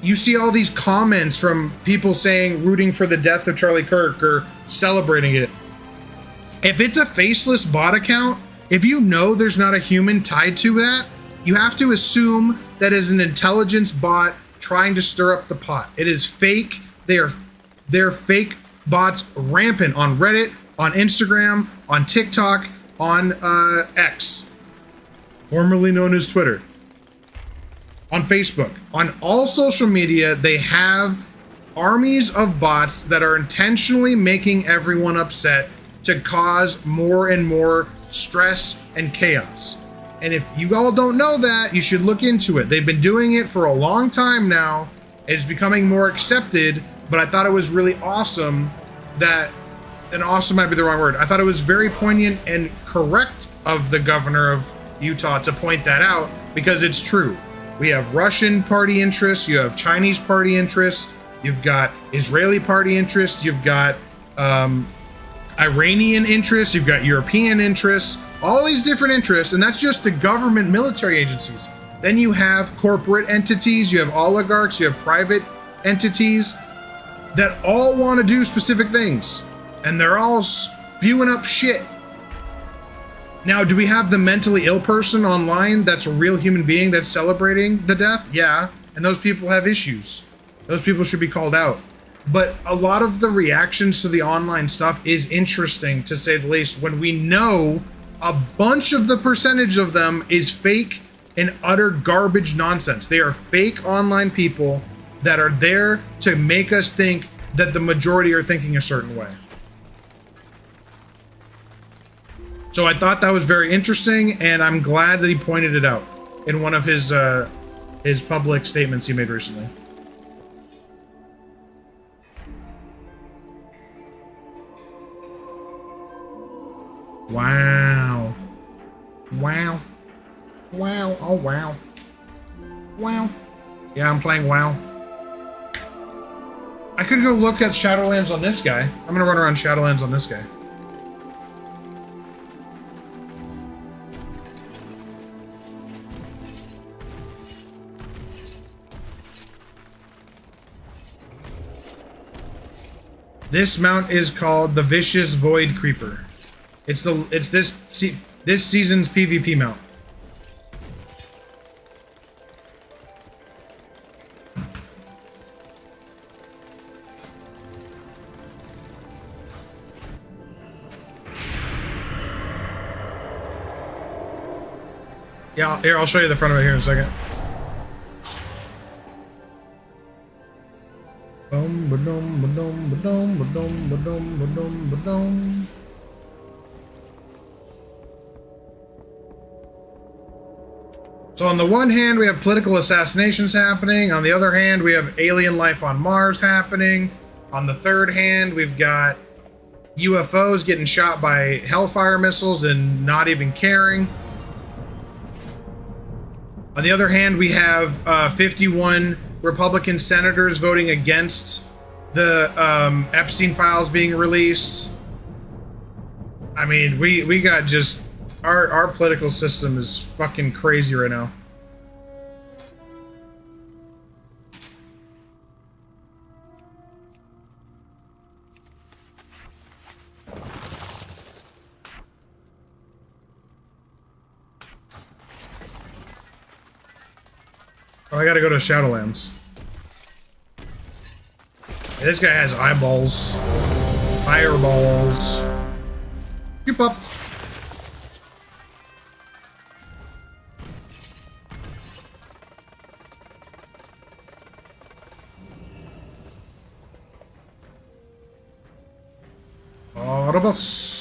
You see all these comments from people saying, rooting for the death of Charlie Kirk or celebrating it. If it's a faceless bot account, if you know there's not a human tied to that, you have to assume that is an intelligence bot trying to stir up the pot. It is fake. They're fake bots rampant on Reddit, on Instagram, on TikTok, on X, formerly known as Twitter, on Facebook. On all social media, they have armies of bots that are intentionally making everyone upset to cause more and more stress and chaos. And if you all don't know that, you should look into it. They've been doing it for a long time now. It's becoming more accepted, but I thought it was really awesome that, and awesome might be the wrong word. I thought it was very poignant and correct of the governor of Utah to point that out, because it's true. We have Russian party interests, you have Chinese party interests, you've got Israeli party interests, you've got Iranian interests, you've got European interests, all these different interests, and that's just the government military agencies. Then you have corporate entities, you have oligarchs, you have private entities that all want to do specific things, and they're all spewing up shit. Now, do we have the mentally ill person online that's a real human being that's celebrating the death? Yeah, and those people have issues. Those people should be called out. But a lot of the reactions to the online stuff is interesting, to say the least, when we know a bunch of the percentage of them is fake and utter garbage nonsense. They are fake online people that are there to make us think that the majority are thinking a certain way. So I thought that was very interesting, and I'm glad that he pointed it out in one of his public statements he made recently. Wow. Wow. Wow. Oh, wow. Wow. Yeah, I'm playing WoW. I could go look at Shadowlands on this guy. I'm gonna run around Shadowlands on this guy. This mount is called the Vicious Void Creeper. It's this season's PvP mount. Yeah, here, I'll show you the front of it here in a second. So on the one hand, we have political assassinations happening. On the other hand, we have alien life on Mars happening. On the third hand, we've got UFOs getting shot by Hellfire missiles and not even caring. On the other hand, we have 51 Republican senators voting against the Epstein files being released. I mean, we got just our political system is fucking crazy right now. Oh, I gotta go to Shadowlands. Hey, this guy has eyeballs. Fireballs. Keep up. Autobus.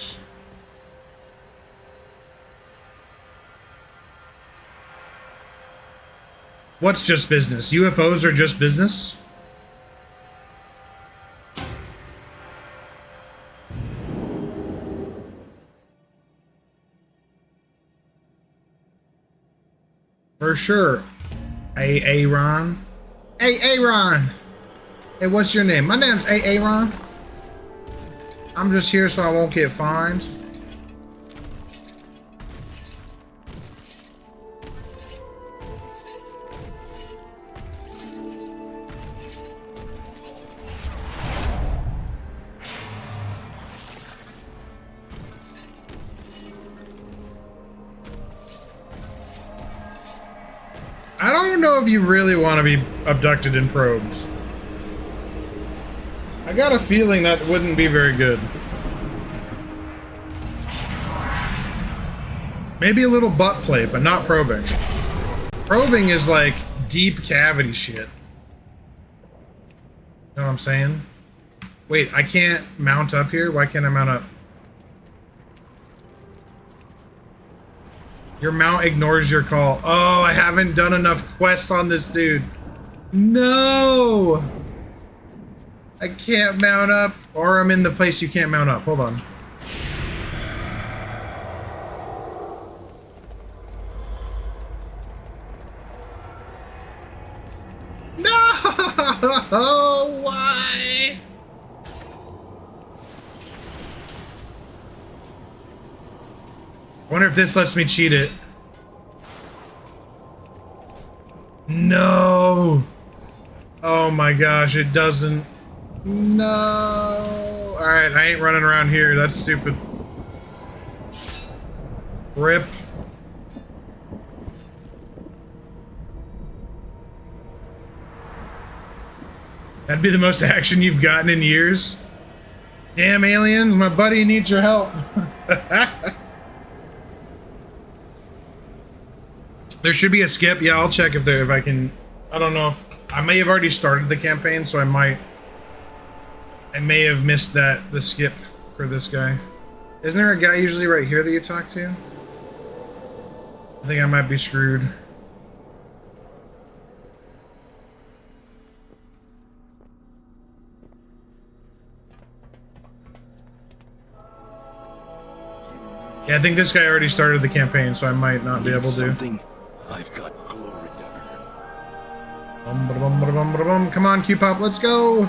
What's just business? UFOs are just business? For sure. Hey, Aaron. Hey, Aaron. Hey, what's your name? My name's Aaron. I'm just here so I won't get fined. I don't know if you really want to be abducted and probed. I got a feeling that wouldn't be very good. Maybe a little butt play, but not probing. Probing is like deep cavity shit. You know what I'm saying? Wait, I can't mount up here? Why can't I mount up? Your mount ignores your call. Oh, I haven't done enough quests on this dude. No! I can't mount up, or I'm in the place you can't mount up. Hold on. No! Why? Wonder if this lets me cheat it. No! Oh my gosh, it doesn't. No! Alright, I ain't running around here. That's stupid. Rip. That'd be the most action you've gotten in years. Damn aliens, my buddy needs your help. There should be a skip. Yeah, I'll check if I can. I don't know if I may have already started the campaign, so I may have missed the skip for this guy. Isn't there a guy usually right here that you talk to? I think I might be screwed. Yeah, I think this guy already started the campaign, so I might not be able to. I've got glory to earn. Come on, Q-Pop, let's go!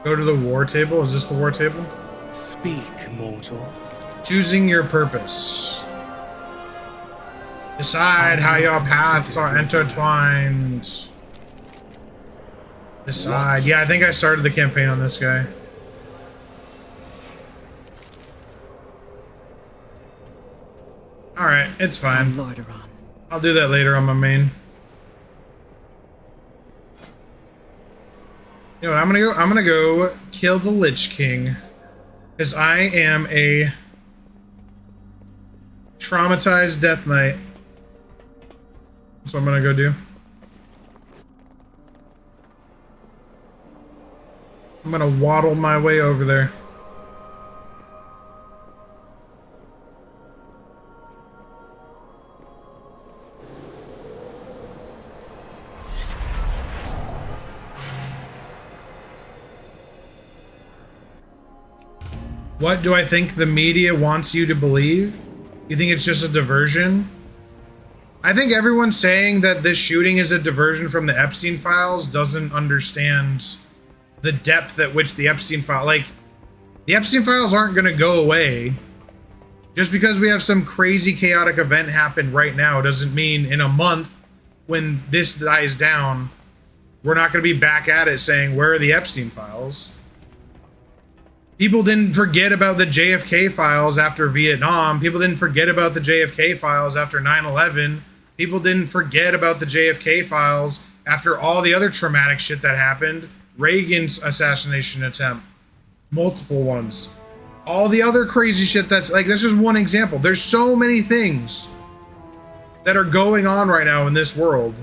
Go to the war table. Is this the war table? Speak, mortal. Choosing your purpose. Decide how your paths are intertwined. Decide. Yeah, I think I started the campaign on this guy. Alright, it's fine. I'll do that later on my main. You know what, I'm gonna go kill the Lich King. Because I am a traumatized Death Knight. That's what I'm gonna go do. I'm gonna waddle my way over there. What do I think the media wants you to believe? You think it's just a diversion? I think everyone saying that this shooting is a diversion from the Epstein files doesn't understand the depth at which the Epstein file, like, the Epstein files aren't gonna go away. Just because we have some crazy chaotic event happen right now doesn't mean in a month when this dies down, we're not gonna be back at it saying, where are the Epstein files? People didn't forget about the JFK files after Vietnam. People didn't forget about the JFK files after 9/11. People didn't forget about the JFK files after all the other traumatic shit that happened. Reagan's assassination attempt, multiple ones. All the other crazy shit that's like, that's just one example. There's so many things that are going on right now in this world.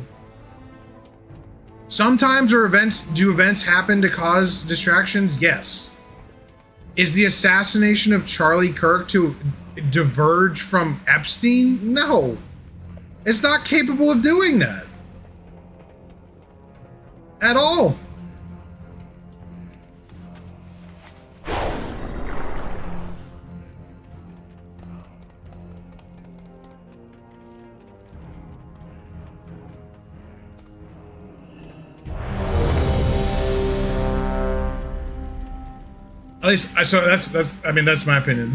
Sometimes do events happen to cause distractions? Yes. Is the assassination of Charlie Kirk to diverge from Epstein? No. It's not capable of doing that. At all. At least, so that's I mean, that's my opinion.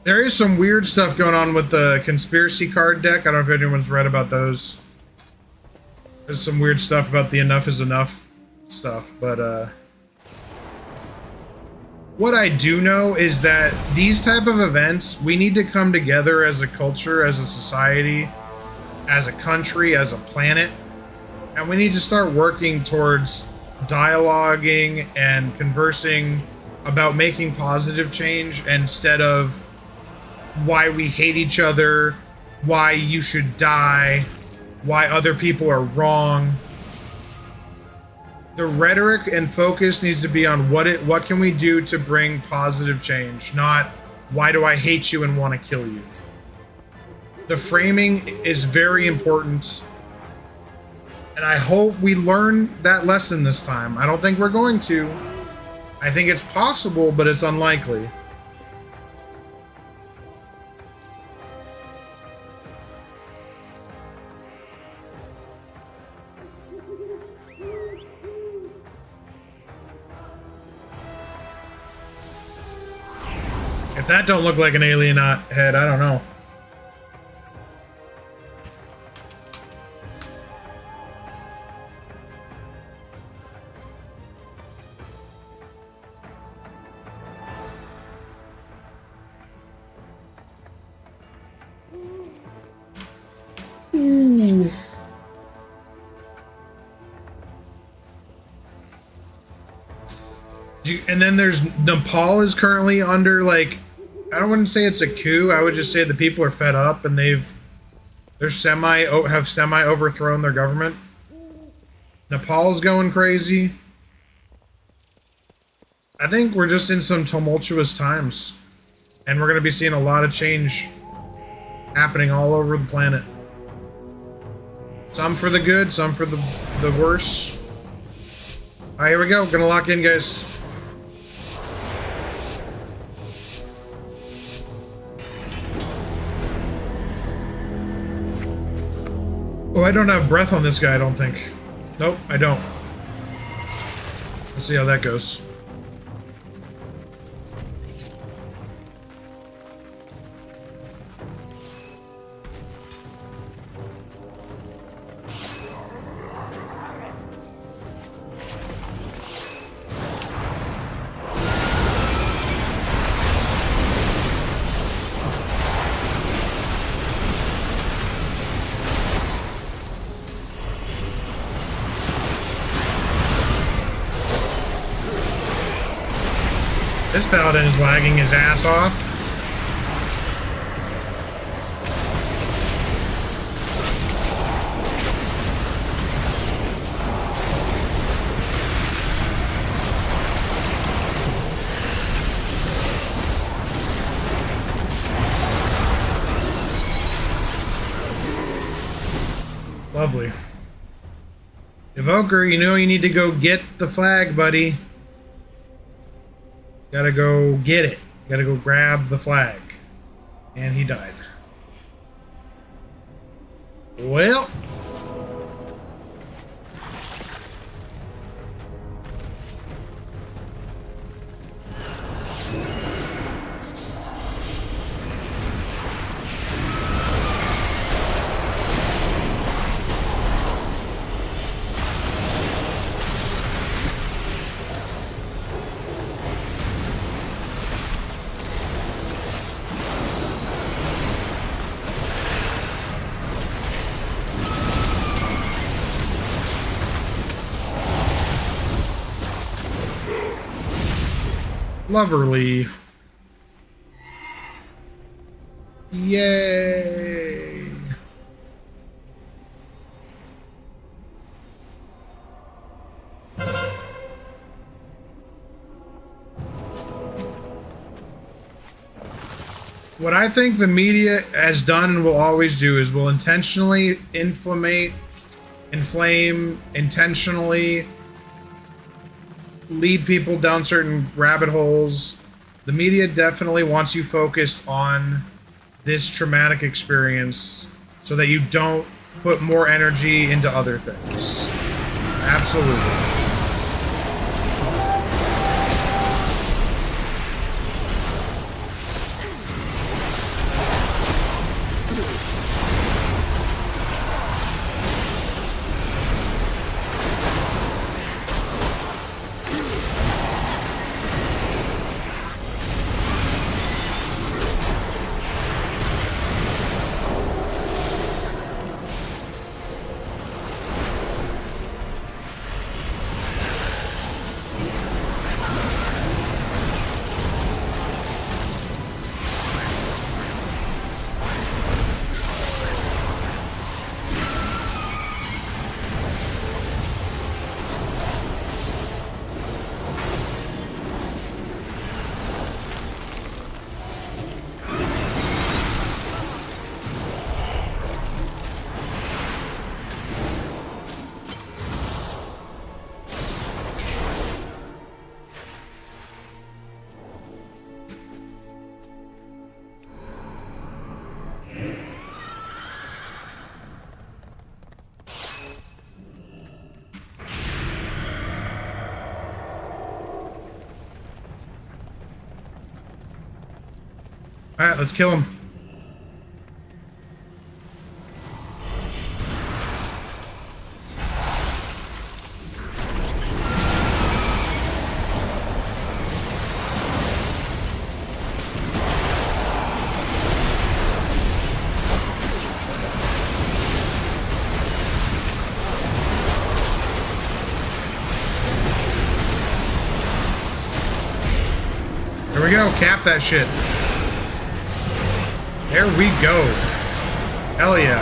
There is some weird stuff going on with the conspiracy card deck. I don't know if anyone's read about those. There's some weird stuff about the enough is enough stuff, but what I do know is that these type of events, we need to come together as a culture, as a society, as a country, as a planet. And we need to start working towards dialoguing and conversing about making positive change instead of why we hate each other, why you should die, why other people are wrong. The rhetoric and focus needs to be on what can we do to bring positive change, not why do I hate you and want to kill you. The framing is very important. And I hope we learn that lesson this time. I don't think we're going to. I think it's possible, but it's unlikely. If that don't look like an alien head, I don't know. Ooh. And then there's Nepal is currently under, like, I don't want to say it's a coup. I would just say the people are fed up and they're semi overthrown their government. Nepal's going crazy. I think we're just in some tumultuous times, and we're going to be seeing a lot of change happening all over the planet. Some for the good, some for the worse. All right, here we go. Gonna lock in, guys. Oh, I don't have breath on this guy, I don't think. Nope, I don't. Let's see how that goes. This paladin is lagging his ass off. Lovely. Evoker, you know you need to go get the flag, buddy. Gotta go get it. Gotta go grab the flag. And he died. Well. Loverly. Yay. What I think the media has done and will always do is will intentionally inflame, intentionally lead people down certain rabbit holes. The media definitely wants you focused on this traumatic experience so that you don't put more energy into other things. Absolutely. Alright, let's kill him. Here we go, cap that shit. There we go. Hell yeah.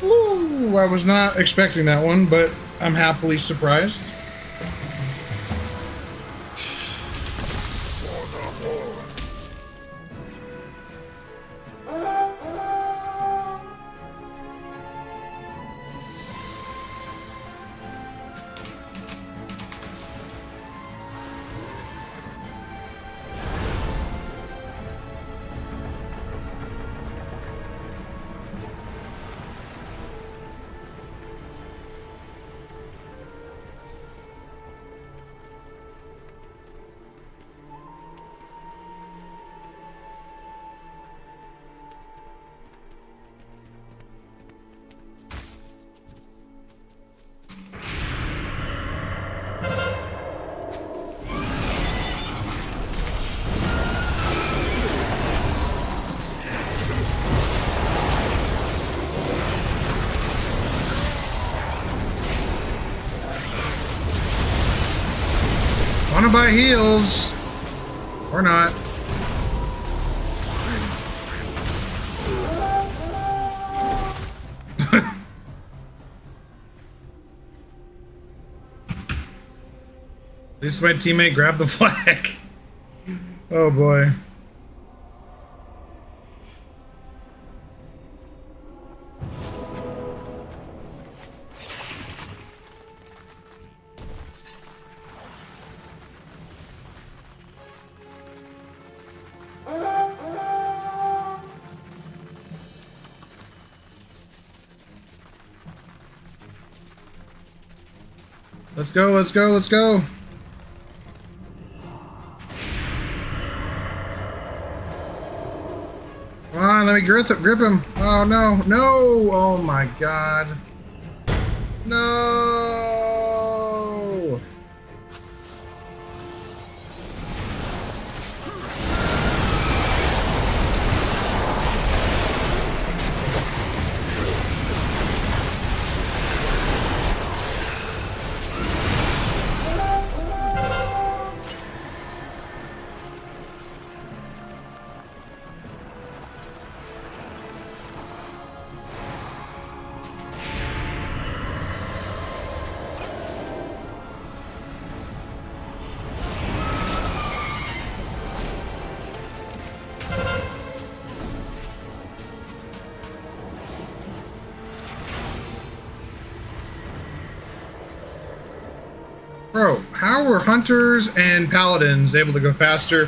Ooh, I was not expecting that one, but I'm happily surprised. Wanna buy heals? Or not. At least my teammate grabbed the flag. Oh boy. Let's go, let's go, let's go. Come on, let me grip him. Oh no, no! Oh my god. No! Bro, how were hunters and paladins able to go faster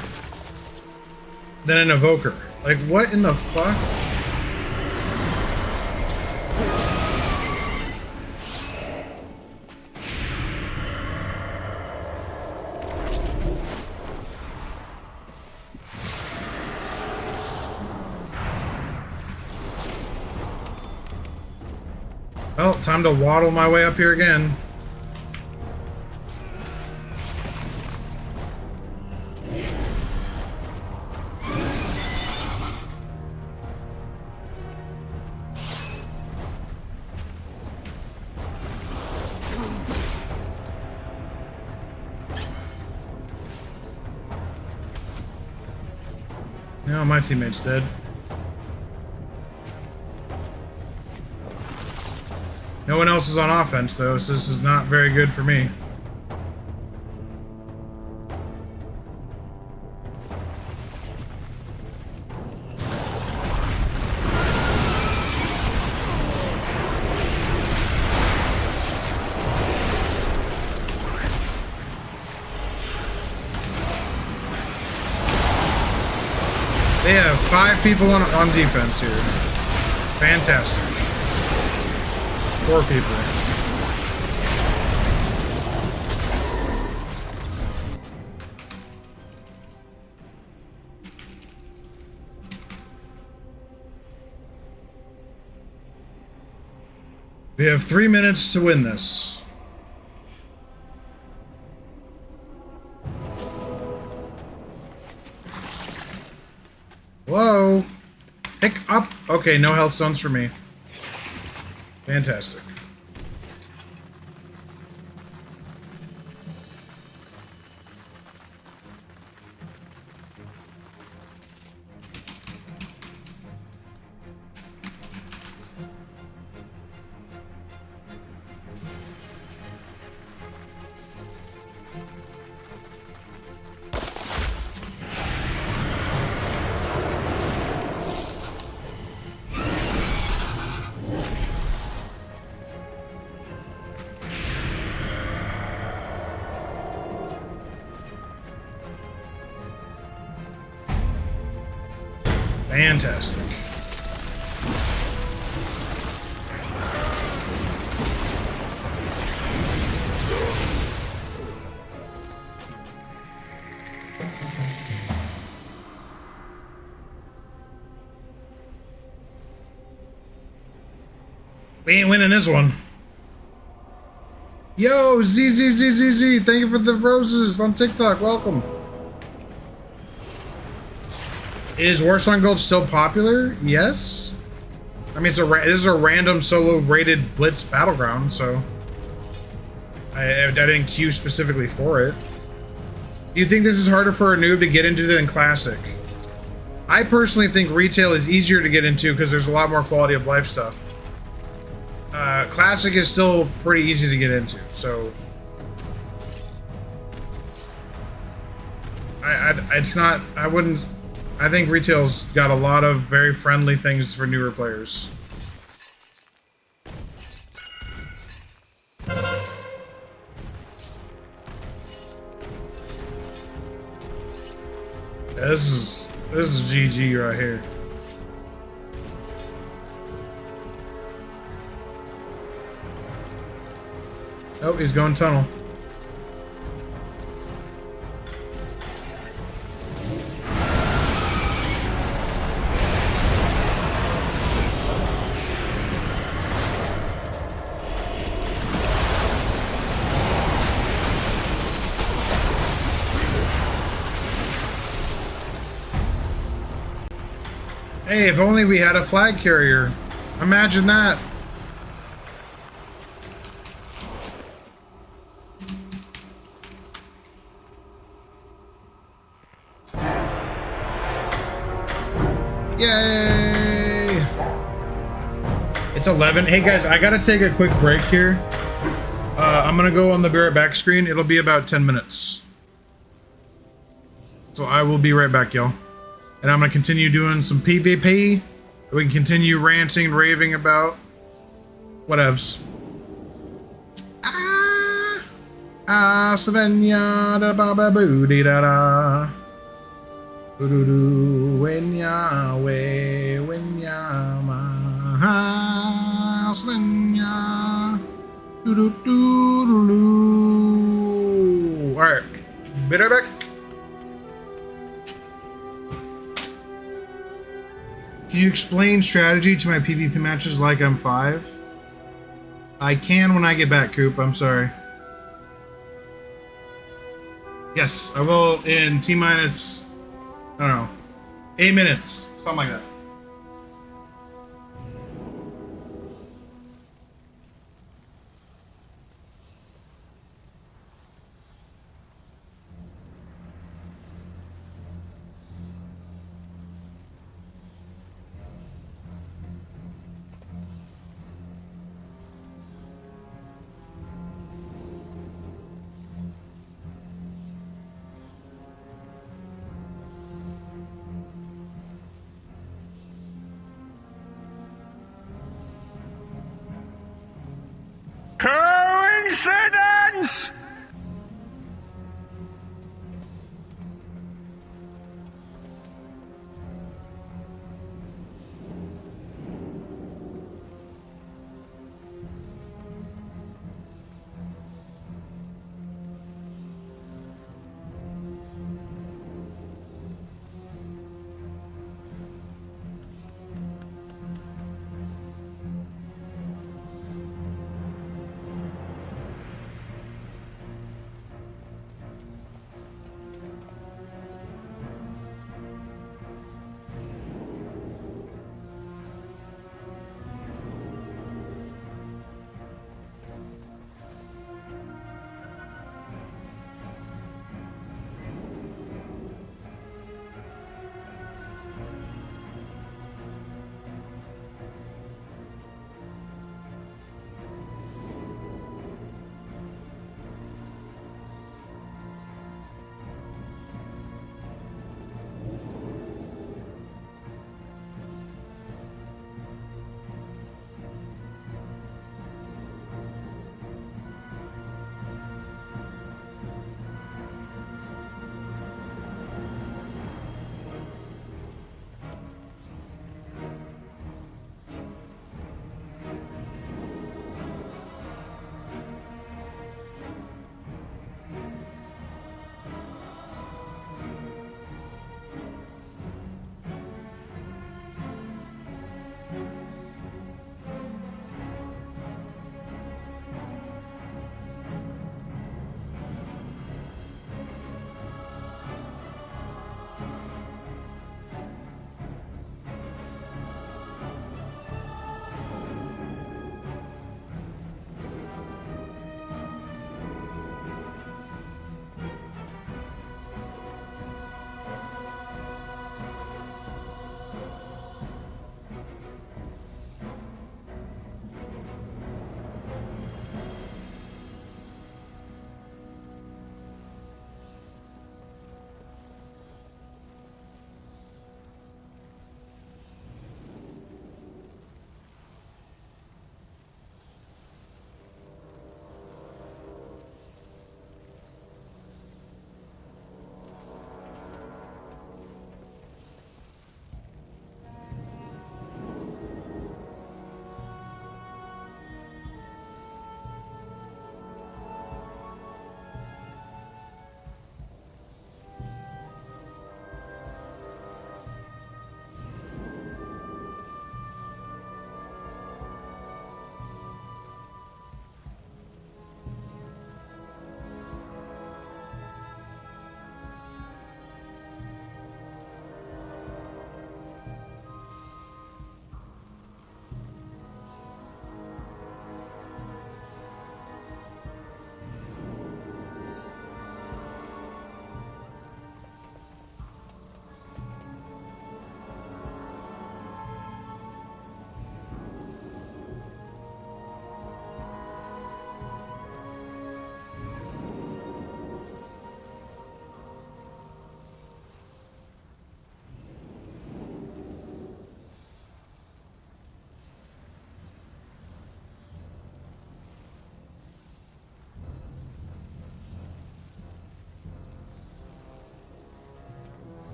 than an evoker? Like, what in the fuck? Well, time to waddle my way up here again. No, my teammate's dead. No one else is on offense, though, so this is not very good for me. They have 5 people on defense here. Fantastic. 4 people. We have 3 minutes to win this. Hello? Pick up. Okay, no health stones for me. Fantastic. Fantastic. We ain't winning this one. Yo, ZZZZZ, thank you for the roses on TikTok. Welcome. Is Warsong Gold still popular? Yes. I mean, this is a random solo rated Blitz battleground, so I didn't queue specifically for it. Do you think this is harder for a noob to get into than Classic? I personally think retail is easier to get into because there's a lot more quality of life stuff. Classic is still pretty easy to get into, so it's not. I think retail's got a lot of very friendly things for newer players. Yeah, this is GG right here. Oh, he's going tunnel. Hey, if only we had a flag carrier. Imagine that. Yay! It's 11. Hey guys, I gotta take a quick break here. I'm gonna go on the be right back screen. It'll be about 10 minutes. So I will be right back, y'all. And I'm gonna continue doing some PvP. We can continue ranting and raving about whatevs. Ah, Svenja, da ba ba boo dee da da. Doo doo doo, when ya way, when ya ma, Svenja. Doo doo doo doo doo. All right, Bitterbeck. Can you explain strategy to my PvP matches like I'm 5? I can when I get back, Coop. I'm sorry. Yes, I will in T-minus, I don't know, 8 minutes. Something like that.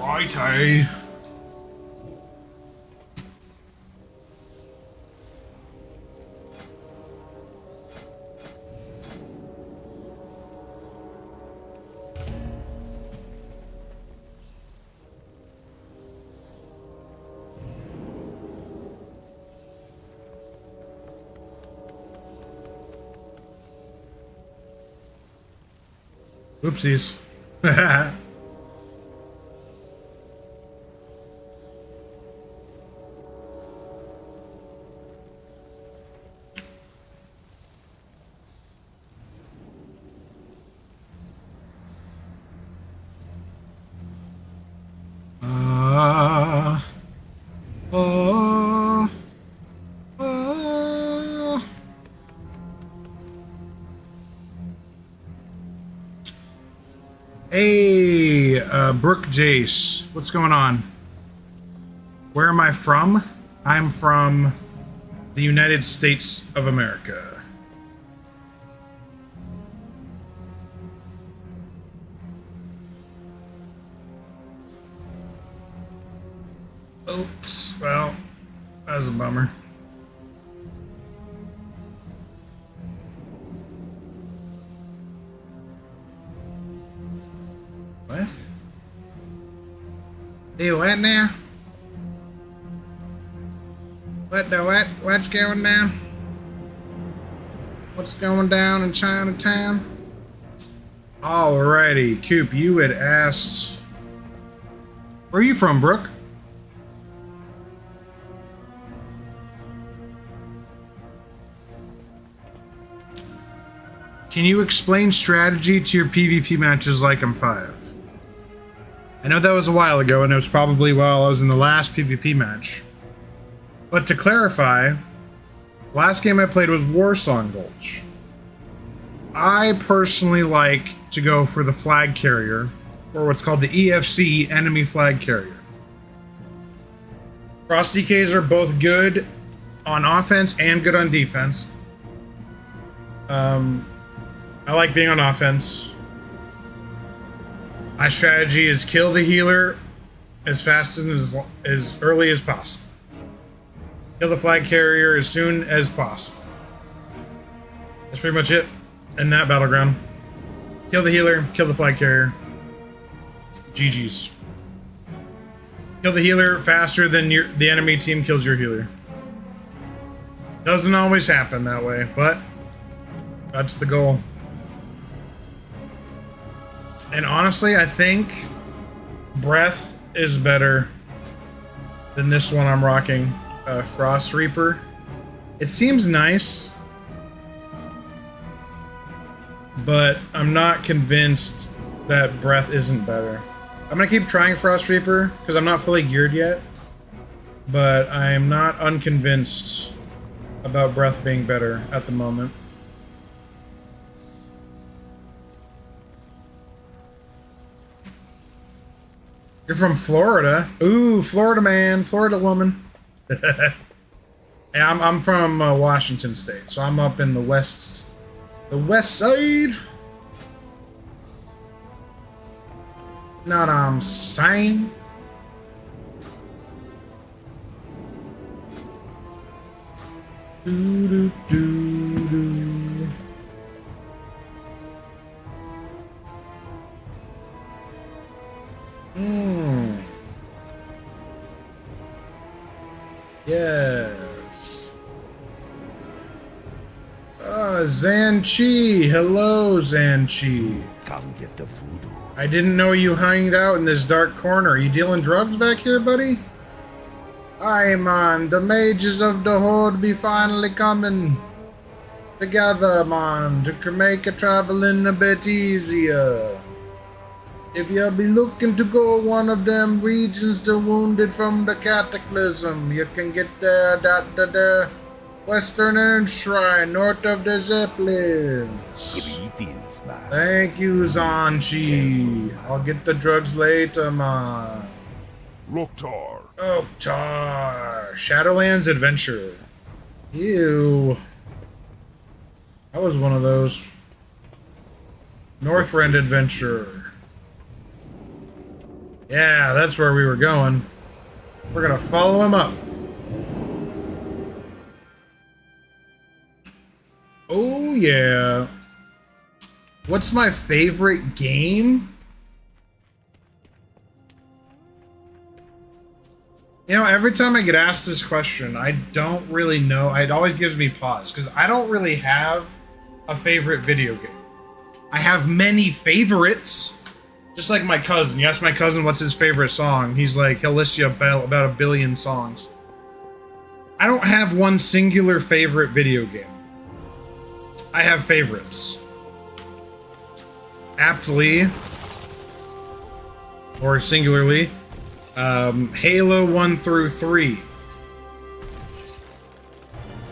Righty. Oopsies. Hey, Brooke Jace, what's going on? Where am I from? I'm from the United States of America. Oops, well, that was a bummer. What? Hey, what now? What the what? What's going down? What's going down in Chinatown? Alrighty, Coop, you had asked... Where are you from, Brooke? Can you explain strategy to your PvP matches like I'm 5? I know that was a while ago, and it was probably while I was in the last PvP match. But to clarify, last game I played was Warsong Gulch. I personally like to go for the flag carrier, or what's called the EFC, enemy flag carrier. Cross DKs are both good on offense and good on defense. I like being on offense. My strategy is kill the healer as fast and as early as possible. Kill the flag carrier as soon as possible. That's pretty much it in that battleground. Kill the healer, kill the flag carrier. GG's. Kill the healer faster than the enemy team kills your healer. Doesn't always happen that way, but that's the goal. And honestly, I think Breath is better than this one I'm rocking, Frost Reaper. It seems nice, but I'm not convinced that Breath isn't better. I'm gonna keep trying Frost Reaper because I'm not fully geared yet, but I am not unconvinced about Breath being better at the moment. You're from Florida? Ooh, Florida man, Florida woman. Yeah, I'm from Washington State, so I'm up in the west side. Not I'm saying. Do do do do. Yes. Zanchi. Hello, Zanchi. Come get the voodoo. I didn't know you hanged out in this dark corner. Are you dealing drugs back here, buddy? Aye, man. The mages of the Horde be finally coming together, man, to make traveling a bit easier. If you be looking to go one of them regions to wounded from the cataclysm, you can get there at the Western Shrine, north of the Zeppelins. Greetings, man. Thank you, Zanchi. I'll get the drugs later, man. Loktar. Oktar. Shadowlands Adventure. Ew. That was one of those. Northrend Adventure. Yeah, that's where we were going. We're gonna follow him up. Oh yeah. What's my favorite game? You know, every time I get asked this question, I don't really know. It always gives me pause because I don't really have a favorite video game. I have many favorites. Just like my cousin. You ask my cousin what's his favorite song, he's like, he'll list you about 1 billion songs. I don't have one singular favorite video game. I have favorites. Aptly, or singularly, Halo 1 through 3,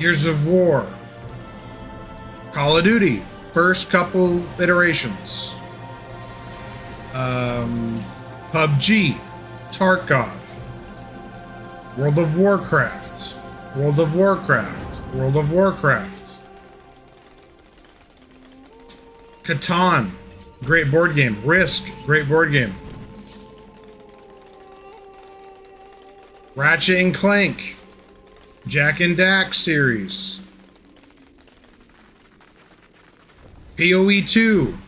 Gears of War, Call of Duty, first couple iterations, PUBG, Tarkov, World of Warcraft, World of Warcraft, World of Warcraft, Catan, great board game, Risk, great board game, Ratchet and Clank, Jack and Dax series, PoE 2,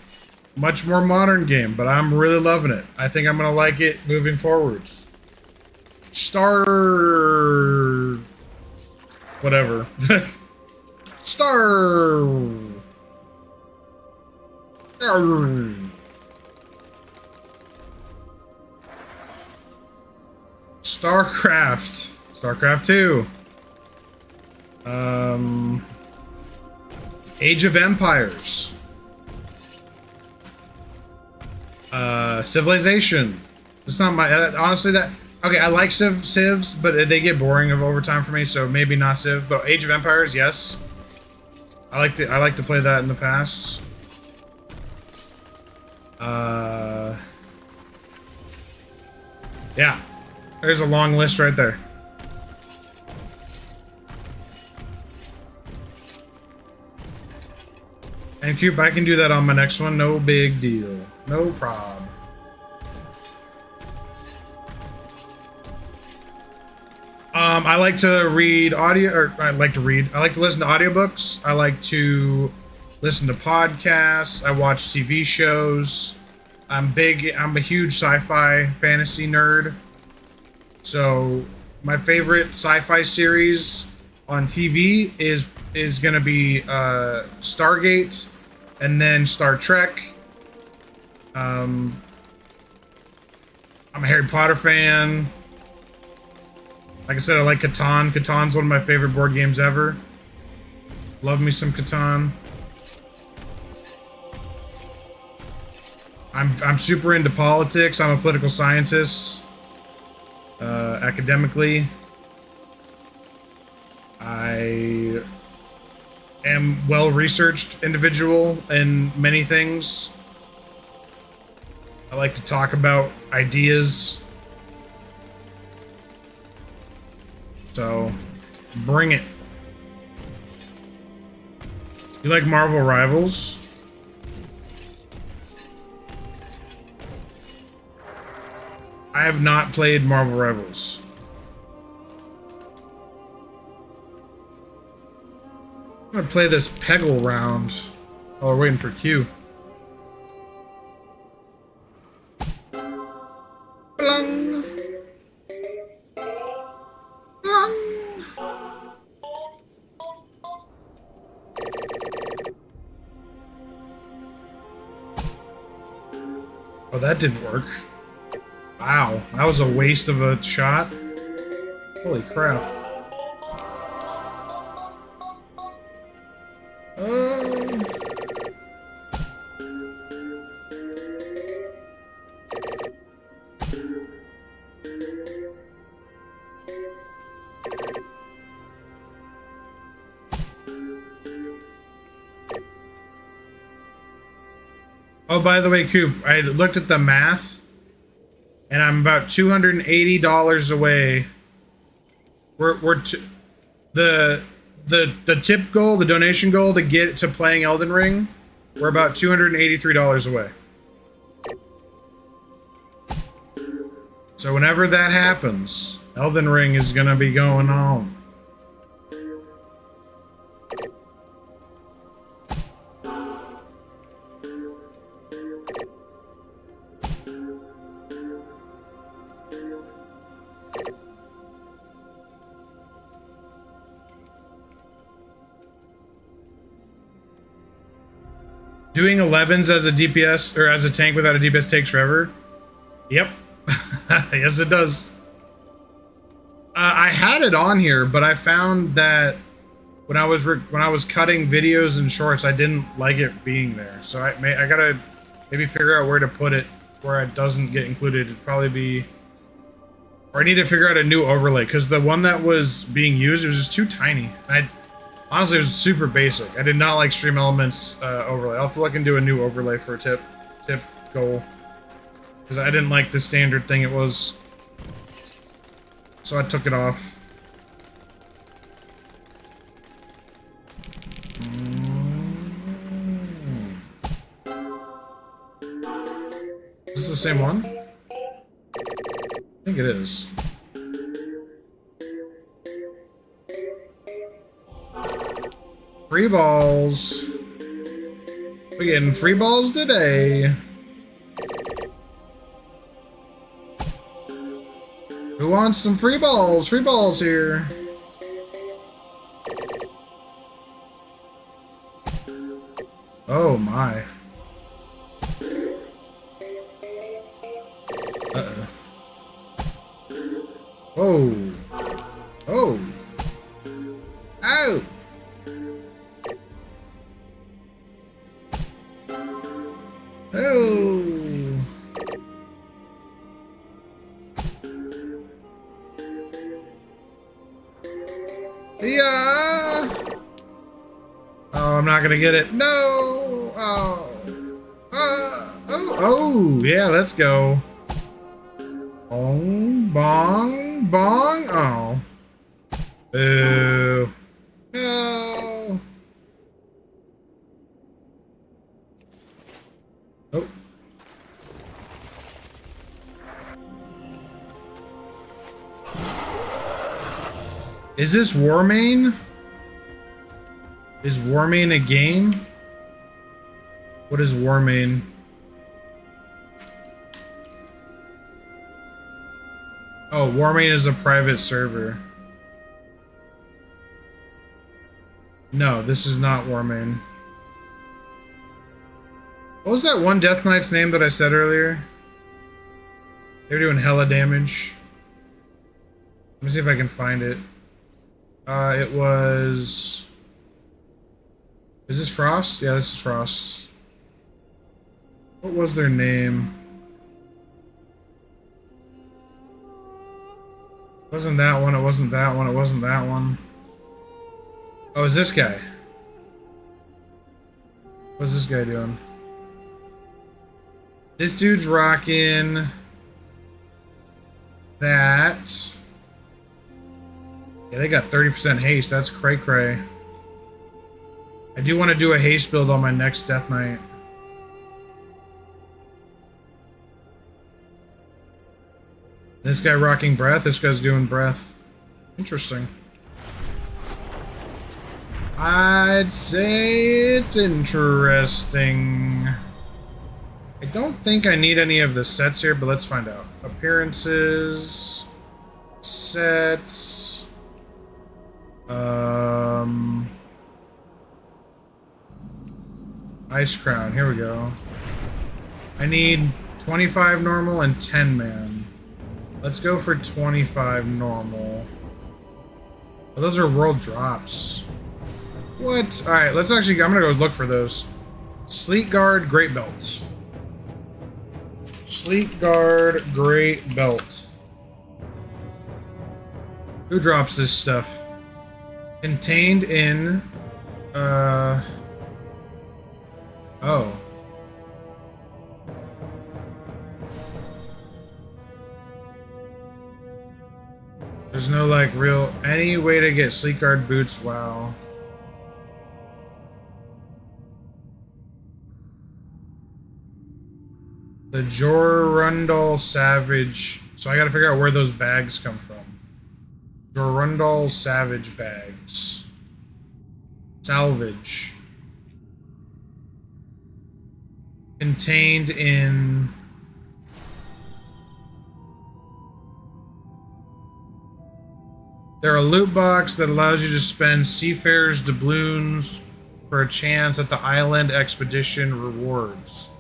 much more modern game, but I'm really loving it. I think I'm gonna like it moving forwards. Whatever. StarCraft 2, Age of Empires, Civilization. It's not my honestly that okay. I like civs, but they get boring over time for me, so maybe not Civ. But Age of Empires, yes. I like to play that in the past. Yeah, there's a long list right there. And Coop, I can do that on my next one. No big deal. No problem. I like to read audio, or I like to listen to audiobooks. I like to listen to podcasts. I watch TV shows. I'm a huge sci-fi fantasy nerd. So my favorite sci-fi series on TV is gonna be Stargate, and then Star Trek. I'm a Harry Potter fan. Like I said, I like Catan. Catan's one of my favorite board games ever. Love me some Catan. I'm super into politics. I'm a political scientist. Academically, I am well-researched individual in many things. I like to talk about ideas. So, bring it. You like Marvel Rivals? I have not played Marvel Rivals. I'm gonna play this Peggle round while we're waiting for Q. Blung. Blung. Oh, that didn't work. Wow, that was a waste of a shot. Holy crap. Oh, by the way, Coop, I looked at the math, and I'm about $280 away. The tip goal, the donation goal to get to playing Elden Ring, we're about $283 away. So whenever that happens, Elden Ring is gonna be going on. Doing 11s as a DPS or as a tank without a DPS takes forever. Yep. Yes, it does. I had it on here, but I found that when I was cutting videos and shorts, I didn't like it being there. So I gotta maybe figure out where to put it where it doesn't get included. It'd probably be, or I need to figure out a new overlay because the one that was being used, it was just too tiny. Honestly, it was super basic. I did not like Stream Elements overlay. I'll have to look into a new overlay for a tip goal. Because I didn't like the standard thing it was. So I took it off. Is this the same one? I think it is. Free balls. We're getting free balls today. Who wants some free balls? Free balls here. Oh my. Uh-oh. Whoa. Oh. Ow. Oh. Yeah. Oh, I'm not gonna get it. No. Oh. Oh. Yeah. Let's go. Bong, bong, bong. Oh. Boo. No. Oh. Is this Warmane? Is Warmane a game? What is Warmane? Oh, Warmane is a private server. No, this is not Warmane. What was that one Death Knight's name that I said earlier? They were doing hella damage. Let me see if I can find it. It was... Is this Frost? Yeah, this is Frost. What was their name? It wasn't that one, it wasn't that one, it wasn't that one. Oh, it's this guy. What's this guy doing? This dude's rocking... that... Yeah, they got 30% haste. That's cray cray. I do want to do a haste build on my next Death Knight. This guy rocking breath. This guy's doing breath. Interesting. I'd say it's interesting. I don't think I need any of the sets here, but let's find out. Appearances. Sets. Ice Crown, here we go. I need 25 normal and 10 man. Let's go for 25 normal. Oh, those are world drops. What? Alright, let's actually, I'm gonna go look for those. Sleek Guard, Great Belt. Sleek Guard, Great Belt. Who drops this stuff? Contained in, oh. There's no, like, real... Any way to get Sleek Guard boots? Wow. The Jorundel Savage So I gotta figure out where those bags come from. Jorundal Savage bags. Salvage. Contained in... They're a loot box that allows you to spend Seafarer's doubloons for a chance at the Island Expedition rewards.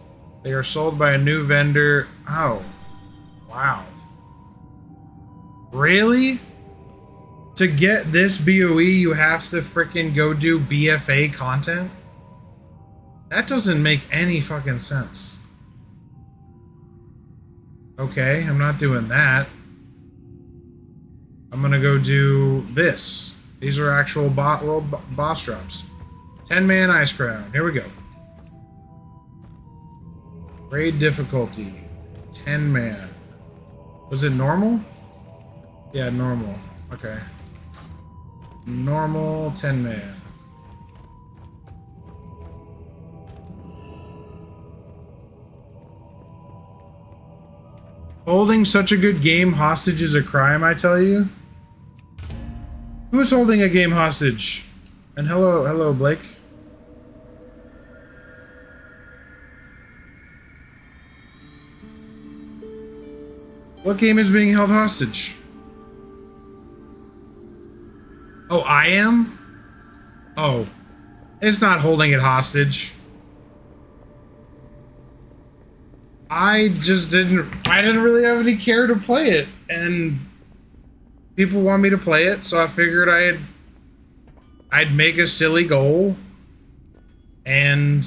They are sold by a new vendor. Oh. Wow. Really? To get this BOE, you have to freaking go do BFA content? That doesn't make any fucking sense. Okay, I'm not doing that. I'm gonna go do this. These are actual world boss drops. 10-man Ice Crown. Here we go. Raid difficulty. 10-man. Was it normal? Yeah, normal. Okay. Normal 10-man. Holding such a good game hostage is a crime, I tell you. Who's holding a game hostage? And hello, Blake. What game is being held hostage? Oh, I am? Oh. It's not holding it hostage. I didn't really have any care to play it, and people want me to play it, so I figured I'd make a silly goal, and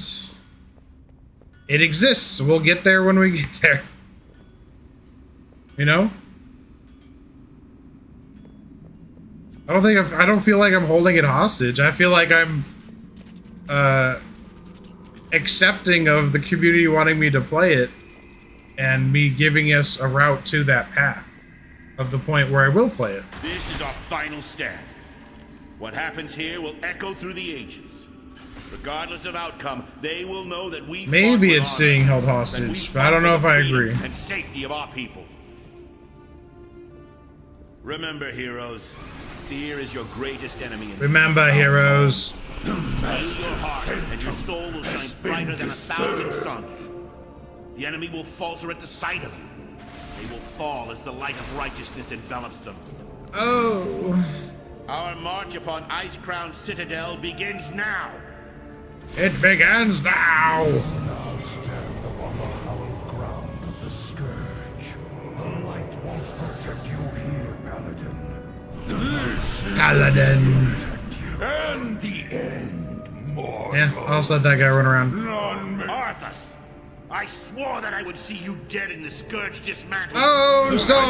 it exists. We'll get there when we get there. You know? I don't feel like I'm holding it hostage. I feel like I'm accepting of the community wanting me to play it and me giving us a route to that path of the point where I will play it. This is our final stand. What happens here will echo through the ages. Regardless of outcome, they will know that we maybe it's being held hostage, but I don't know if I agree. And safety of our people. Remember, heroes, fear is your greatest enemy. Remember, heroes. Your heart and your soul will shine brighter than 1,000 suns. The enemy will falter at the sight of you. They will fall as the light of righteousness envelops them. Oh. Our march upon Ice Crown Citadel begins now. It begins now. Now stand upon the hallowed ground of the Scourge. The light won't protect you here, Paladin. Paladin. And the end, more. Yeah, I'll just let that guy run around. Arthas, I swore that I would see you dead in the Scourge dismantled. Oh, storm!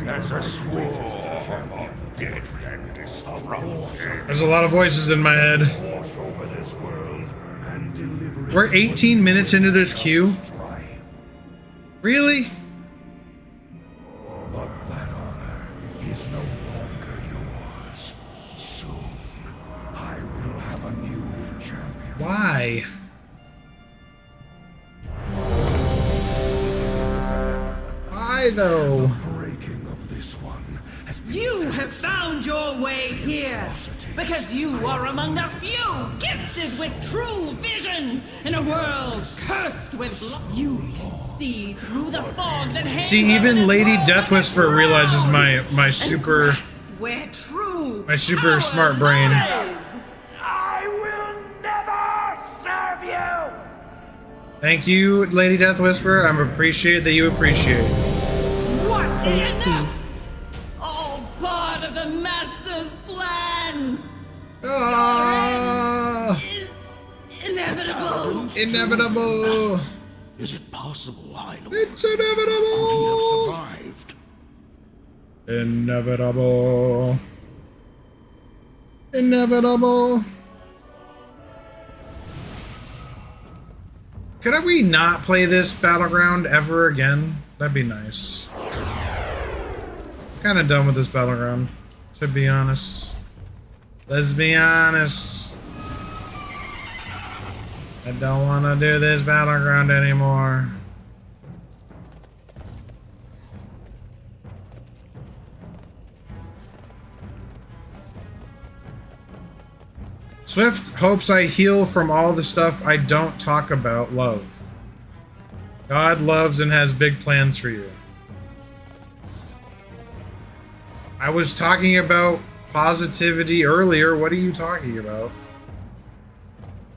As a swarm of death and destruction. There's a lot of voices in my head. We're 18 minutes into this queue. Really? But that honor is no longer yours. Soon, I will have a new champion. Why? Why though? You have found your way here because you are among the few gifted with true vision in a world cursed with blood. You can see through the fog that hangs. See, even Lady Death Whisper realizes my super smart brain. I will never serve you. Thank you, Lady Death Whisper. I appreciate that you appreciate. What is enough? All part of the Master's plan. Inevitable. Inevitable. Is it possible, Hilo? It's inevitable. Could he have survived? Inevitable. Inevitable. Could we not play this battleground ever again? That'd be nice. Kind of done with this battleground, to be honest. Let's be honest. I don't want to do this battleground anymore. Swift hopes I heal from all the stuff I don't talk about love. God loves and has big plans for you. I was talking about positivity earlier. What are you talking about?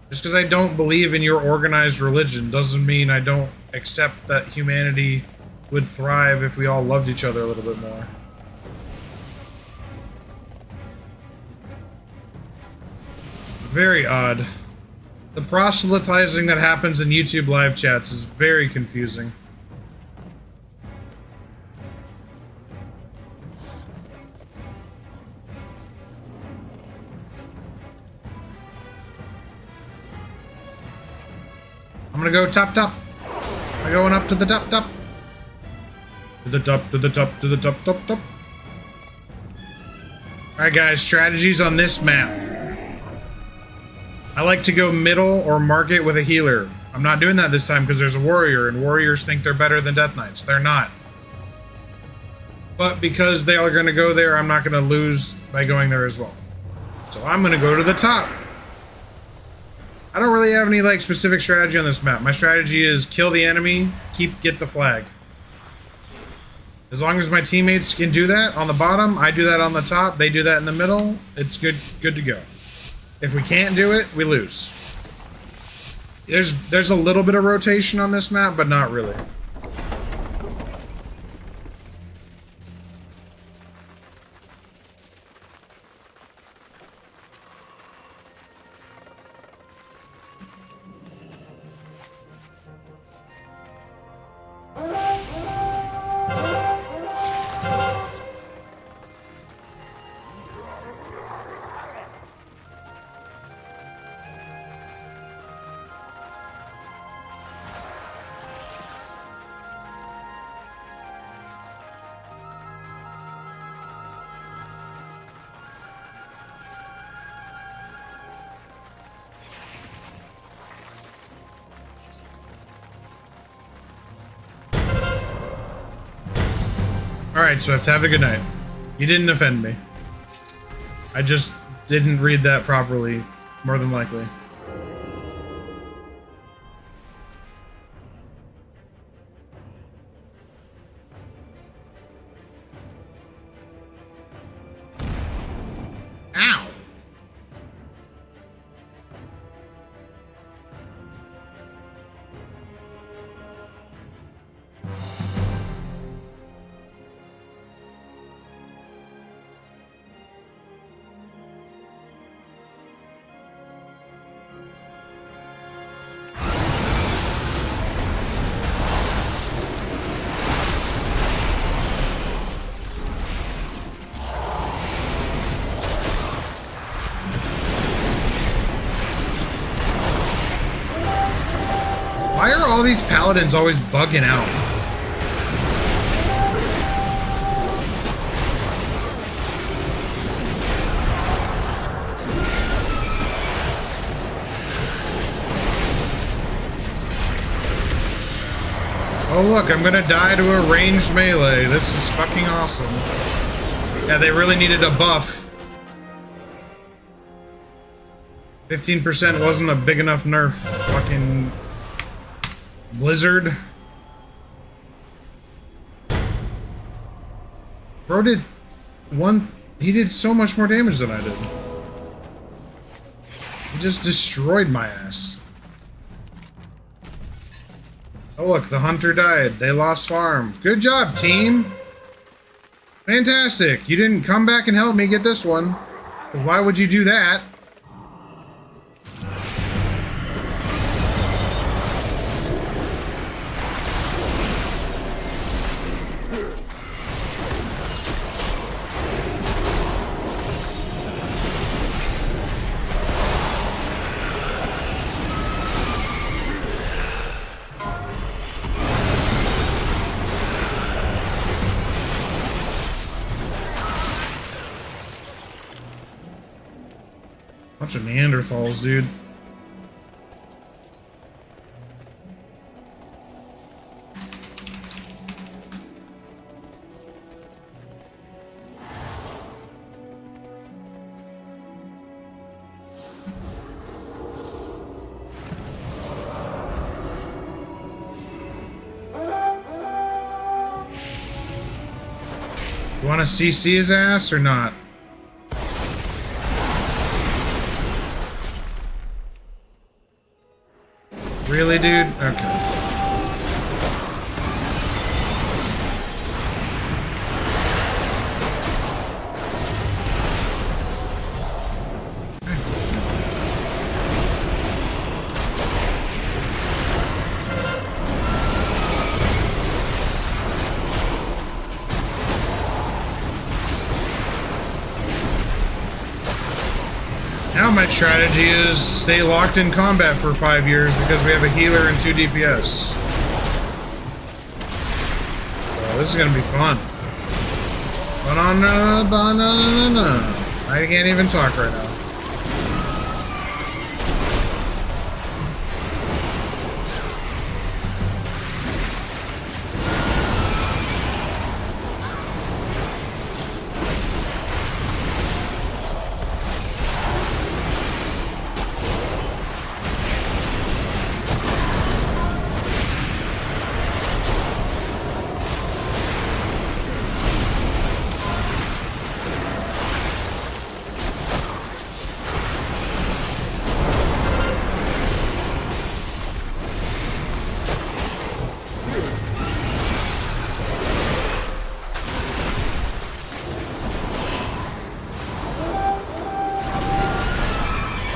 Just because I don't believe in your organized religion doesn't mean I don't accept that humanity would thrive if we all loved each other a little bit more. Very odd. The proselytizing that happens in YouTube live chats is very confusing. I'm gonna go top. I'm going up to the top. To the top, to the top, to the top. Alright guys, strategies on this map. I like to go middle or market with a healer. I'm not doing that this time because there's a warrior, and warriors think they're better than Death Knights. They're not. But because they are going to go there, I'm not going to lose by going there as well. So I'm going to go to the top. I don't really have any like specific strategy on this map. My strategy is kill the enemy, get the flag. As long as my teammates can do that on the bottom, I do that on the top, they do that in the middle, it's good to go. If we can't do it, we lose. There's a little bit of rotation on this map, but not really. Alright, Swift, have a good night. You didn't offend me. I just didn't read that properly, more than likely. Ow! Why are all these paladins always bugging out? Oh look, I'm gonna die to a ranged melee. This is fucking awesome. Yeah, they really needed a buff. 15% wasn't a big enough nerf. Fucking Blizzard. Bro he did so much more damage than I did. He just destroyed my ass. Oh look, the hunter died. They lost farm. Good job, team. Fantastic. You didn't come back and help me get this one. 'Cause why would you do that? Bunch of Neanderthals, dude. You want to CC his ass or not? Really, dude? Okay. Now my strategy is stay locked in combat for 5 years because we have a healer and 2 DPS. Oh, this is gonna be fun. Banana. I can't even talk right now.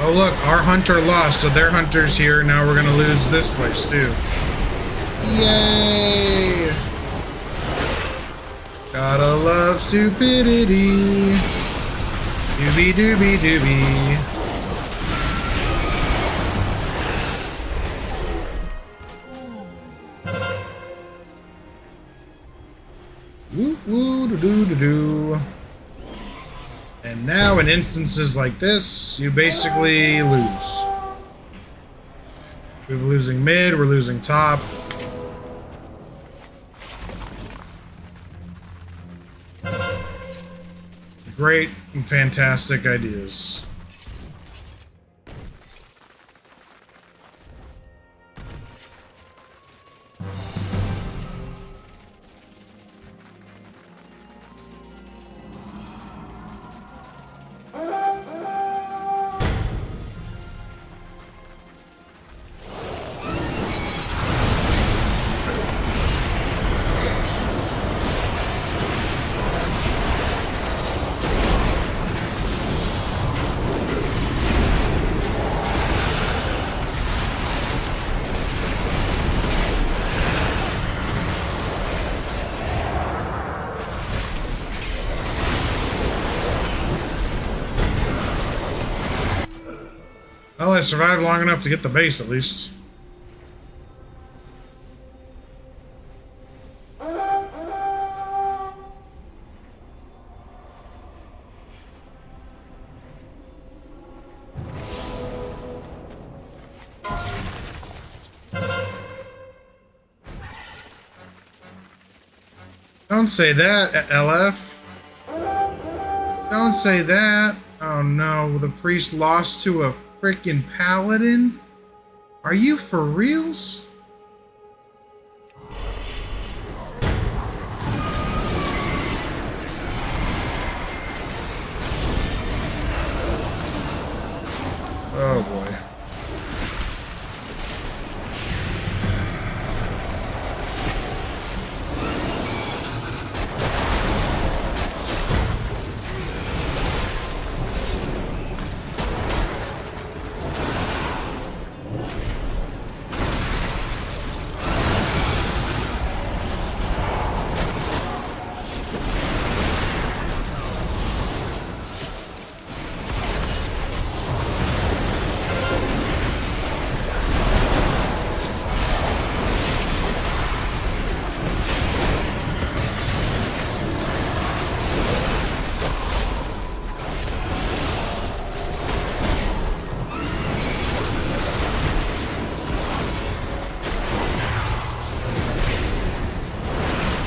Oh look, our hunter lost, so their hunter's here. Now we're gonna lose this place too. Yay! Gotta love stupidity. Doobie doobie doobie. Woo woo doo doo doo doo. And now in instances like this, you basically lose. We're losing mid, we're losing top. Great and fantastic ideas. Well, I survived long enough to get the base, at least. Don't say that, LF. Don't say that. Oh no, the priest lost to a freaking paladin? Are you for reals? Oh boy.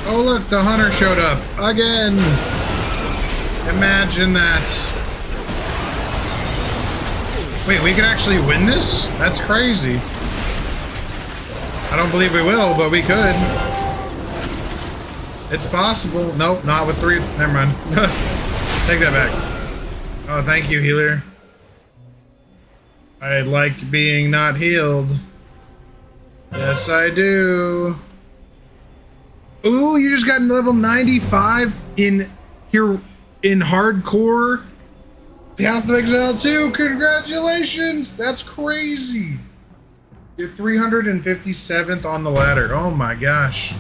Oh look, the hunter showed up again. Imagine that. Wait, we can actually win this? That's crazy. I don't believe we will, but we could. It's possible. Nope, not with 3. Never mind. Take that back. Oh, thank you, healer. I like being not healed. Yes, I do. Ooh, you just got level 95 in here in hardcore. Path of Exile 2, congratulations! That's crazy. You're 357th on the ladder. Oh my gosh.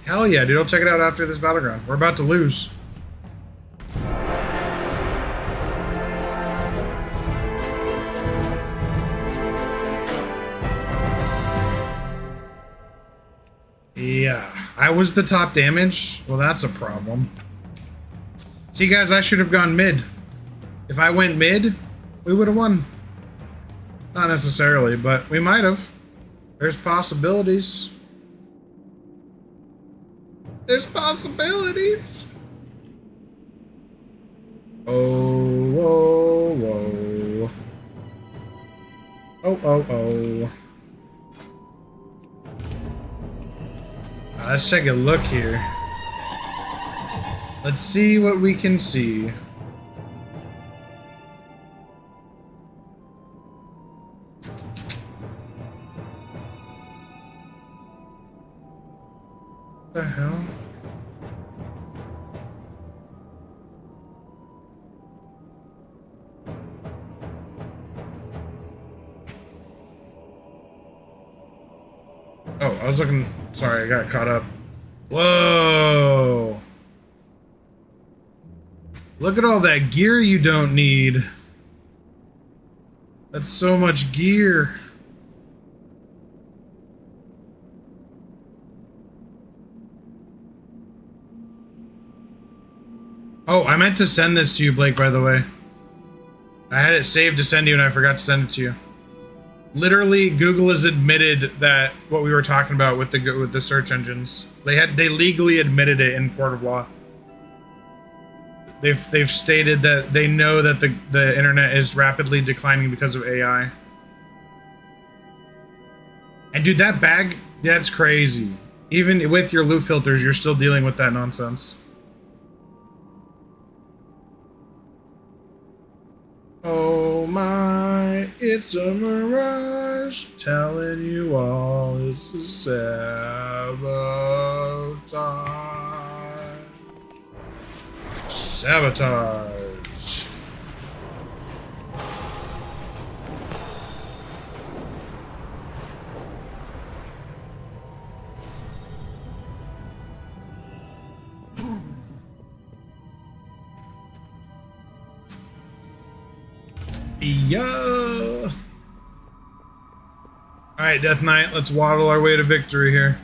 Hell yeah, dude. I'll check it out after this battleground. We're about to lose. Yeah, I was the top damage. Well, that's a problem. See, guys, I should have gone mid. If I went mid, we would have won. Not necessarily, but we might have. There's possibilities. There's possibilities. Oh, whoa, whoa. Oh, oh, oh. Let's take a look here. Let's see what we can see. What the hell? Oh, I was looking. Sorry, I got caught up. Whoa! Look at all that gear you don't need. That's so much gear. Oh, I meant to send this to you, Blake, by the way. I had it saved to send you and I forgot to send it to you. Literally, Google has admitted that what we were talking about with the search engines. They legally admitted it in court of law. They've stated that they know that the internet is rapidly declining because of AI. And dude, that bag, that's crazy. Even with your loot filters, you're still dealing with that nonsense. Oh my, it's a mirage telling you all it's a sabotage. Sabotage. Yeah. All right, Death Knight, let's waddle our way to victory here.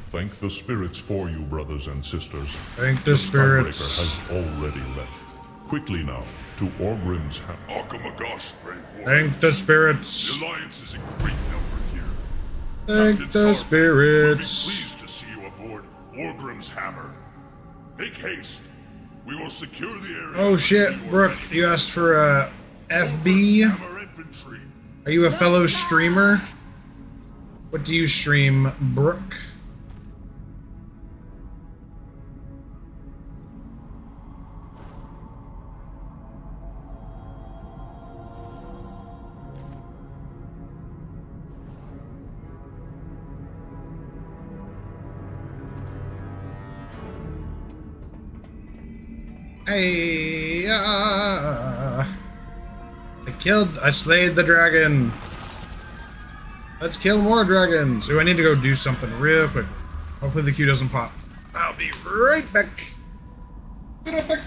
Thank the spirits for you, brothers and sisters. Thank the spirits. Has already left. Quickly now, to Orgrim's hammer. Akamagosh, brave warrior. Thank the spirits. The alliance is in great number here. Thank Captain the Sark, spirits. we'll be pleased to see you aboard Orgrim's hammer. Make haste. We will secure the area. Oh shit, Brooke, you asked for FB. Are you a fellow streamer? What do you stream, Brooke? Hey, I slayed the dragon. Let's kill more dragons. Ooh, I need to go do something real quick. Hopefully the queue doesn't pop. I'll be right back. Be right back.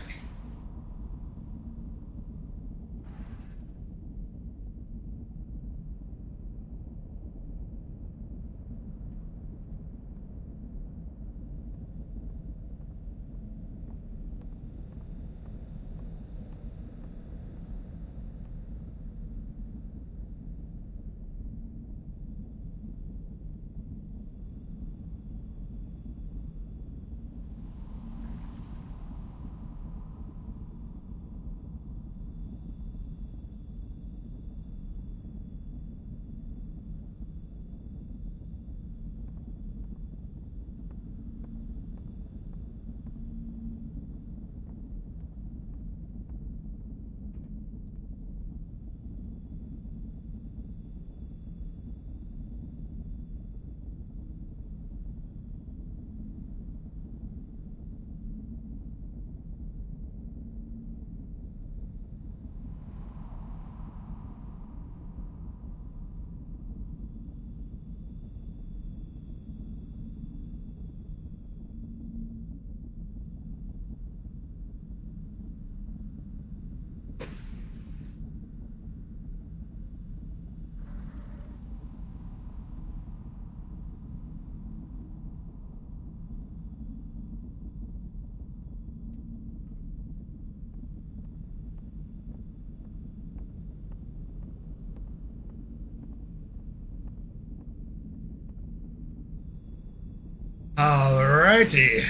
Alrighty.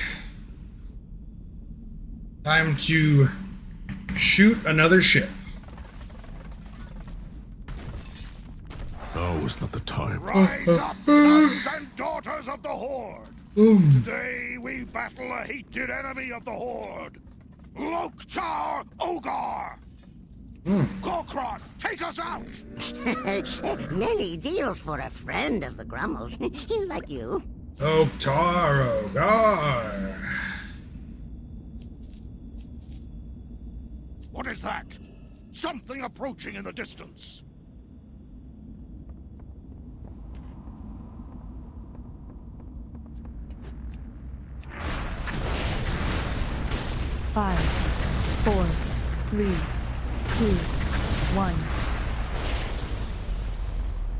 Time to shoot another ship. Now is not the time. Rise up, sons and daughters of the Horde! Today we battle a hated enemy of the Horde, Loktar Ogar! Gorkron, take us out! Many deals for a friend of the Grummels, like you. Loktar Ogar. What is that? Something approaching in the distance. Five, 4, 3, 2, 1.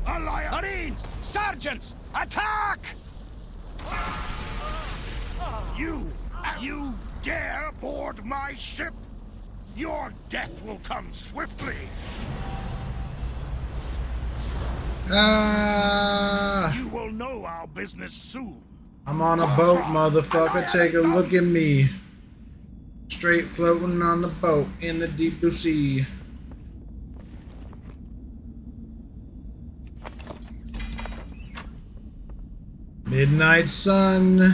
Alliance! Marines! Sergeants! Attack! You dare board my ship? Your death will come swiftly. You will know our business soon. I'm on a boat, motherfucker. Take a look at me. Straight floating on the boat in the deep blue sea. Midnight sun.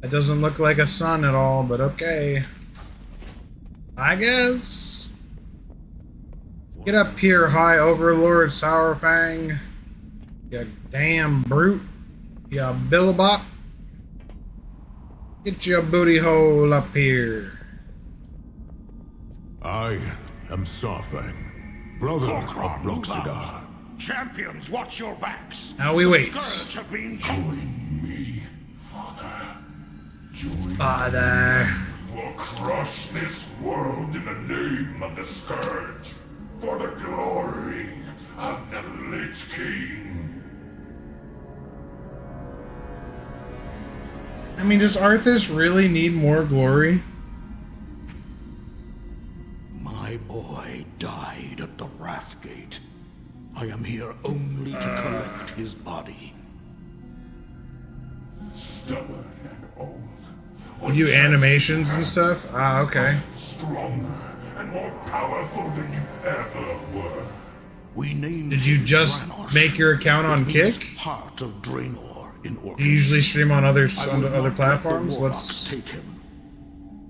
That doesn't look like a sun at all, but okay. I guess. Get up here, High Overlord Sourfang. You damn brute. You billabop. Get your booty hole up here. I am Sarfang, brother of Bloxidar. Champions, watch your backs. Now we wait. The Scourge have been... Join me, Father. Join Father. me. We'll crush this world in the name of the Scourge, for the glory of the Blitz King. I mean, does Arthas really need more glory? My boy died at the Wrathgate. I am here only to collect his body. Stubborn and old. You do animations and stuff? Ah, okay. Stronger and more powerful than you ever were. We named Did you just make your account on Kick? Part of Draenor in Do you usually stream on other platforms? Let's. Take him.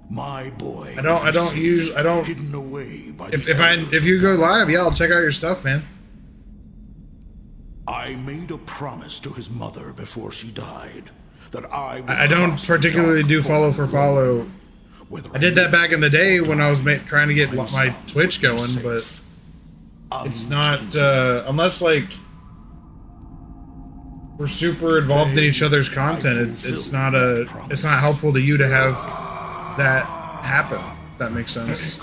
My boy. I don't hidden away by if you go live, yeah, I'll check out your stuff, man. I made a promise to his mother before she died that I don't particularly do follow for follow. I did that back in the day when I was trying to get my Twitch going, but it's not unless like we're super involved in each other's content. It's not helpful to you to have that happen. If that makes sense.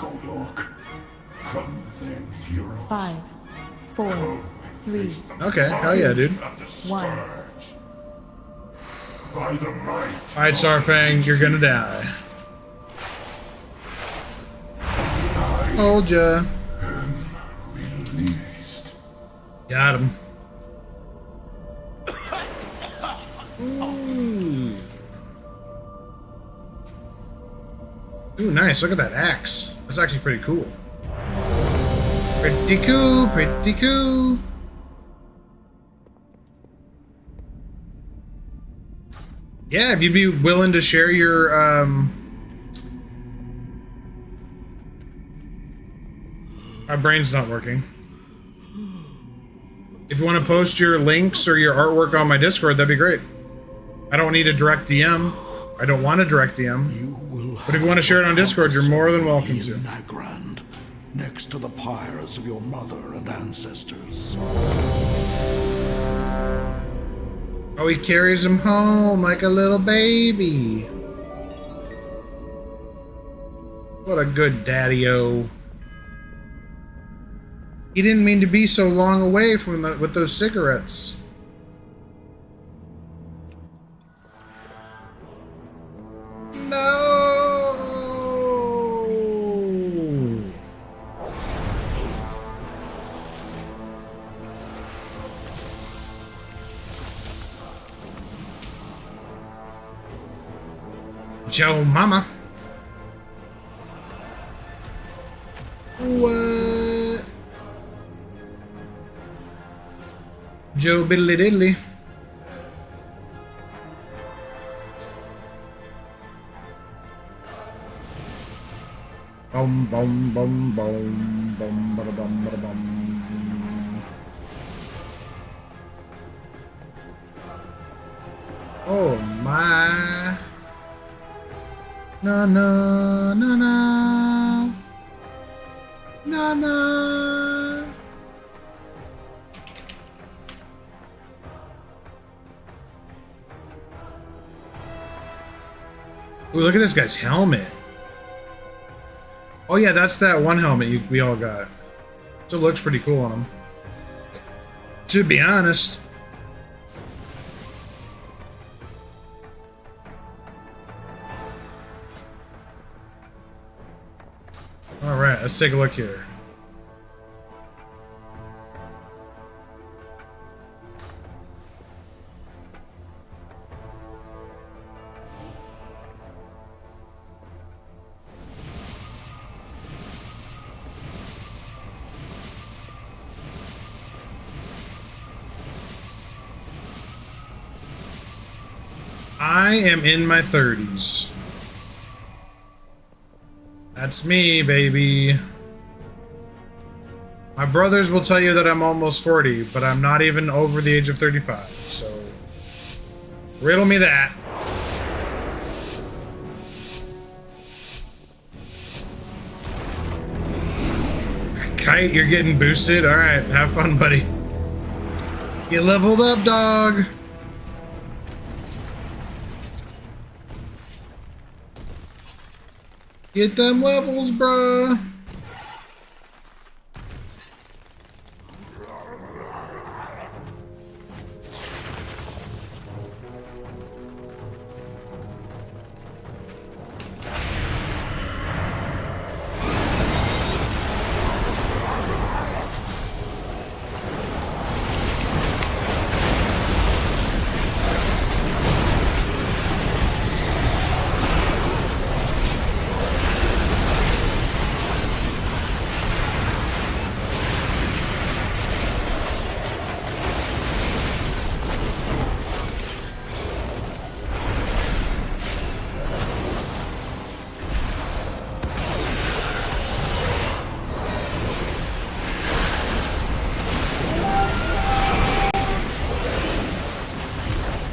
5, 4, 3. Okay, hell yeah, dude. 1. Alright, Sarfang, you're gonna die. Told ya. Got him. Ooh, nice. Look at that axe. That's actually pretty cool. Pretty cool, pretty cool. Yeah, if you'd be willing to share your, my brain's not working. If you want to post your links or your artwork on my Discord, that'd be great. I don't need a direct DM. I don't want a direct DM. But if you want to share it on Discord, you're more than welcome to. Nagrand, next to the pyres of your mother and ancestors. Oh, he carries him home like a little baby. What a good daddy-o. He didn't mean to be so long away from with those cigarettes. No. Joe Mama. What? Joe Biddly Diddly. Bum bum bum bum bum bada bum bada bum. Oh my. No no no no. No no. Ooh, look at this guy's helmet. Oh yeah, that's that one helmet we all got. So it looks pretty cool on him. To be honest. Alright, let's take a look here. I am in my 30s. That's me, baby. My brothers will tell you that I'm almost 40, but I'm not even over the age of 35, so riddle me that. Kite, you're getting boosted? Alright, have fun, buddy. Get leveled up, dog. Get them levels, bruh.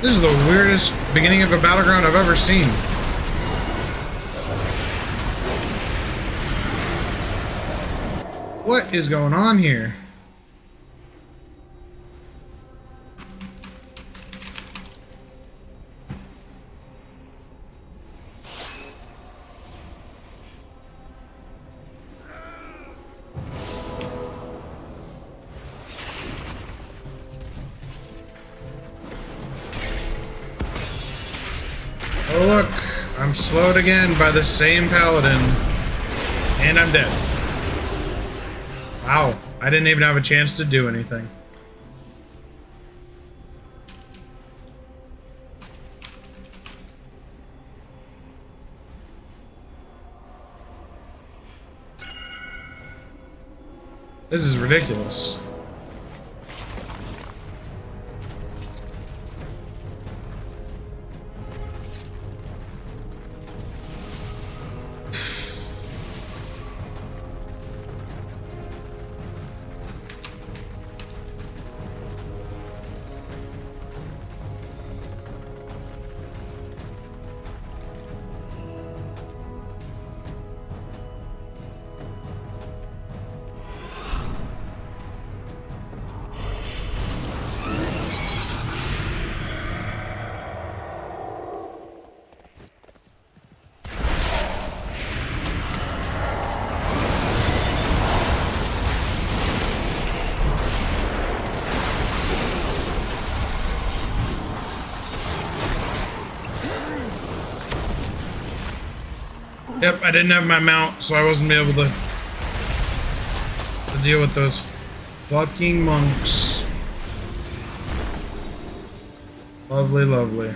This is the weirdest beginning of a battleground I've ever seen. What is going on here? Oh look, I'm slowed again by the same paladin, and I'm dead. Wow, I didn't even have a chance to do anything. This is ridiculous. Yep, I didn't have my mount, so I wasn't able to deal with those fucking monks. Lovely, lovely.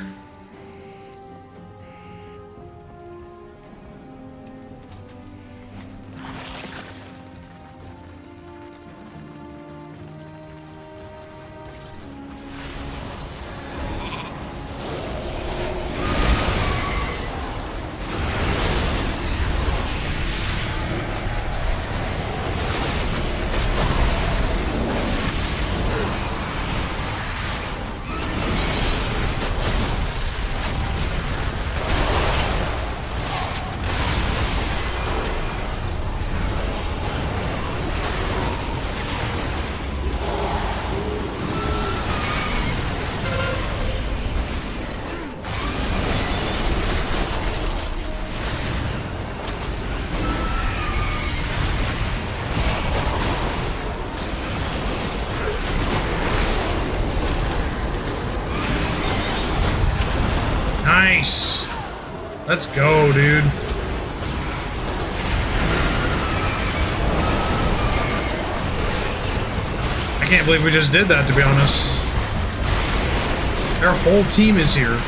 Nice. Let's go, dude. I can't believe we just did that, to be honest. Their whole team is here.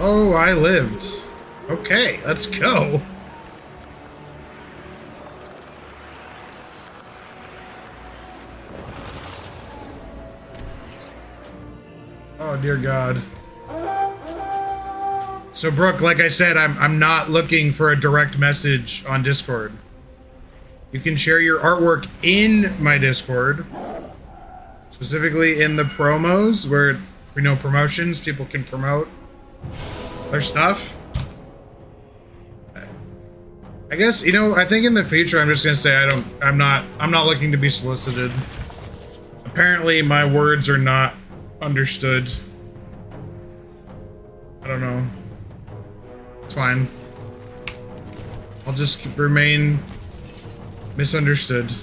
Oh, I lived. Okay, let's go. Oh, dear God. So, Brooke, like I said, I'm not looking for a direct message on Discord. You can share your artwork in my Discord. Specifically in the promos, where it's, you know, promotions, people can promote their stuff. I guess, you know, I think in the future I'm just gonna say I'm not looking to be solicited. Apparently my words are not understood. I don't know. It's fine. I'll just remain misunderstood.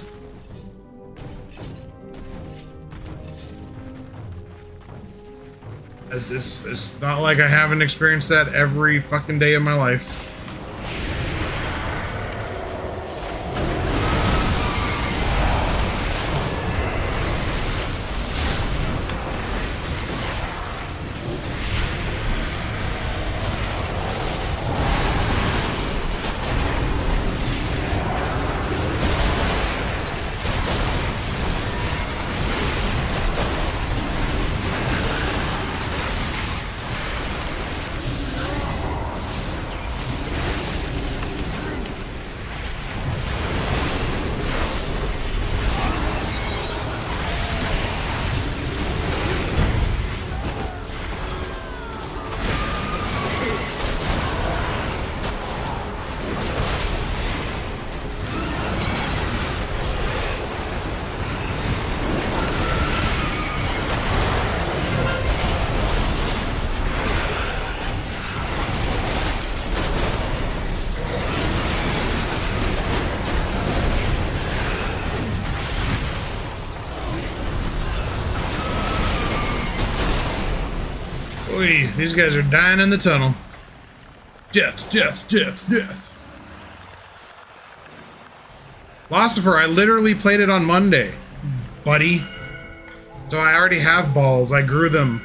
It's not like I haven't experienced that every fucking day of my life. Oy, these guys are dying in the tunnel. Death, death, death, death. Philosopher, I literally played it on Monday, buddy. So I already have balls. I grew them.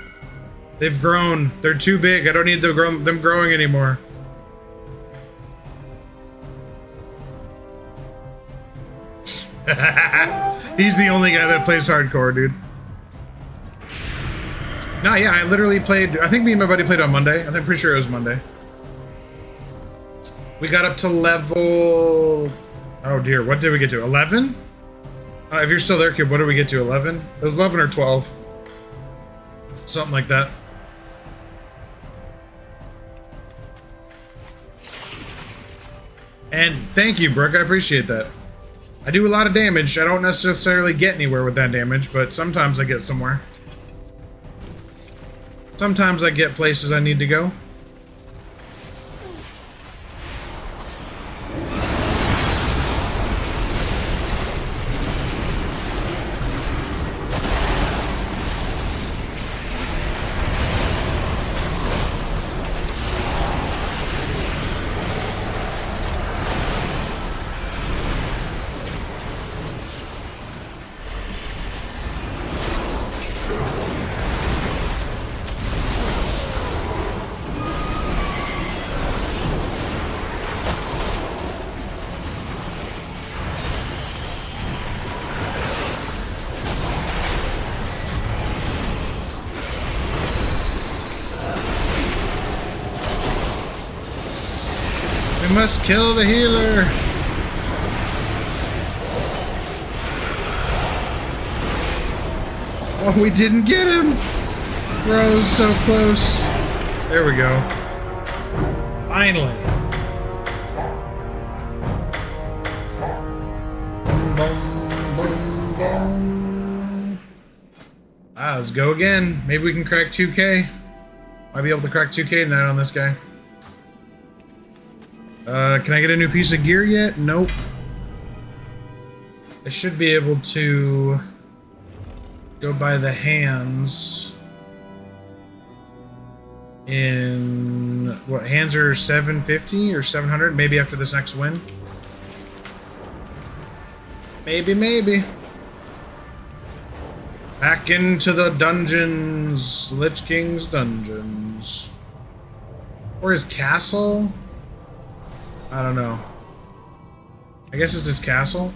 They've grown. They're too big. I don't need them growing anymore. He's the only guy that plays hardcore, dude. No, yeah, I literally played, I think me and my buddy played on Monday. I'm pretty sure it was Monday. We got up to level, oh dear, what did we get to, 11? If you're still there, Cube, what did we get to, 11? It was 11 or 12. Something like that. And thank you, Brooke, I appreciate that. I do a lot of damage. I don't necessarily get anywhere with that damage, but sometimes I get somewhere. Sometimes I get places I need to go. We must kill the healer. Oh, we didn't get him. Bro, so close. There we go. Finally. Boom, boom, boom. Ah, let's go again. Maybe we can crack 2K. Might be able to crack 2K tonight on this guy. Can I get a new piece of gear yet? Nope. I should be able to go by the hands in what, hands are 750 or 700 maybe after this next win. Maybe. Back into the dungeons, Lich King's dungeons. Or his castle? I don't know. I guess it's his castle.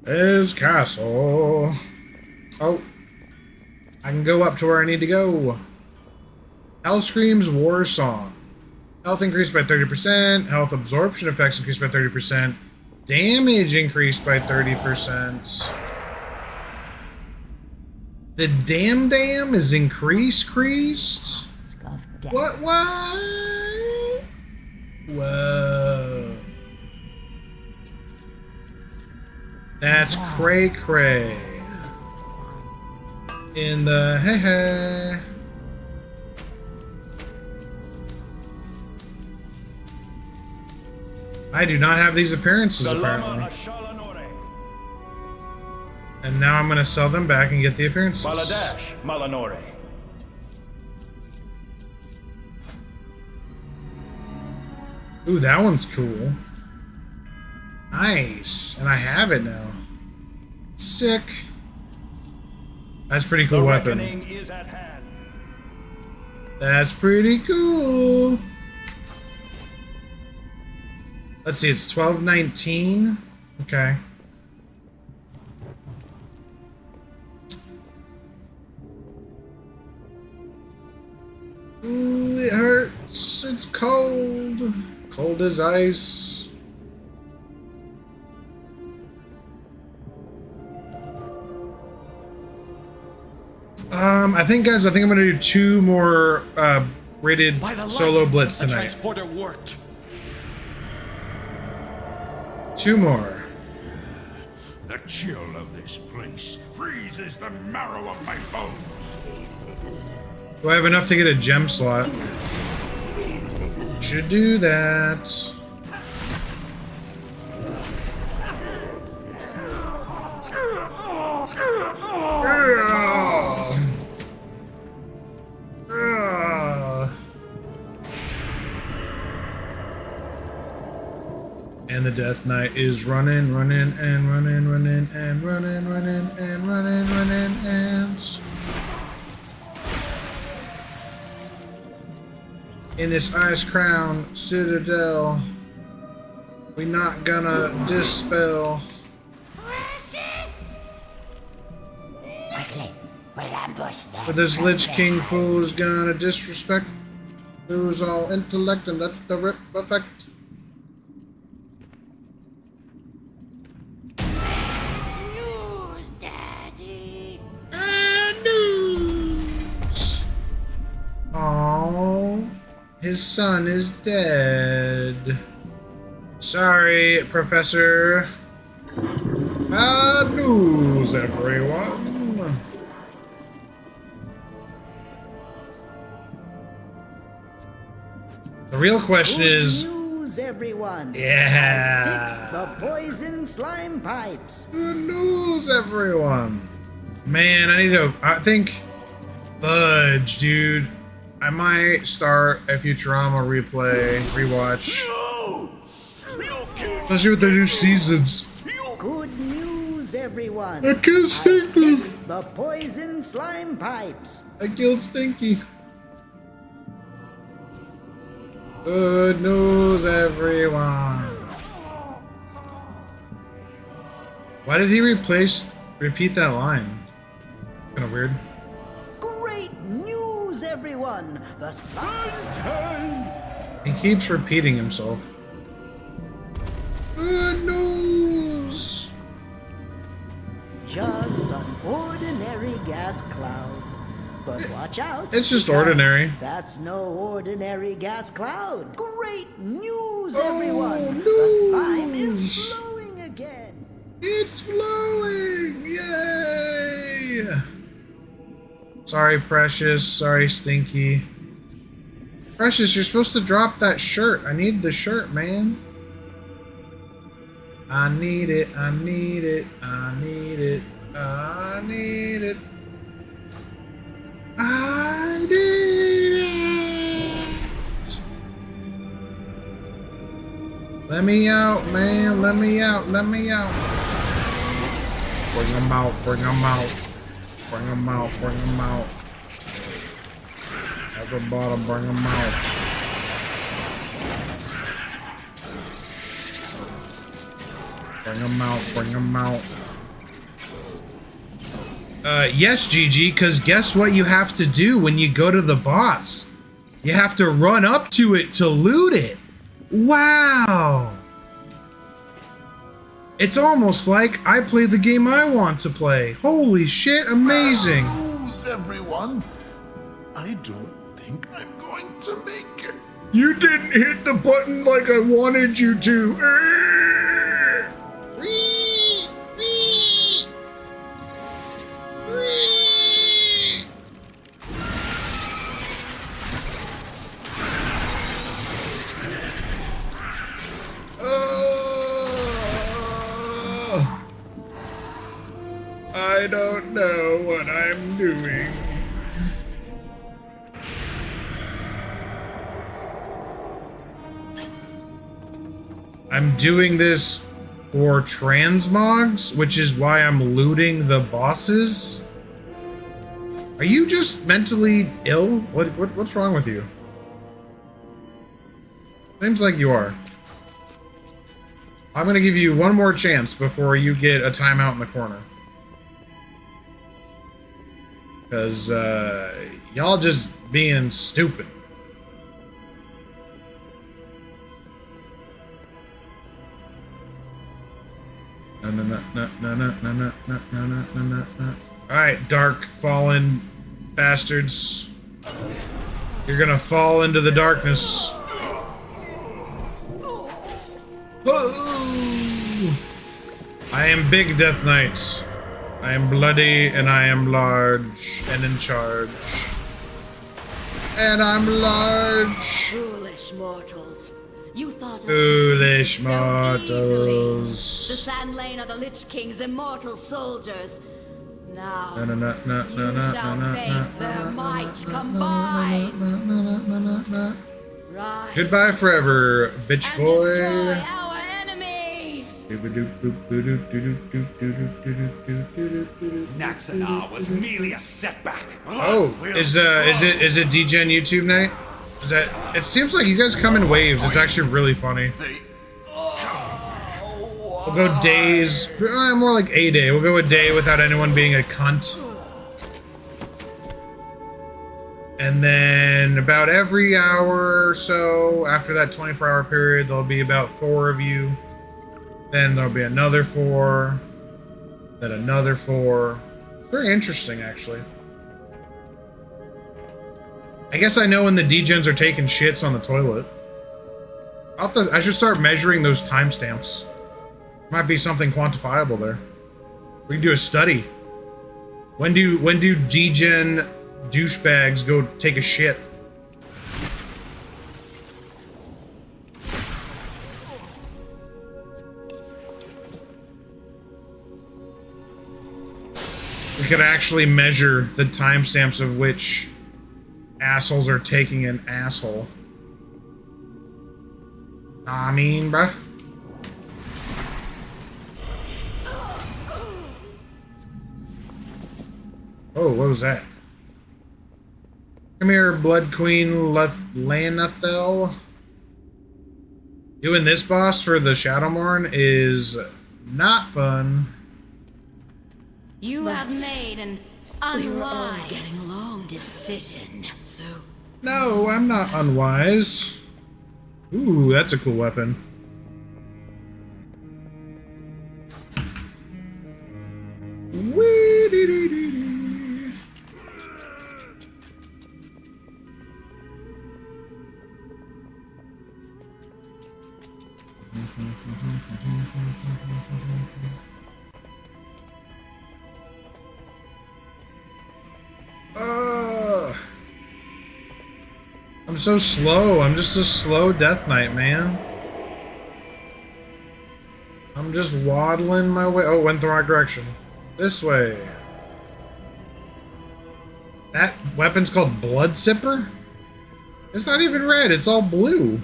His castle. Oh. I can go up to where I need to go. Hellscream's War Song. Health increased by 30%. Health absorption effects increased by 30%. Damage increased by 30%. The dam is increased? What? Whoa. That's cray. In the hey. I do not have these appearances apparently. And now I'm gonna sell them back and get the appearances. Baladash Malanore. Ooh, that one's cool. Nice. And I have it now. Sick. That's pretty cool weapon. Is at hand. That's pretty cool. Let's see, it's 1219. Okay. Ooh, it hurts. It's cold. Cold as ice. I think I'm gonna do 2 more rated solo blitz tonight. Transporter worked. 2 more. The chill of this place freezes the marrow of my bones. Do I have enough to get a gem slot? Should do that. And the Death Knight is running. In this Ice Crown Citadel, we not gonna dispel. Precious! Quickly, we'll ambush them. But this Lich King fool is gonna disrespect, lose all intellect, and let the rip effect. News, Daddy. News. Oh, his son is dead. Sorry, Professor. Bad news, everyone. The real question is, news, everyone. Yeah. I fixed the poison slime pipes. Good news, everyone. Man, I think, fudge, dude. I might start a Futurama rewatch. Especially with the new seasons. Good news, everyone. I killed Stinky. I fixed the poison slime pipes. I killed Stinky. Good news, everyone. Why did he repeat that line? Kind of weird. Great news, everyone. everyone. The slime. He keeps repeating himself. Gnomes. Just an ordinary gas cloud. But watch out. It's just because ordinary. That's no ordinary gas cloud. Great news, everyone. The slime is flowing again. It's flowing. Yay. Sorry, Precious. Sorry, Stinky. Precious, you're supposed to drop that shirt. I need the shirt, man. I need it. I need it. I need it. I need it. I need it. Let me out, man. Let me out. Let me out. Bring them out. Bring them out. Bring them out. Bring them out. At the bottom, bring them out. Bring them out. Bring them out. Yes, GG, because guess what you have to do when you go to the boss? You have to run up to it to loot it. Wow. It's almost like I played the game I want to play. Holy shit, amazing. Who's everyone? I don't think I'm going to make it. You didn't hit the button like I wanted you to. I don't know what I'm doing. I'm doing this for transmogs, which is why I'm looting the bosses. Are you just mentally ill? What's wrong with you? Seems like you are. I'm gonna give you one more chance before you get a timeout in the corner. Because, y'all just being stupid. Alright, dark, fallen bastards. You're gonna fall into the darkness. I am Big Death Knight. I am bloody and I am large and in charge. And I'm large. Foolish mortals. You thought us Foolish so easily. The mortals. Sand Lane are the Lich King's immortal soldiers. Now you shall face their might combined. Rise Goodbye forever, bitch boy. our enemies. Naxanar was merely a setback. Oh, is it DGen YouTube night? Is that? It seems like you guys come in waves. It's actually really funny. We'll go days, more like a day. We'll go a day without anyone being a cunt. And then about every hour or so, after that 24-hour period, there'll be about 4 of you. Then there'll be another 4. Then another 4. Very interesting, actually. I guess I know when the degens are taking shits on the toilet. I should start measuring those timestamps. Might be something quantifiable there. We can do a study. When do degen douchebags go take a shit? We could actually measure the timestamps of which assholes are taking an asshole. I mean, bruh. Oh, what was that? Come here, Blood Queen Lanathel. Doing this boss for the Shadowmourne is not fun. You have made an unwise getting along, decision. So No, I'm not unwise. Ooh, that's a cool weapon. Wee-dee-dee-dee-dee. I'm so slow. I'm just a slow Death Knight, man. I'm just waddling my way. Oh, went the wrong direction. This way. That weapon's called Blood Sipper? It's not even red, it's all blue.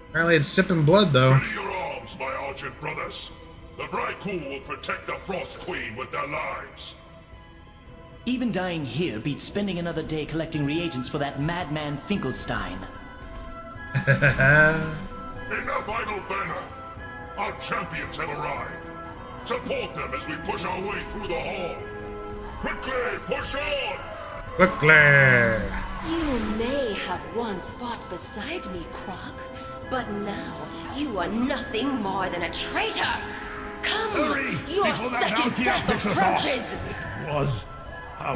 Apparently it's sipping blood, though. Ready your arms, my argent brothers. The Vrykul will protect the Frost Queen with their lives. Even dying here beats spending another day collecting reagents for that madman Finkelstein. Enough idle banner. Our champions have arrived. Support them as we push our way through the hall. Quickly, push on! Quickly! you may have once fought beside me, Croc, but now you are nothing more than a traitor. Come, Hurry, your before that second donkey death picks us off. approaches. Was how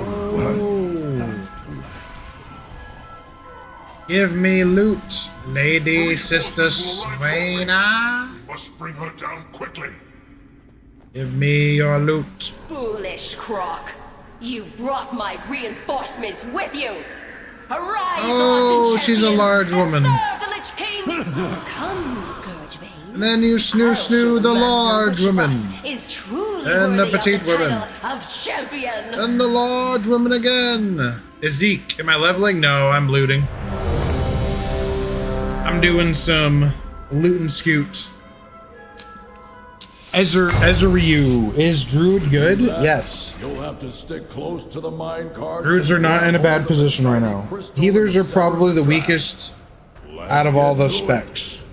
Give me loot, lady, sister Swaina. Must bring her down quickly. Give me your loot. Foolish Croc, you brought my reinforcements with you. Arise, Oh, Argent she's a champions, large and woman. serve the Lich King. Come, Scourgebane. And then you snoo the large woman. Is truly And the worthy of petite woman. title of champion. And the large woman again. Ezek, am I leveling? No, I'm looting. I'm doing some loot and scoot. Ezreal. Is Druid good? Yes. You'll have to stick close to the mine cart. Druids are not in a bad position right now. Healers are probably the weakest out of all the specs.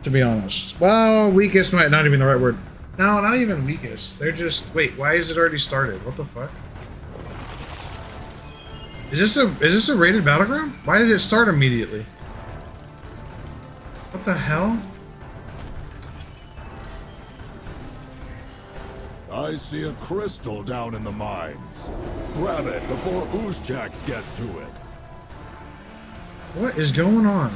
To be honest. Well, weakest might not even the right word. No, not even weakest. They're just... Wait, why is it already started? What the fuck? Is this a rated battleground? Why did it start immediately? What the hell? I see a crystal down in the mines. Grab it before Oozjax gets to it. What is going on?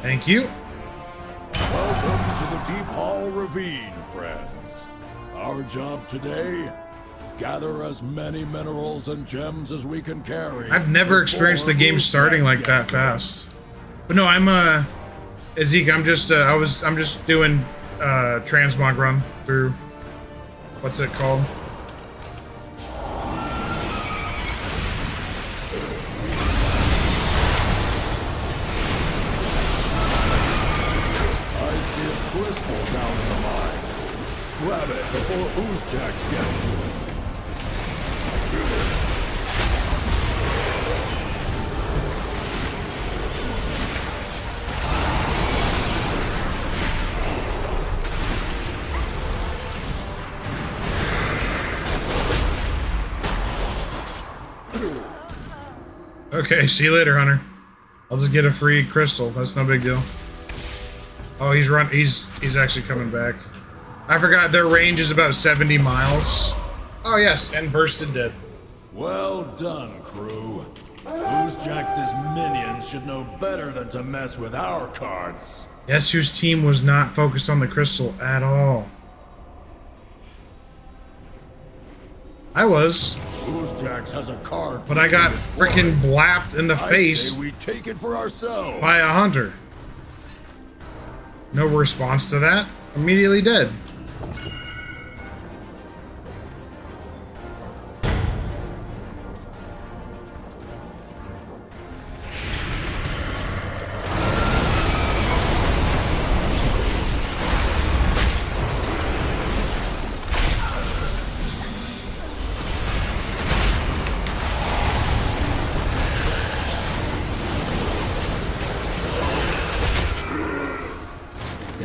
Thank you. Welcome to the Deep Hall Ravine, friends. Our job today, gather as many minerals and gems as we can carry. I've never experienced the game starting like that fast. But no, I'm Ezek, I'm just doing transmog run through what's it called? Crystal down in the mine. Grab it before Oozjax gets to it. Okay, see you later, Hunter. I'll just get a free crystal. That's no big deal. Oh, he's actually coming back. I forgot their range is about 70 miles. Oh yes, and bursted dead. Well done, crew. Oozjax's minions should know better than to mess with our carts. Guess whose team was not focused on the crystal at all? I was. Oozjax has a cart. But I got freaking blapped in the face we take it for ourselves. by a hunter. No response to that. Immediately dead.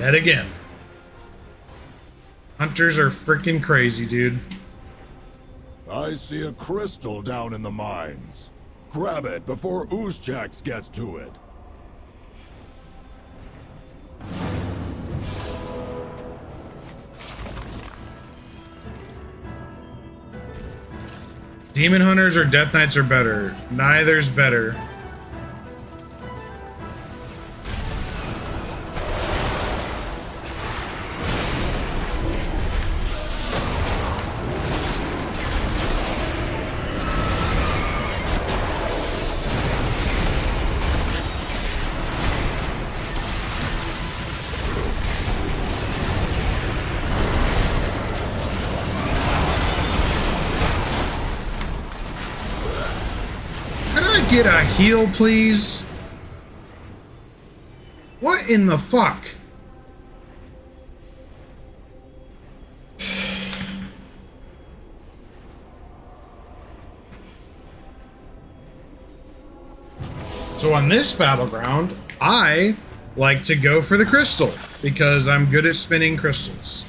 Dead again. Hunters are freaking crazy, dude. I see a crystal down in the mines. Grab it before Oozjax gets to it. Demon Hunters or Death Knights are better. Neither's better. Get a heal, please. What in the fuck? So on this battleground, I like to go for the crystal because I'm good at spinning crystals.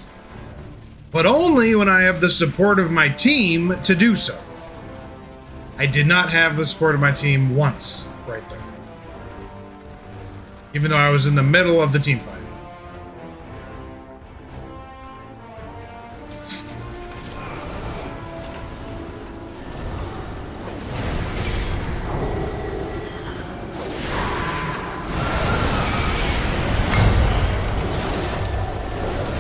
But only when I have the support of my team to do so. I did not have the support of my team once, right there. Even though I was in the middle of the team fight.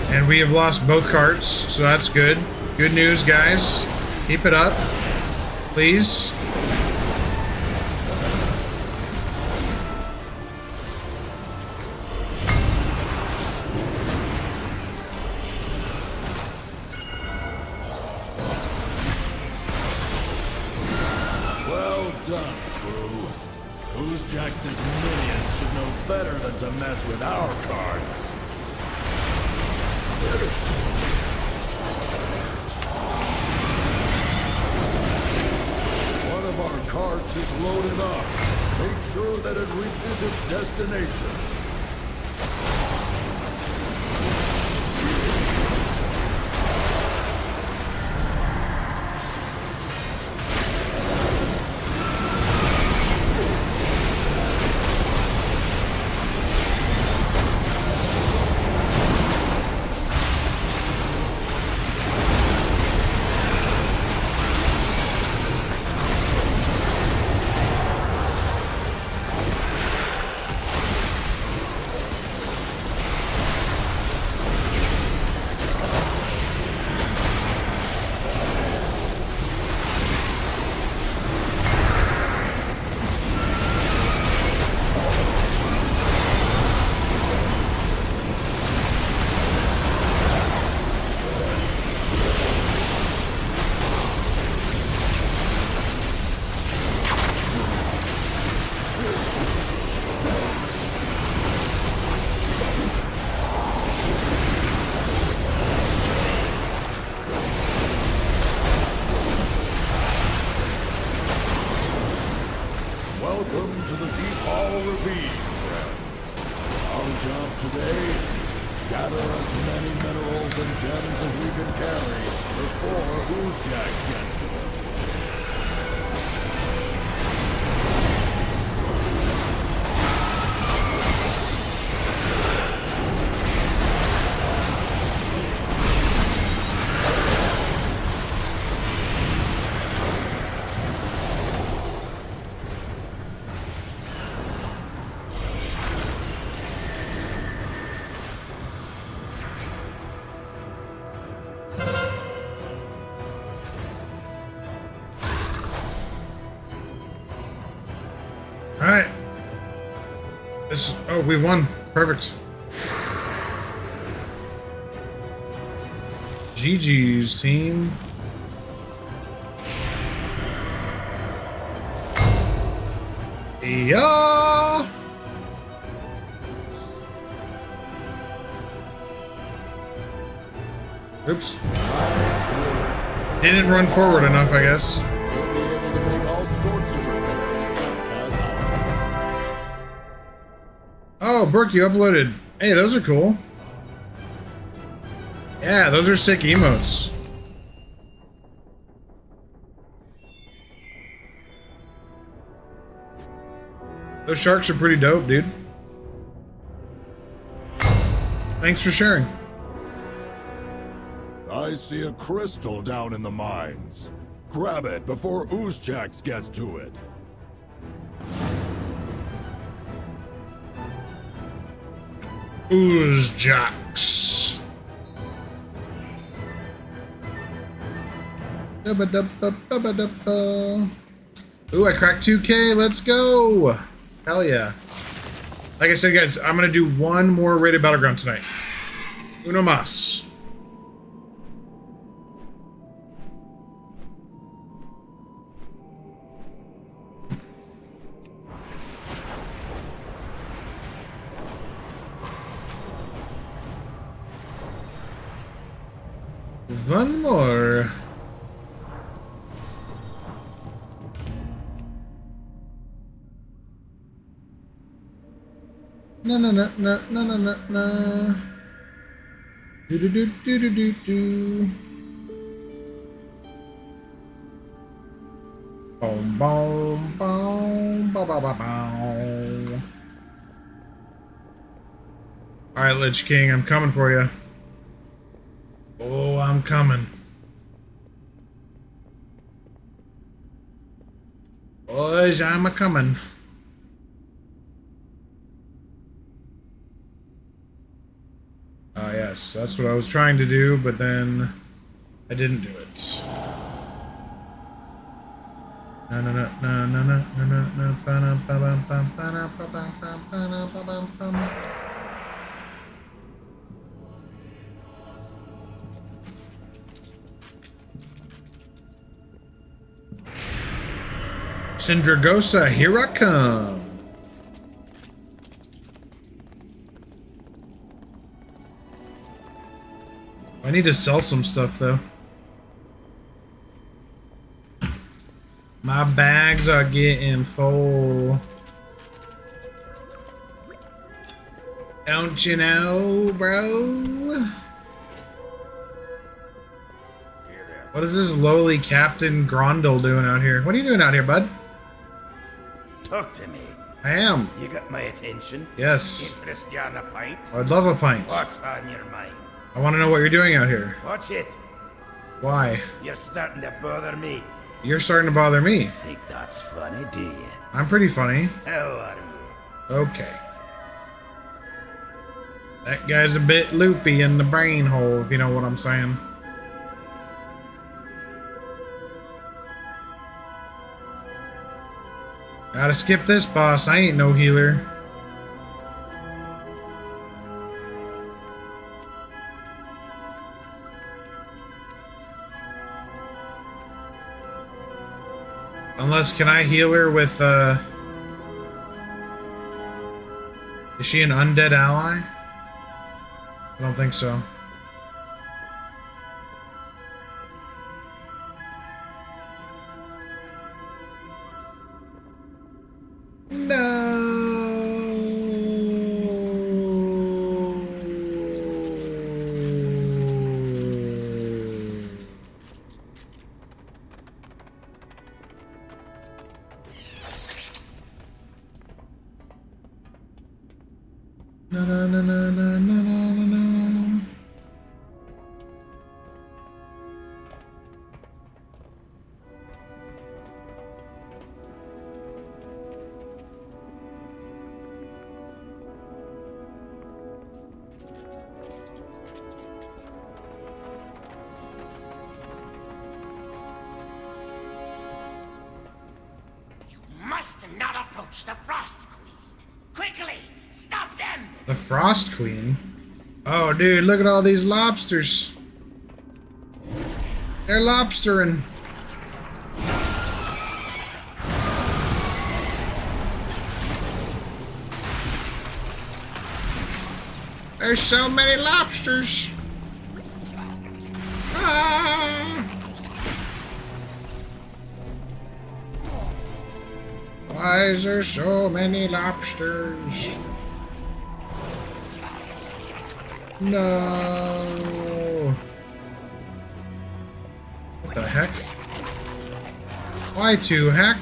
And we have lost both carts, so that's good. Good news, guys. Keep it up. Please. Well done, crew. Oozjax's minions should know better than to mess with our carts. One of our carts is loaded up. Make sure that it reaches its destination. Welcome to the Deep Hall Ravine, friends. Our job today, gather as many minerals and gems as we can carry before Oozjax gets to them. Alright. Oh, we won. Perfect. GG's, team. Yeah. Oops. Didn't run forward enough, I guess. Oh, Brooke, you uploaded. Hey, those are cool. Yeah, those are sick emotes. Those sharks are pretty dope, dude. Thanks for sharing. I see a crystal down in the mines. Grab it before Oozjax gets to it. Oozjax. Ooh, I cracked 2K. Let's go. Hell yeah. Like I said, guys, I'm going to do one more rated battleground tonight. Uno mas. One more. No. Do. Boom, ba ba ba boom. All right, Lich King, I'm coming for you. Oh, I'm coming. Boys, I'm a-coming. Yes, that's what I was trying to do, but then I didn't do it. Syndragosa, here I come. I need to sell some stuff though. My bags are getting full. Don't you know, bro? What is this lowly Captain Grondel doing out here? What are you doing out here, bud? Talk to me. I am. You got my attention? Yes. Interest you on a pint? I'd love a pint. What's on your mind? I want to know what you're doing out here. Watch it. Why? You're starting to bother me. You're starting to bother me. Think that's funny, do you? I'm pretty funny. How are you? Okay. That guy's a bit loopy in the brain hole, if you know what I'm saying. Gotta skip this boss. I ain't no healer. Unless, can I heal her with, is she an undead ally? I don't think so. The Frost Queen. Quickly, stop them! The Frost Queen? Oh, dude, look at all these lobsters. They're lobstering. There's so many lobsters. Ah. Why is there so many lobsters? No. The heck? Why to heck?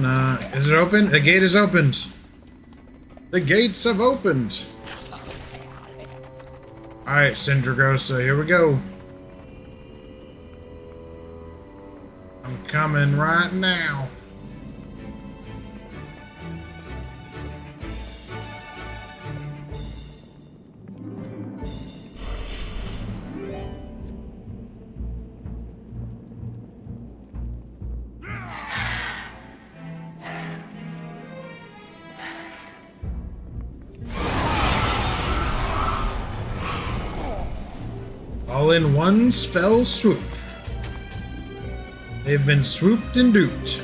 No. Is it open? The gate is opened. The gates have opened. Alright, Sindragosa, here we go. I'm coming right now. All in one spell swoop. They've been swooped and duped.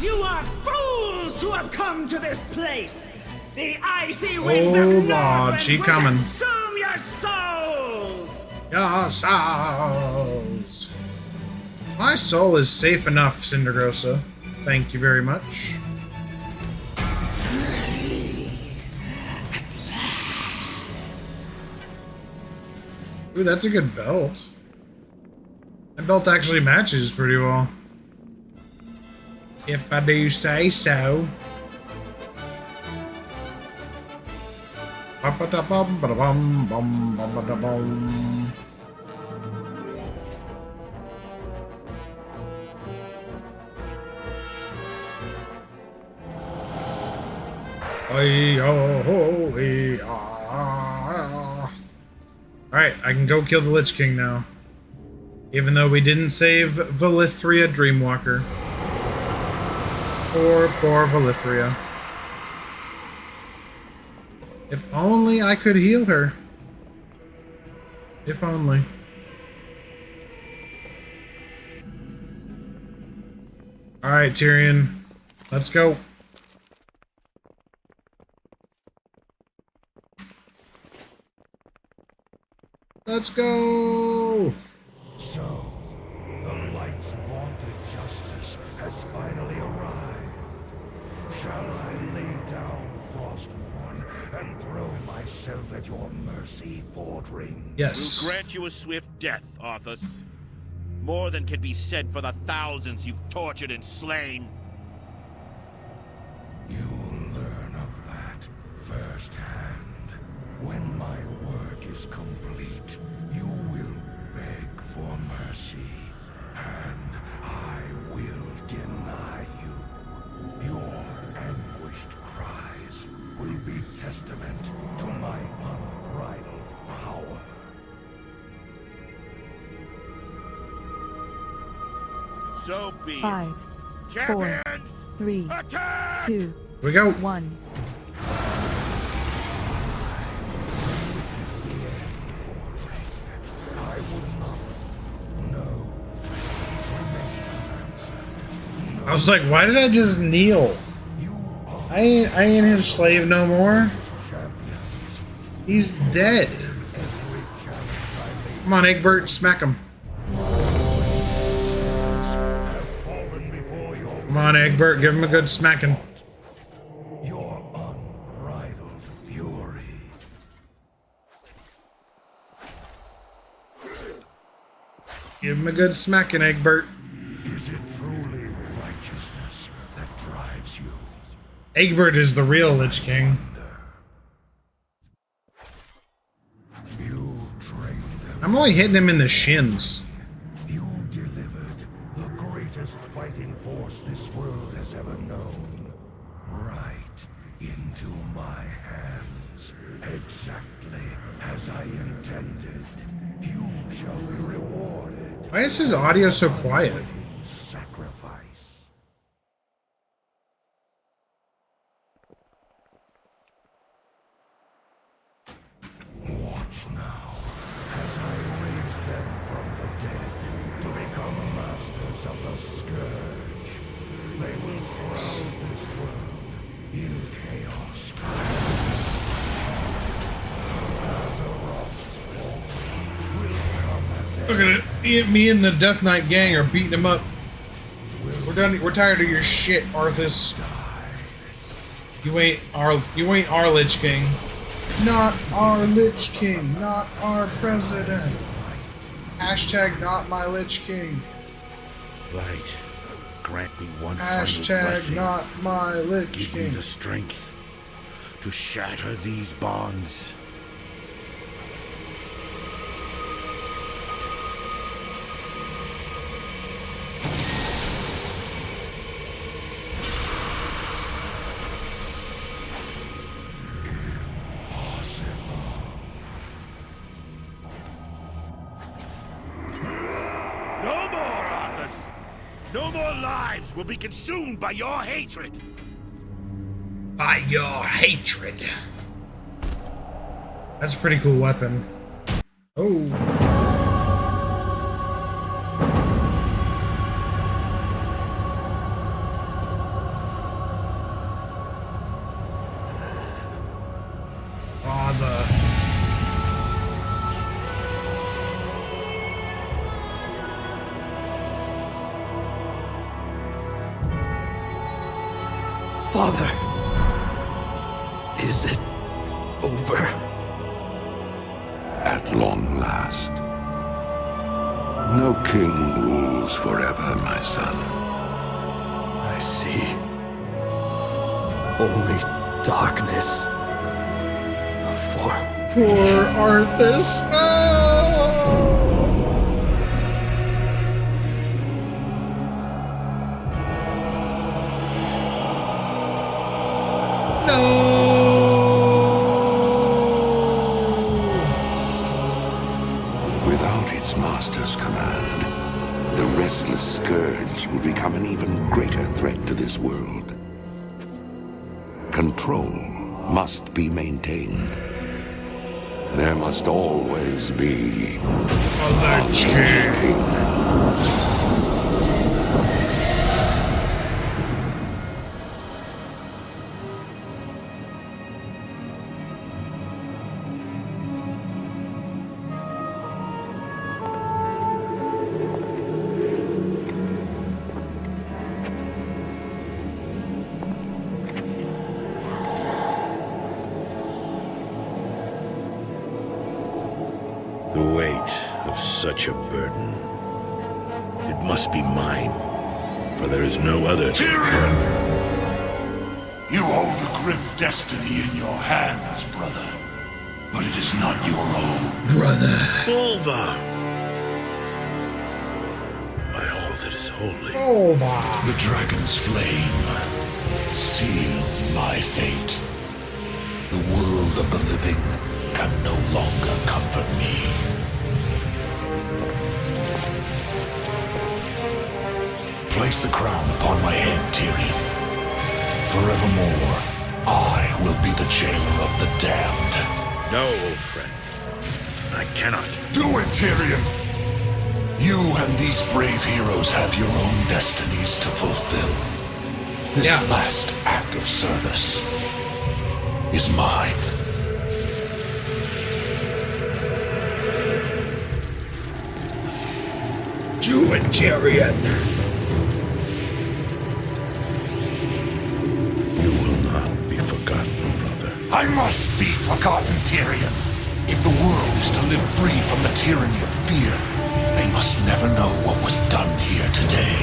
You are fools who have come to this place! The icy winds of Oh Northrend Lord, she will coming. consume your souls! Your souls. My soul is safe enough, Sindragosa. Thank you very much. Ooh, that's a good belt. That belt actually matches pretty well. If I do say so. Ba-ba-da-bum, ba-da-bum, bum, ba-ba-da-bum. Alright, I can go kill the Lich King now. Even though we didn't save Valithria Dreamwalker. Poor Valithria. If only I could heal her. If only. Alright, Tyrion. Let's go. Let's go! So, the light's vaunted justice has finally arrived. Shall I lay down Frostmourne and throw myself at your mercy, Fordring? Yes. We'll grant you a swift death, Arthas. More than can be said for the thousands you've tortured and slain. You'll learn of that firsthand. When my work is complete, you will beg for mercy, and I will deny you. Your anguished cries will be testament to my unbridled power. So be it. 5, 4, Champions, 3, attack! 2, Here we go. 1. I was like, why did I just kneel? I ain't his slave no more. He's dead. Come on, Egbert, smack him. Come on, Egbert, give him a good smacking. Your unbridled fury. Give him a good smacking, Egbert. Is it truly righteousness that drives you? Egbert is the real Lich King. I'm only hitting him in the shins. You delivered the greatest fighting force this world has ever known. Right into my hands. Exactly as I intended. You shall be rewarded. Why is his audio so quiet? Sacrifice. masters of the Scourge. They will shroud this world in chaos. Look at it. Me and the Death Knight gang are beating him up. We're done. We're tired of your shit, Arthas. You ain't our Lich King. Not our Lich King. Not our president. Hashtag not my Lich King. Light, grant me one Hashtag final blessing. not my Lich Give King. me the strength to shatter these bonds. No more lives will be consumed by your hatred. By your hatred. That's a pretty cool weapon. Oh. Father. Father, is it over? At long last. No king rules forever, my son. I see. Only darkness. Before. Poor Arthas. Oh! Without its master's command, the restless Scourge will become an even greater threat to this world. Control must be maintained. There must always be a Lich King. The weight of such a burden. It must be mine, for there is no other. Tyrion! You hold a grim destiny in your hands, brother. But it is not your own. Brother. Volva! By all that is holy. Volva! The dragon's flame. Seal my fate. The world of the living can no longer comfort me. Place the crown upon my head, Tyrion. Forevermore, I will be the jailer of the damned. No, old friend. I cannot. Do it, Tyrion! You and these brave heroes have your own destinies to fulfill. This last act of service is mine. Do it, Tyrion! You will not be forgotten, brother. I must be forgotten, Tyrion. If the world is to live free from the tyranny of fear, they must never know what was done here today.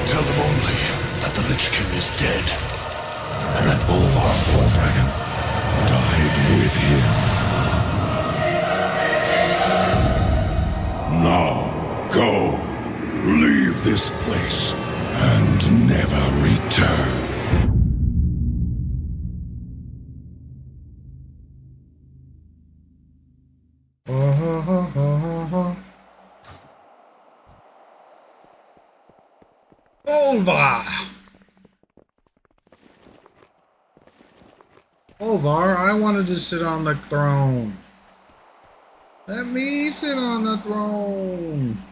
Tell them only that the Lich King is dead, and that Bolvar Dragon died with him. Now, go. Leave this place, and never return. Olvar! Olvar, I wanted to sit on the throne. Let me sit on the throne.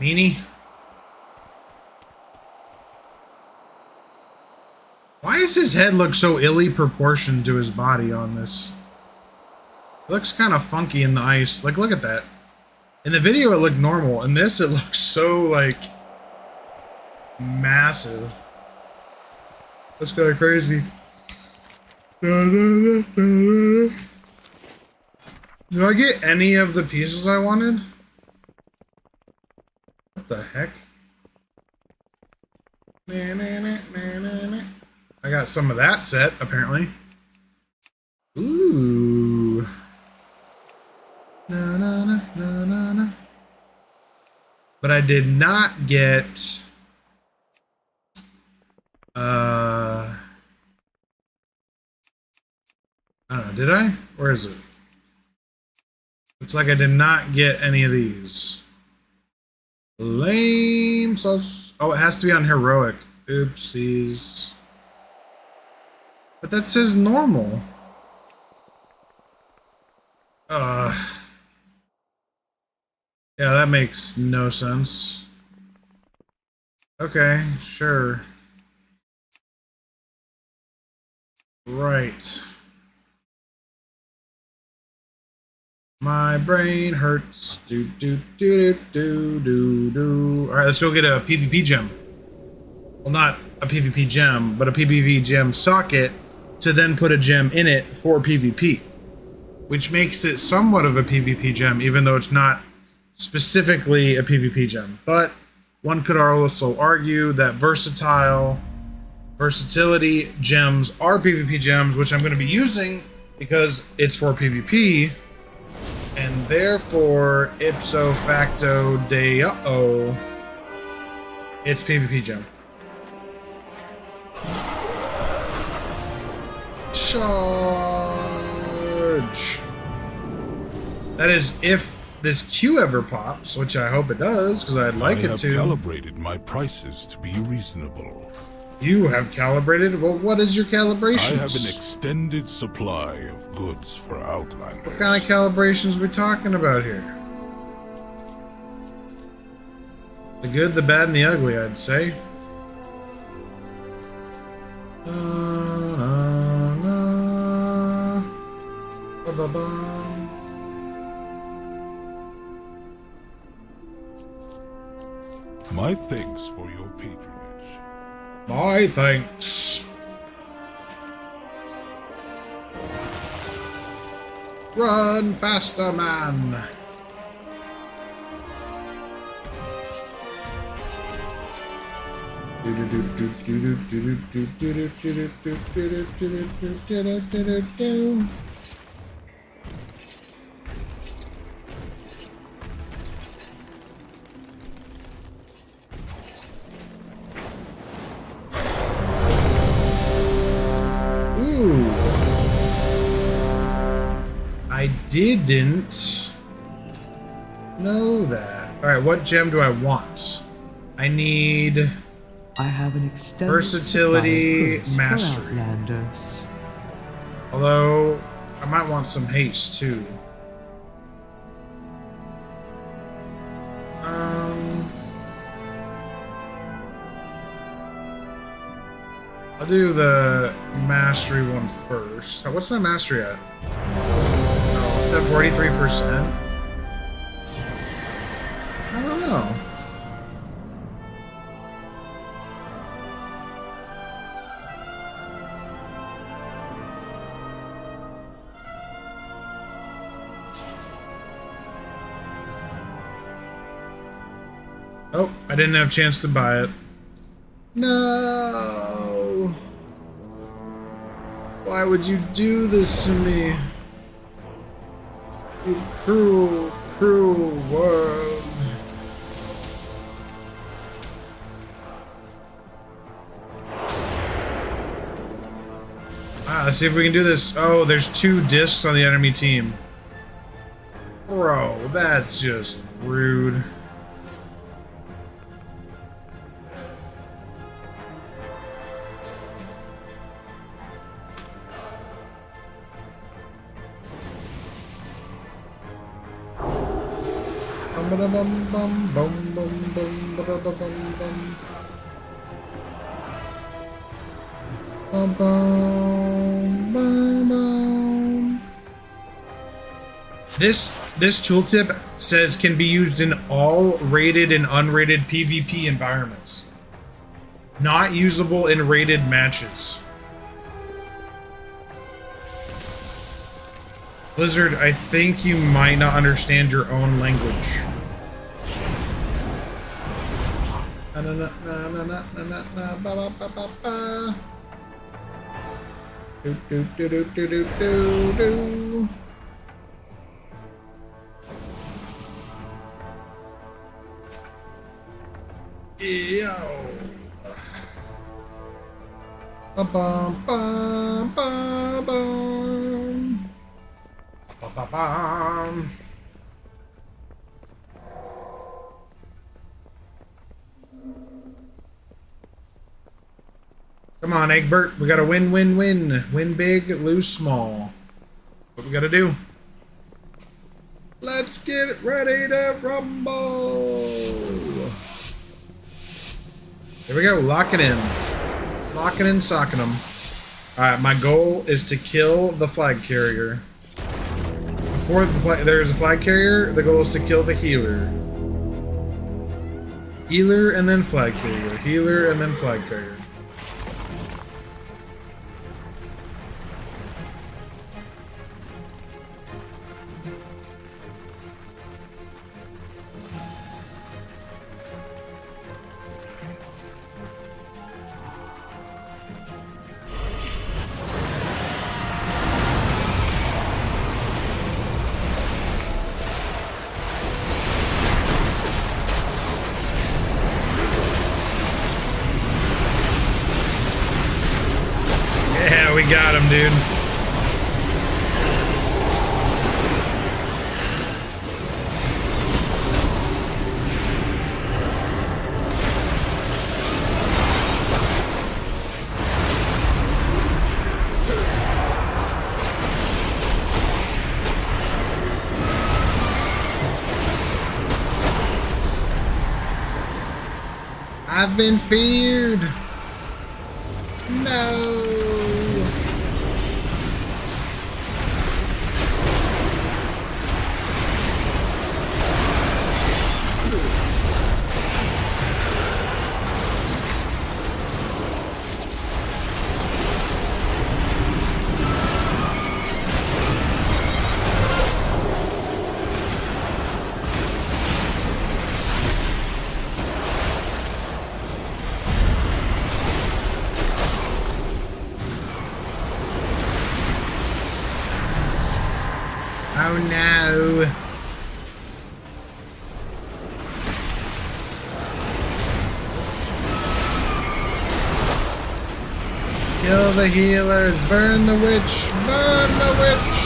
Meanie? Why does his head look so illy proportioned to his body on this? It looks kind of funky in the ice. Like, look at that. In the video, it looked normal. In this, it looks so, like, massive. That's kind of crazy. Did I get any of the pieces I wanted? What the heck? I got some of that set, apparently. Ooh. Na, na, na, na, na, na. But I did not get I don't know, did I? Where is it? Looks like I did not get any of these. Lame sauce. Oh, it has to be on heroic. Oopsies. But that says normal. Yeah, that makes no sense. Okay, sure. Right. My brain hurts. Do do do do do do. All right, let's go get a PvP gem. Well, not a PvP gem, but a PvP gem socket to then put a gem in it for PvP, which makes it somewhat of a PvP gem, even though it's not specifically a PvP gem. But one could also argue that versatility gems are PvP gems, which I'm going to be using because it's for PvP, and therefore ipso facto deo, it's PvP gem. Charge. That is if this Q ever pops, which I hope it does, because I'd like it to. I have calibrated my prices to be reasonable. You have calibrated? Well, what is your calibration? I have an extended supply of goods for Outlanders. What kind of calibrations are we talking about here? The good, the bad, and the ugly, I'd say. My thanks for your patronage. My thanks. Run faster, man. I didn't know that. Alright, what gem do I want? I need have an extended versatility supply of mastery. Outlanders. Although, I might want some haste too. I'll do the mastery one first. What's my mastery at? Oh, it's at 43%. I don't know. Oh, I didn't have a chance to buy it. No! Why would you do this to me? You cruel, cruel world. Let's see if we can do this. Oh, there's 2 discs on the enemy team. Bro, that's just rude. This tooltip says can be used in all rated and unrated PvP environments. Not usable in rated matches. Blizzard, I think you might not understand your own language. Yo. Ba-bum-bum-bum-bum. Ba-ba-bum. Come on, Egbert. We gotta win, win, win. Win big, lose small. What we gotta do? Let's get ready to rumble. Here we go. Lock it in. Locking and socking them. Alright, my goal is to kill the flag carrier. Before there's a flag carrier, the goal is to kill the healer. Healer and then flag carrier. Healer and then flag carrier. Yeah, we got him, dude. I've been feared. No. Oh no. Kill the healers, burn the witch, burn the witch.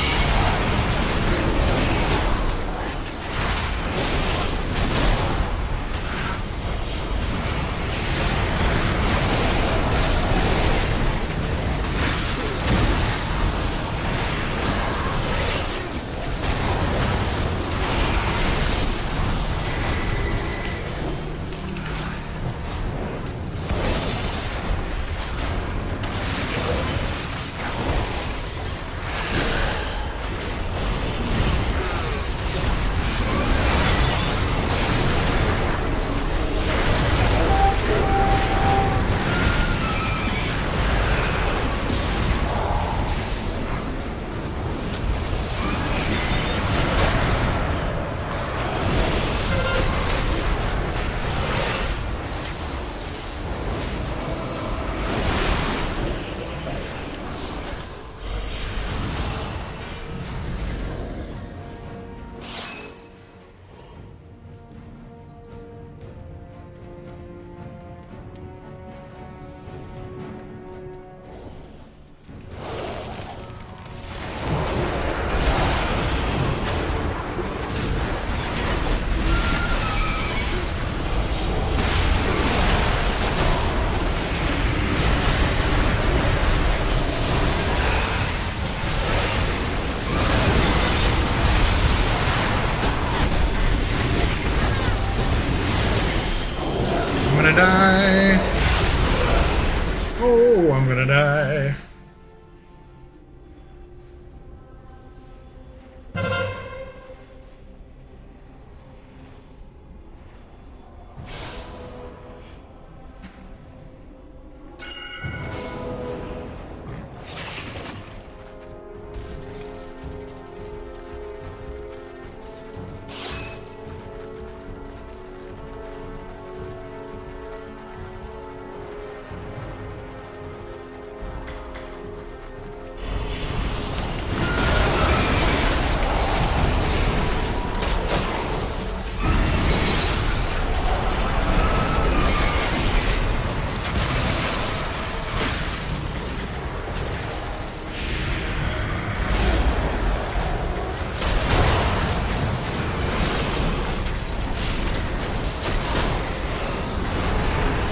die. Oh, I'm gonna die.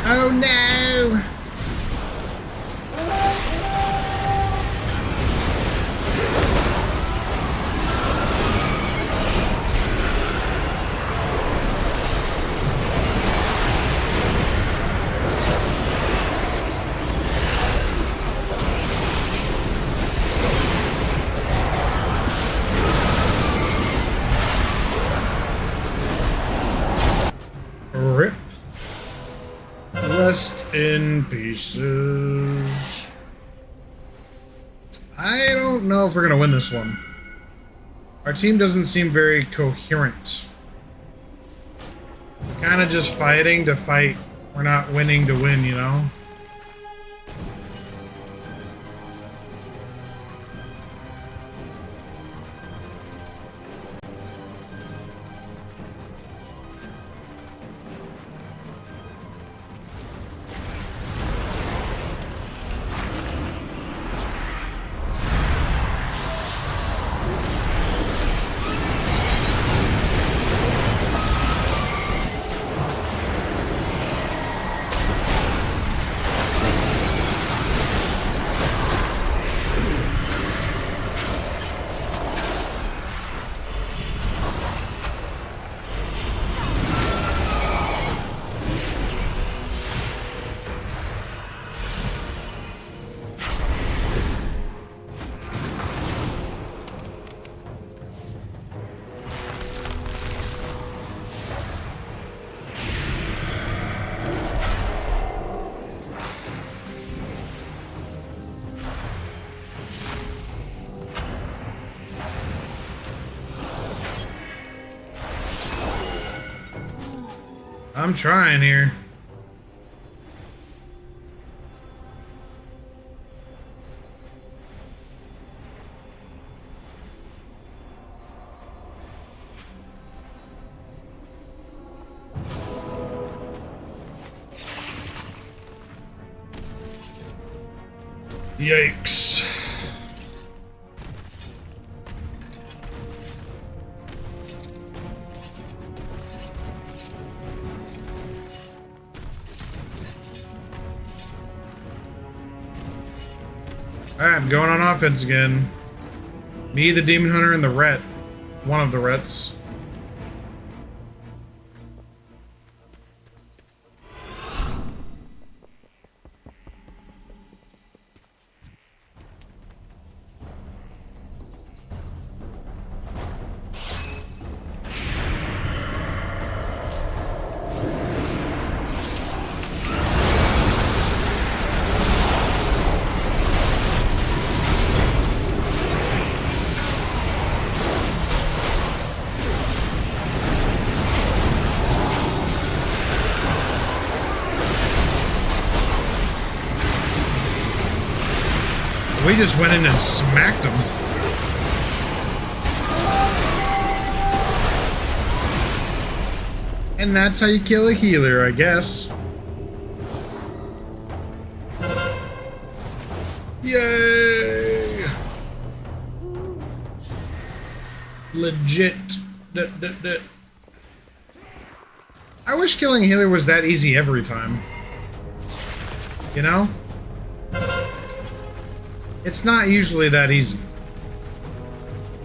Oh no! Rip. Rest in pieces. I don't know if we're gonna win this one. Our team doesn't seem very coherent. Kind of just fighting to fight. We're not winning to win, you know? I'm trying here. Yikes. Alright, I'm going on offense again. Me, the Demon Hunter, and the Ret. One of the Rets. We just went in and smacked him. And that's how you kill a healer, I guess. Yay! Legit. I wish killing a healer was that easy every time. You know? It's not usually that easy.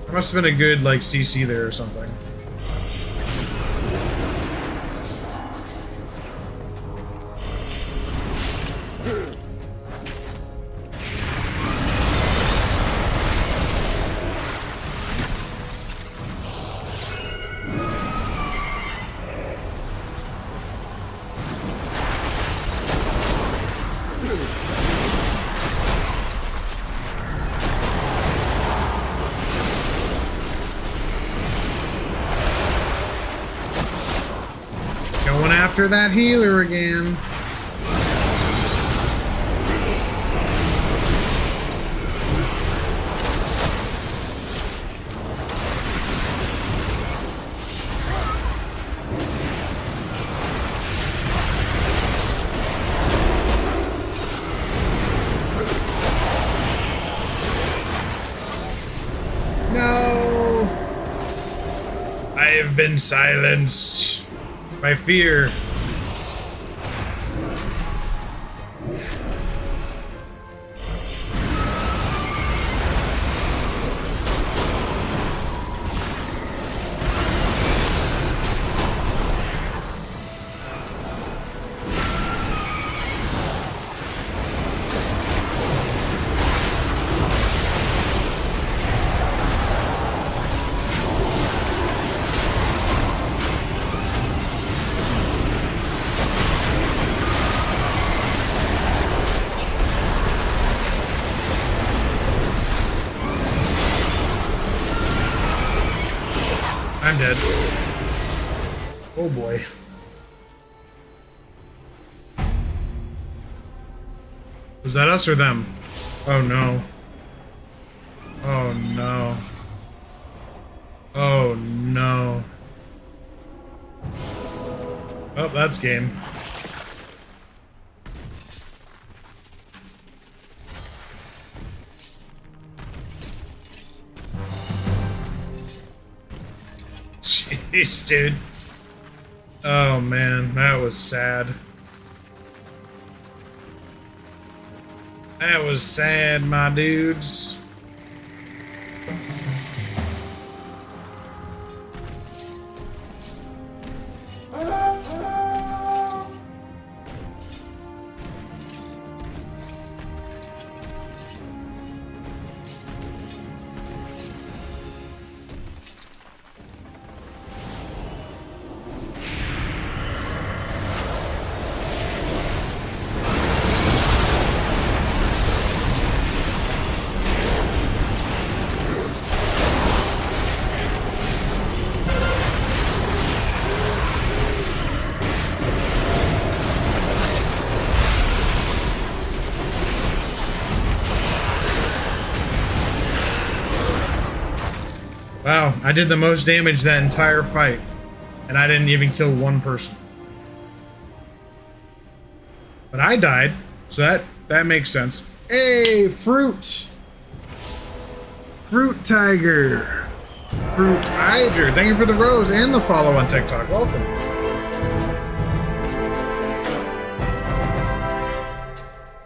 There must have been a good, like, CC there or something. after that healer again. No! I have been silenced by fear. I'm dead. Oh boy. Was that us or them? Oh no. Oh no. Oh no. Oh, that's game. Jeez, dude. Oh man, that was sad. That was sad, my dudes. Wow, I did the most damage that entire fight, and I didn't even kill one person. But I died, so that makes sense. Hey, fruit! Fruit Tiger! Fruit Tiger, thank you for the rose and the follow on TikTok. Welcome.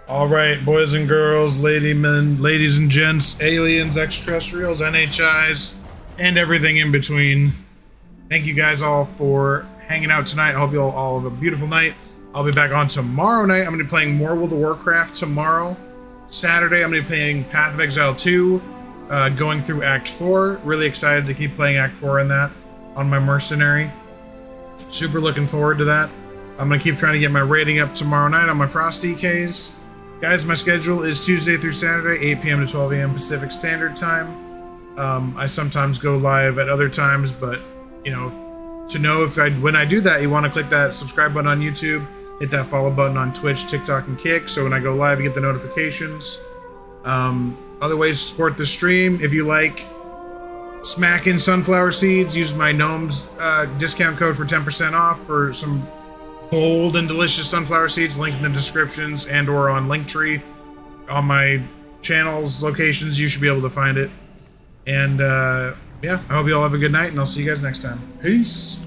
All right, boys and girls, ladies and gents, aliens, extraterrestrials, NHIs, and everything in between. Thank you guys all for hanging out tonight. I hope you all have a beautiful night. I'll be back on tomorrow night. I'm going to be playing more World of Warcraft tomorrow. Saturday, I'm going to be playing Path of Exile 2, going through Act 4. Really excited to keep playing Act 4 in that on my Mercenary. Super looking forward to that. I'm going to keep trying to get my rating up tomorrow night on my Frost DKs. Guys, my schedule is Tuesday through Saturday, 8 p.m. to 12 a.m. Pacific Standard Time. I sometimes go live at other times, but you know, to know when I do that, you want to click that subscribe button on YouTube, hit that follow button on Twitch, TikTok, and Kick, so when I go live, you get the notifications. Other ways to support the stream, if you like smacking sunflower seeds, use my Knomz discount code for 10% off for some bold and delicious sunflower seeds. Link in the descriptions and or on Linktree. On my channels, locations, you should be able to find it. And yeah, I hope you all have a good night, and I'll see you guys next time. Peace.